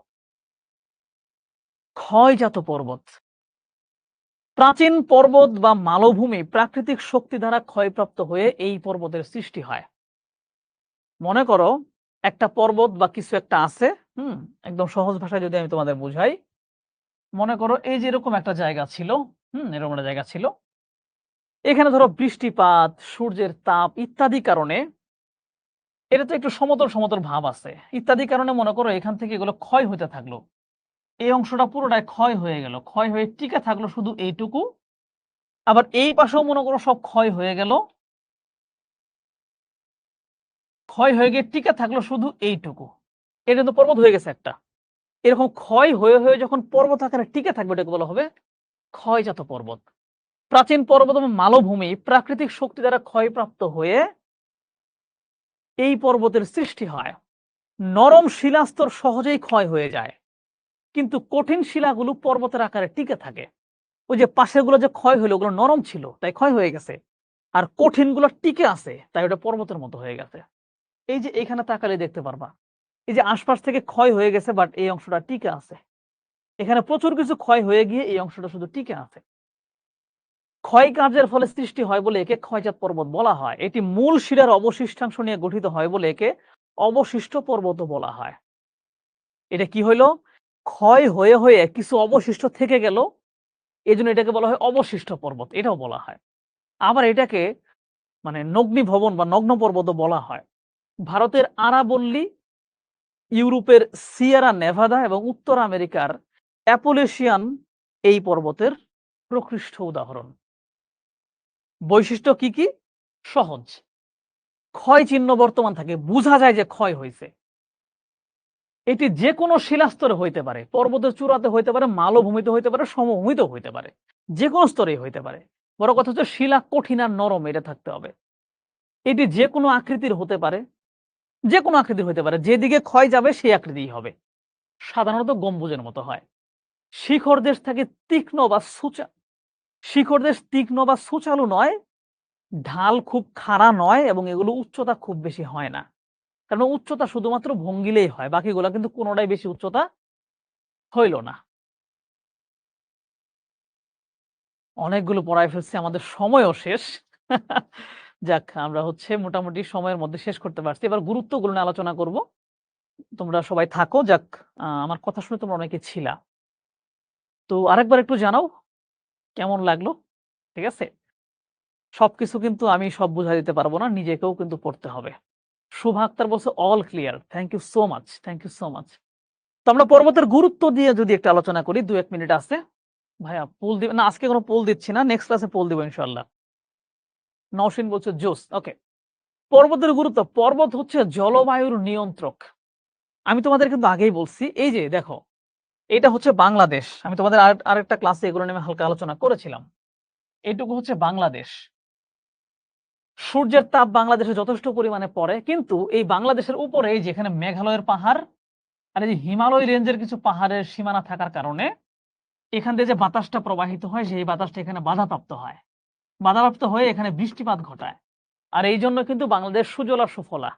ক্ষয়জাত পর্বত, প্রাচীন পর্বত বা মালভূমি প্রাকৃতিক শক্তি দ্বারা ক্ষয়প্রাপ্ত হয়ে এই পর্বতের সৃষ্টি হয়। মনে করো একটা পর্বত বা কিছু একটা আছে, একদম সহজ ভাষায় যদি আমি তোমাদের বুঝাই, মনে করো এই যে এরকম একটা জায়গা ছিল, এরকম একটা জায়গা ছিল। এখানে ধরো বৃষ্টিপাত, সূর্যের তাপ ইত্যাদি কারণে, এটা তো একটু সমতল সমতল ভাব আছে, ইত্যাদি কারণে মনে করো এখান থেকে এগুলো ক্ষয় হতে থাকলো। এই অংশটা পুরোটাই ক্ষয় হয়ে গেল, ক্ষয় হয়ে টিকে থাকলো শুধু এইটুকু। আবার এই পাশেও মনে করো সব ক্ষয় হয়ে গেল, ক্ষয় হয়ে গিয়ে টিকে থাকলো শুধু এইটুকু। এটা কিন্তু পর্বত হয়ে গেছে একটা। এরকম ক্ষয় হয়ে হয়ে যখন পর্বত আকারে টিকে থাকবে, এটাকে বলা হবে ক্ষয়জাত পর্বত। প্রাচীন পর্বত এবং মালভূমি প্রাকৃতিক শক্তি দ্বারা ক্ষয়প্রাপ্ত হয়ে এই পর্বতের সৃষ্টি হয়। নরম শিলাস্তর সহজেই ক্ষয় হয়ে যায়, কিন্তু কঠিন শিলাগুলো পর্বতের আকারে টিকে থাকে। ওই যে পাশেরগুলো যে ক্ষয় হলো, ওগুলো নরম ছিল তাই ক্ষয় হয়ে গেছে, আর কঠিনগুলো টিকে আছে তাই ওটা পর্বতের মতো হয়ে গেছে। এই যে এখানে তাকালে দেখতে পারবা, এই যে আশপাশ থেকে ক্ষয় হয়ে গেছে বাট এই অংশটা টিকে আছে। এখানে প্রচুর কিছু ক্ষয় হয়ে গিয়ে এই অংশটা শুধু টিকে আছে। ক্ষয় কার্যের ফলে সৃষ্টি হয় বলে একে ক্ষয়জাত পর্বত বলা হয়। এটি মূল শিলার অবশিষ্টাংশ নিয়ে গঠিত হয় বলে একে অবশিষ্ট পর্বতও বলা হয়। এটা কি হইল? ক্ষয় হয়ে কিছু অবশিষ্ট থেকে গেল। এজন্য এটাকে বলা হয় অবশিষ্ট পর্বত। এটাও বলা হয়। আবার এটাকে মানে নগ্নি ভবন বা নগ্ন পর্বতও বলা হয়। ভারতের আরাবল্লী, ইউরোপের সিয়েরা নেভাদা এবং উত্তর আমেরিকার অ্যাপোলেশিয়ান এই পর্বতের প্রকৃষ্ট উদাহরণ। বৈশিষ্ট্য কি, কি? সহজ। ক্ষয় চিহ্ন বর্তমান থাকে। বুঝা যায় যে ক্ষয় হইছে। এটি যেকোনো শিলাস্তরে হইতে পারে। পর্বতের চূড়াতে হইতে পারে, মালভূমিতে হইতে পারে, সমভূমিতেও হইতে পারে। যেকোনো স্তরেই হইতে পারে। বড় কথা হচ্ছে শিলা কঠিন আর নরম এটা থাকতে হবে। এটি যেকোনো আকৃতির হতে পারে, যেকোনো আকৃতির হইতে পারে। যেদিকে ক্ষয় যাবে সেই আকৃতিই হবে। সাধারণত গম্বুজের মতো হয়। শিখরদেশ থাকে তীক্ষ্ণ বা শিখরদেশ তীক্ষ্ণ বা সুচালু নয়, ঢাল খুব খাড়া নয় এবং এগুলো উচ্চতা খুব বেশি হয় না। কারণ উচ্চতা শুধুমাত্র ভঙ্গিলেই হয়। বাকিগুলা কিন্তু কোনটাই বেশি উচ্চতা হইল না। অনেকগুলো পড়ায় ফেলছি। আমাদের সময়ও শেষ। যাক আমরা হচ্ছে মোটামুটি সময়ের মধ্যে শেষ করতে পারছি। এবার গুরুত্বগুলো নিয়ে আলোচনা করব। তোমরা সবাই থাকো। যাক আমার কথা শুনে তোমরা অনেকে ছিলা। তো আরেকবার একটু জানাও কেমন লাগলো? ঠিক আছে? সবকিছু কিন্তু আমি সব বুঝায় দিতে পারব না। নিজেকেও কিন্তু পড়তে হবে। শুভা আক্তার বলছে all clear. Thank you so much. Thank you so much. তো আমরা পর্বতের গুরুত্ব দিয়ে যদি একটু আলোচনা করি ২-১ মিনিট আছে। ভাইয়া পোল দিবেন না? আজকে কোন পোল দিচ্ছি না। নেক্সট ক্লাসে পোল দিব ইনশাআল্লাহ। নওশীন বলছে জোস। ওকে। পর্বতের গুরুত্ব। পর্বত হচ্ছে জলবায়ুর নিয়ন্ত্রক। আমি তোমাদের কিন্তু আগেই বলছি। এই যে দেখো, এটা হচ্ছে বাংলাদেশ। আমি তোমাদের আরেকটা ক্লাসে এগুলো নিয়ে হালকা আলোচনা করেছিলাম। এইটুকু হচ্ছে বাংলাদেশ। সূর্যের তাপ বাংলাদেশে যথেষ্ট পরিমাণে পড়ে। কিন্তু এই বাংলাদেশের উপরে যেখানে মেঘালয়ের পাহাড় আর এই যে হিমালয় রেঞ্জের কিছু পাহাড়ের সীমানা থাকার কারণে এখান থেকে যে বাতাসটা প্রবাহিত হয় সেই বাতাসটা এখানে বাধাপ্রাপ্ত হয়। বাধাপ্রাপ্ত হয়ে এখানে বৃষ্টিপাত ঘটায়। আর এই জন্য কিন্তু বাংলাদেশ সুজলা সুফলা।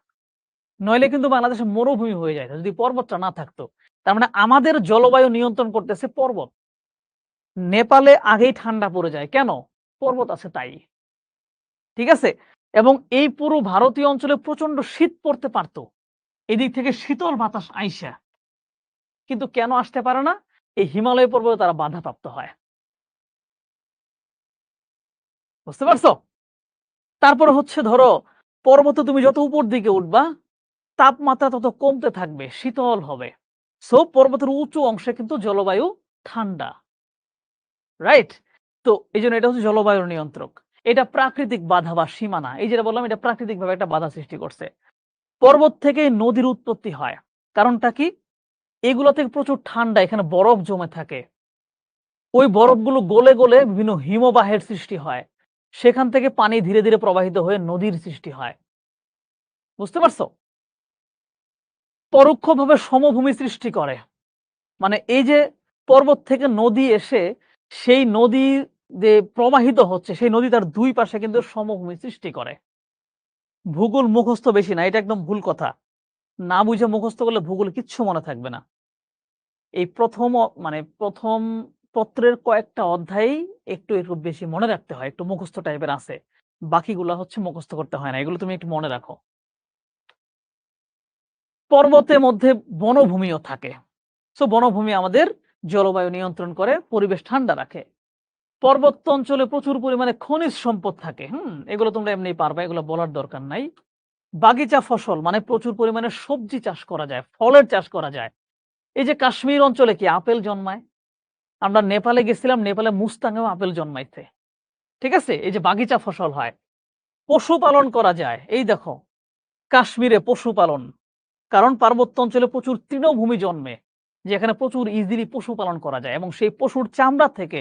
নইলে কিন্তু বাংলাদেশে মরুভূমি হয়ে যায় যদি পর্বতটা না থাকতো। তার মানে আমাদের জলবায়ু নিয়ন্ত্রণ করতেছে পর্বত। নেপালে আগেই ঠান্ডা পড়ে যায় কেন? পর্বত আছে তাই। ঠিক আছে? এবং এই পুরো ভারতীয় অঞ্চলে প্রচন্ড শীত পড়তে পারত। এদিক থেকে শীতল বাতাস আইসা। কিন্তু কেন আসতে পারে না? এই হিমালয় পর্বতে তারা বাধাপ্রাপ্ত হয়। বুঝতে পারছো? তারপরে হচ্ছে ধরো পর্বতে তুমি যত উপর দিকে উঠবা তাপমাত্রা তত কমতে থাকবে, শীতল হবে। সো পর্বতের উঁচু অংশে কিন্তু জলবায়ু ঠান্ডা। রাইট? তো এইজন্য এটা হচ্ছে জলবায়ুর নিয়ন্ত্রক। এটা প্রাকৃতিক বাধা বা সীমানা। এই যেটা বললাম এটা প্রাকৃতিকভাবে একটা বাধা সৃষ্টি করছে। পর্বত থেকে নদীর উৎপত্তি হয়। কারণটা কি? এগুলো থেকে প্রচুর ঠান্ডা, এখানে বরফ জমে থাকে। ওই বরফগুলো গলে বিভিন্ন হিমবাহের সৃষ্টি হয়। সেখান থেকে পানি ধীরে প্রবাহিত হয়ে নদীর সৃষ্টি হয়। বুঝতে পারছো? পরোক্ষভাবে সমভূমি সৃষ্টি করে। মানে এই যে পর্বত থেকে নদী এসে সেই নদী যে প্রবাহিত হচ্ছে সেই নদী তার ২ পাশে কিন্তু সমভূমি সৃষ্টি করে। ভূগোল মুখস্থ বেশি না, এটা একদম ভুল কথা। না বুঝে মুখস্থ করলে ভূগোল কিচ্ছু মনে থাকবে না। এই মানে ১ম পত্রের কয়েকটা অধ্যায়েই একটু বেশি মনে রাখতে হয়। একটু মুখস্থ টাইপের আছে। বাকিগুলা হচ্ছে মুখস্থ করতে হয় না। এগুলো তুমি একটু মনে রাখো। পর্বতের মধ্যে বনভূমিও থাকে। সো বনভূমি আমাদের জলবায়ু নিয়ন্ত্রণ করে, পরিবেশ ঠান্ডা রাখে। পার্বত্য অঞ্চলে প্রচুর পরিমাণে খনিজ সম্পদ থাকে। এগুলো তোমরা এমনিই পারবা, এগুলো বলার দরকার নাই। বাগিচা ফসল মানে প্রচুর পরিমাণে সবজি চাষ করা যায়, ফলের চাষ করা যায়। এই যে কাশ্মীর অঞ্চলে কি আপেল জন্মায়? আমরা নেপালে গেছিলাম, নেপালে মুস্তাঙেও আপেল জন্মাইছে। ঠিক আছে? এই যে বাগিচা ফসল হয়। পশুপালন করা যায়। এই দেখো কাশ্মীরে পশুপালন। কারণ পার্বত্য অঞ্চলে প্রচুর তৃণভূমি জন্মে, যেখানে প্রচুর ইজিলি পশুপালন করা যায় এবং সেই পশুর চামড়া থেকে,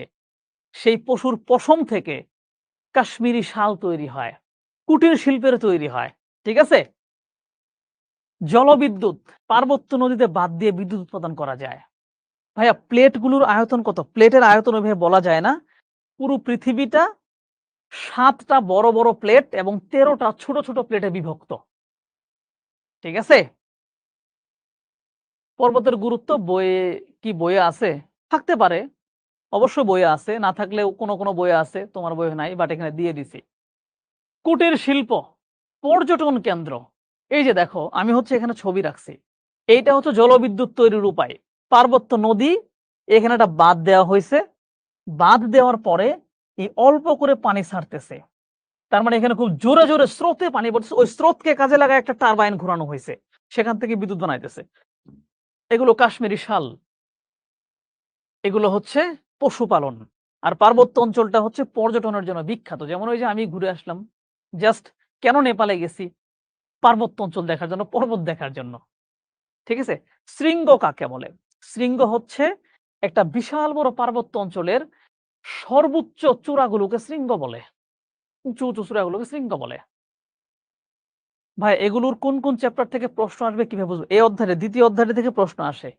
সেই পশুর পশম থেকে কাশ্মীরি শাল তৈরি হয়, কুটির শিল্পের তৈরি হয়। ঠিক আছে? জলবিদ্যুৎ পার্বত্য নদীতে বাঁধ দিয়ে বিদ্যুৎ উৎপাদন করা যায়। ভাইয়া প্লেটগুলোর আয়তন কত? প্লেটের আয়তন ওইভাবে বলা যায় না। পুরো পৃথিবীটা ৭টা বড় প্লেট এবং ১৩টা ছোট প্লেটে বিভক্ত। ঠিক আছে? পর্বতের গুরুত্ব বইয়ে কি বইয়ে আছে? থাকতে পারে। অবশ্যই বইয়ে আছে, না থাকলেও কোনো বইয়ে আছে, তোমার বইয়ে নাই, বাট এখানে দিয়ে দিছি। কুটির শিল্প, পর্যটন কেন্দ্র। এই যে দেখো, আমি হচ্ছে এখানে ছবি রাখছি। এইটা হচ্ছে জলবিদ্যুৎ তৈরির উপায়। পার্বত্য নদী, এখানে একটা বাঁধ দেওয়া হইছে। বাঁধ দেওয়ার পরে এই অল্প করে পানি ছাড়তেছে। তার মানে এখানে খুব জোরে স্রোতে পানি পড়তেছে। ওই স্রোতকে কাজে লাগায় একটা টারবাইন ঘোরানো হইছে। সেখান থেকে বিদ্যুৎ বানাইতেছে। এগুলো কাশ্মীরি শাল। এগুলো হচ্ছে পশুপালন। আর পার্বত্য অঞ্চলটা হচ্ছে পর্যটনের জন্য বিখ্যাত। যেমন ওই যে আমি ঘুরে আসলাম। জাস্ট কেন নেপালে গেছি? পার্বত্য অঞ্চল দেখার জন্য, পর্বত দেখার জন্য। ঠিক আছে? শৃঙ্গ কাকে বলে? শৃঙ্গ হচ্ছে একটা বিশাল বড় পার্বত্য অঞ্চলের সর্বোচ্চ চূড়াগুলোকে শৃঙ্গ বলে। উঁচু চূড়াগুলোকে শৃঙ্গ বলে। ভাই এগুলোর কোন চ্যাপ্টার থেকে প্রশ্ন আসবে কিভাবে বুঝবো? এই অধ্যায়ে ২য় অধ্যায় থেকে প্রশ্ন আসে।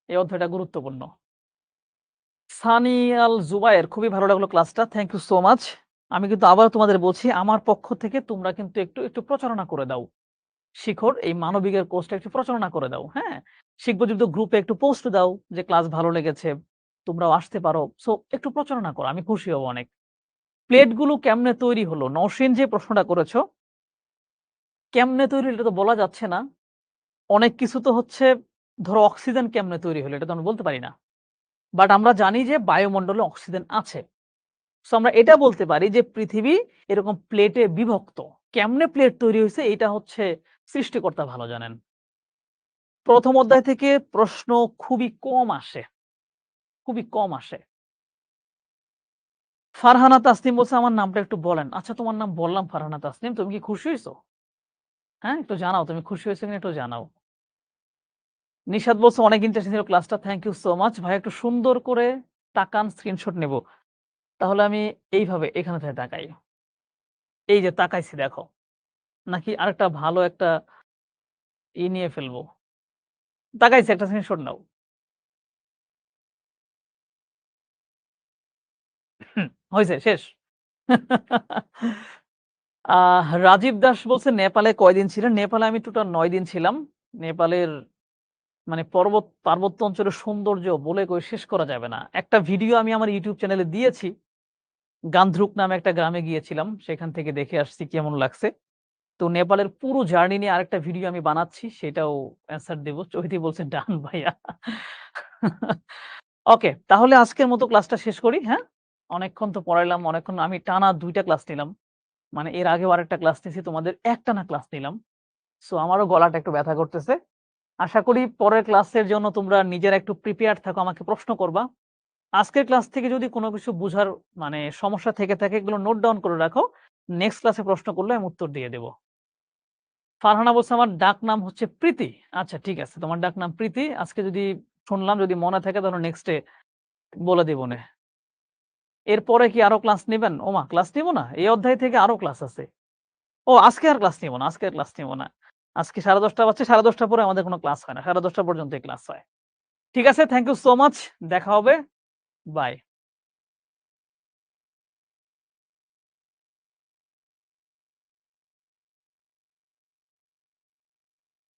এই অধ্যায়টা গুরুত্বপূর্ণ। সানি আল জুবায়ের, খুবই ভালো লাগলো ক্লাসটা। Thank you so much. আমি কিন্তু আবারও তোমাদের বলছি, আমার পক্ষ থেকে তোমরা কিন্তু একটু প্রচারণা করে দাও। শিখর এই মানবিকের কোর্সটা একটু প্রচারণা করে দাও। হ্যাঁ? শিখবযুক্ত গ্রুপে একটু পোস্ট দাও যে ক্লাস ভালো লেগেছে। তোমরাও আসতে পারো। সো একটু প্রচারণা করো। আমি খুশি হব অনেক। প্লেটগুলো কেমনে তৈরি হলো? নওশীন যে প্রশ্নটা করেছো, কেমনে তৈরি হলো এটা তো বলা যাচ্ছে না। অনেক কিছু তো হচ্ছে, ধরো অক্সিজেন কেমনে তৈরি হলো এটা তো আমরা বলতে পারি না। বাট আমরা জানি যে বায়ুমণ্ডলে অক্সিজেন আছে। সো আমরা এটা বলতে পারি যে পৃথিবী এরকম প্লেটে বিভক্ত। কেমনে প্লেট তৈরি হইছে এইটা হচ্ছে সৃষ্টিকর্তা ভালো জানেন। ১ম অধ্যায় থেকে প্রশ্ন খুবই কম আসে, খুবই কম আসে। ফারহানা তাসনিম বলছে আমার নামটা একটু বলেন। আচ্ছা তোমার নাম বললাম ফারহানা তাসনিম। তুমি কি খুশি হইছো? হ্যাঁ? একটু জানাও তুমি খুশি হইছো কিনা একটু জানাও। নিশাত বলছে অনেক ইন্টারেস্টিং ছিল ক্লাসটা। Thank you so much. ভাই একটু সুন্দর করে তাকান, স্ক্রিনশট নেব। তাহলে আমি এইভাবে এখানে থেকে তাকাই। এই যে তাকাইছি দেখো। নাকি আরেকটা ভালো একটা নিয়ে ফেলবো। তাকাইছি, একটা স্ক্রিনশট নাও। হইছে শেষ। রাজীব দাস বলছে নেপালে কয়দিন ছিলেন? নেপালে আমি টোটাল ৯ দিন ছিলাম। নেপালের মানে পার্বত্য অঞ্চলের সৌন্দর্য বলে কয়ে শেষ করা যাবে না। একটা ভিডিও আমি আমার YouTube চ্যানেলে দিয়েছি। গান্ধ্রুক নামে একটা গ্রামে গিয়েছিলাম। সেখান থেকে দেখে আসছি কেমন লাগছে। তো নেপালের পুরো জার্নি নিয়ে আরেকটা ভিডিও আমি বানাচ্ছি। সেটাও অ্যান্সার দেব। চৈতি বলছে ডান ভাইয়া। ওকে, তাহলে আজকের মতো ক্লাসটা শেষ করি, হ্যাঁ? অনেকক্ষণ তো পড়াইলাম, অনেকক্ষণ আমি টানা ২ টা ক্লাস নিলাম। মানে এর আগেও আরেকটা ক্লাস নিছি, তোমাদের একটানা ক্লাস নিলাম। সো আমারও গলাটা একটু ব্যথা করতেছে। আশা করি পরের ক্লাসের জন্য তোমরা নিজেরা একটু প্রিপেয়ার্ড থাকো, আমাকে প্রশ্ন করবা। আজকের ক্লাস থেকে যদি কোনো কিছু বুঝার মানে সমস্যা থেকে থাকে এগুলো নোট ডাউন করে রাখো। নেক্সট ক্লাসে প্রশ্ন করলে আমি উত্তর দিয়ে দেব। ফারহানা বলছে আমার ডাক নাম হচ্ছে প্রীতি। আচ্ছা ঠিক আছে। তোমার ডাক নাম প্রীতি। আজকে যদি শুনলাম, যদি মনে থাকে তাহলে নেক্সট ডে বলে দিবনে। এরপরে কি আরো ক্লাস নিবেন? ওমা ক্লাস নিব না? এই অধ্যায় থেকে আরো ক্লাস আছে। ও আজকে আর ক্লাস নিব না, আজকে আর ক্লাস নিব না। আজকে 10:30 বাজছে, 10:30 পরে আমাদের কোনো ক্লাস হয় না। 10:30 পর্যন্তই ক্লাস হয়। ঠিক আছে, থ্যাংক ইউ সো মাচ। দেখা হবে। বাই।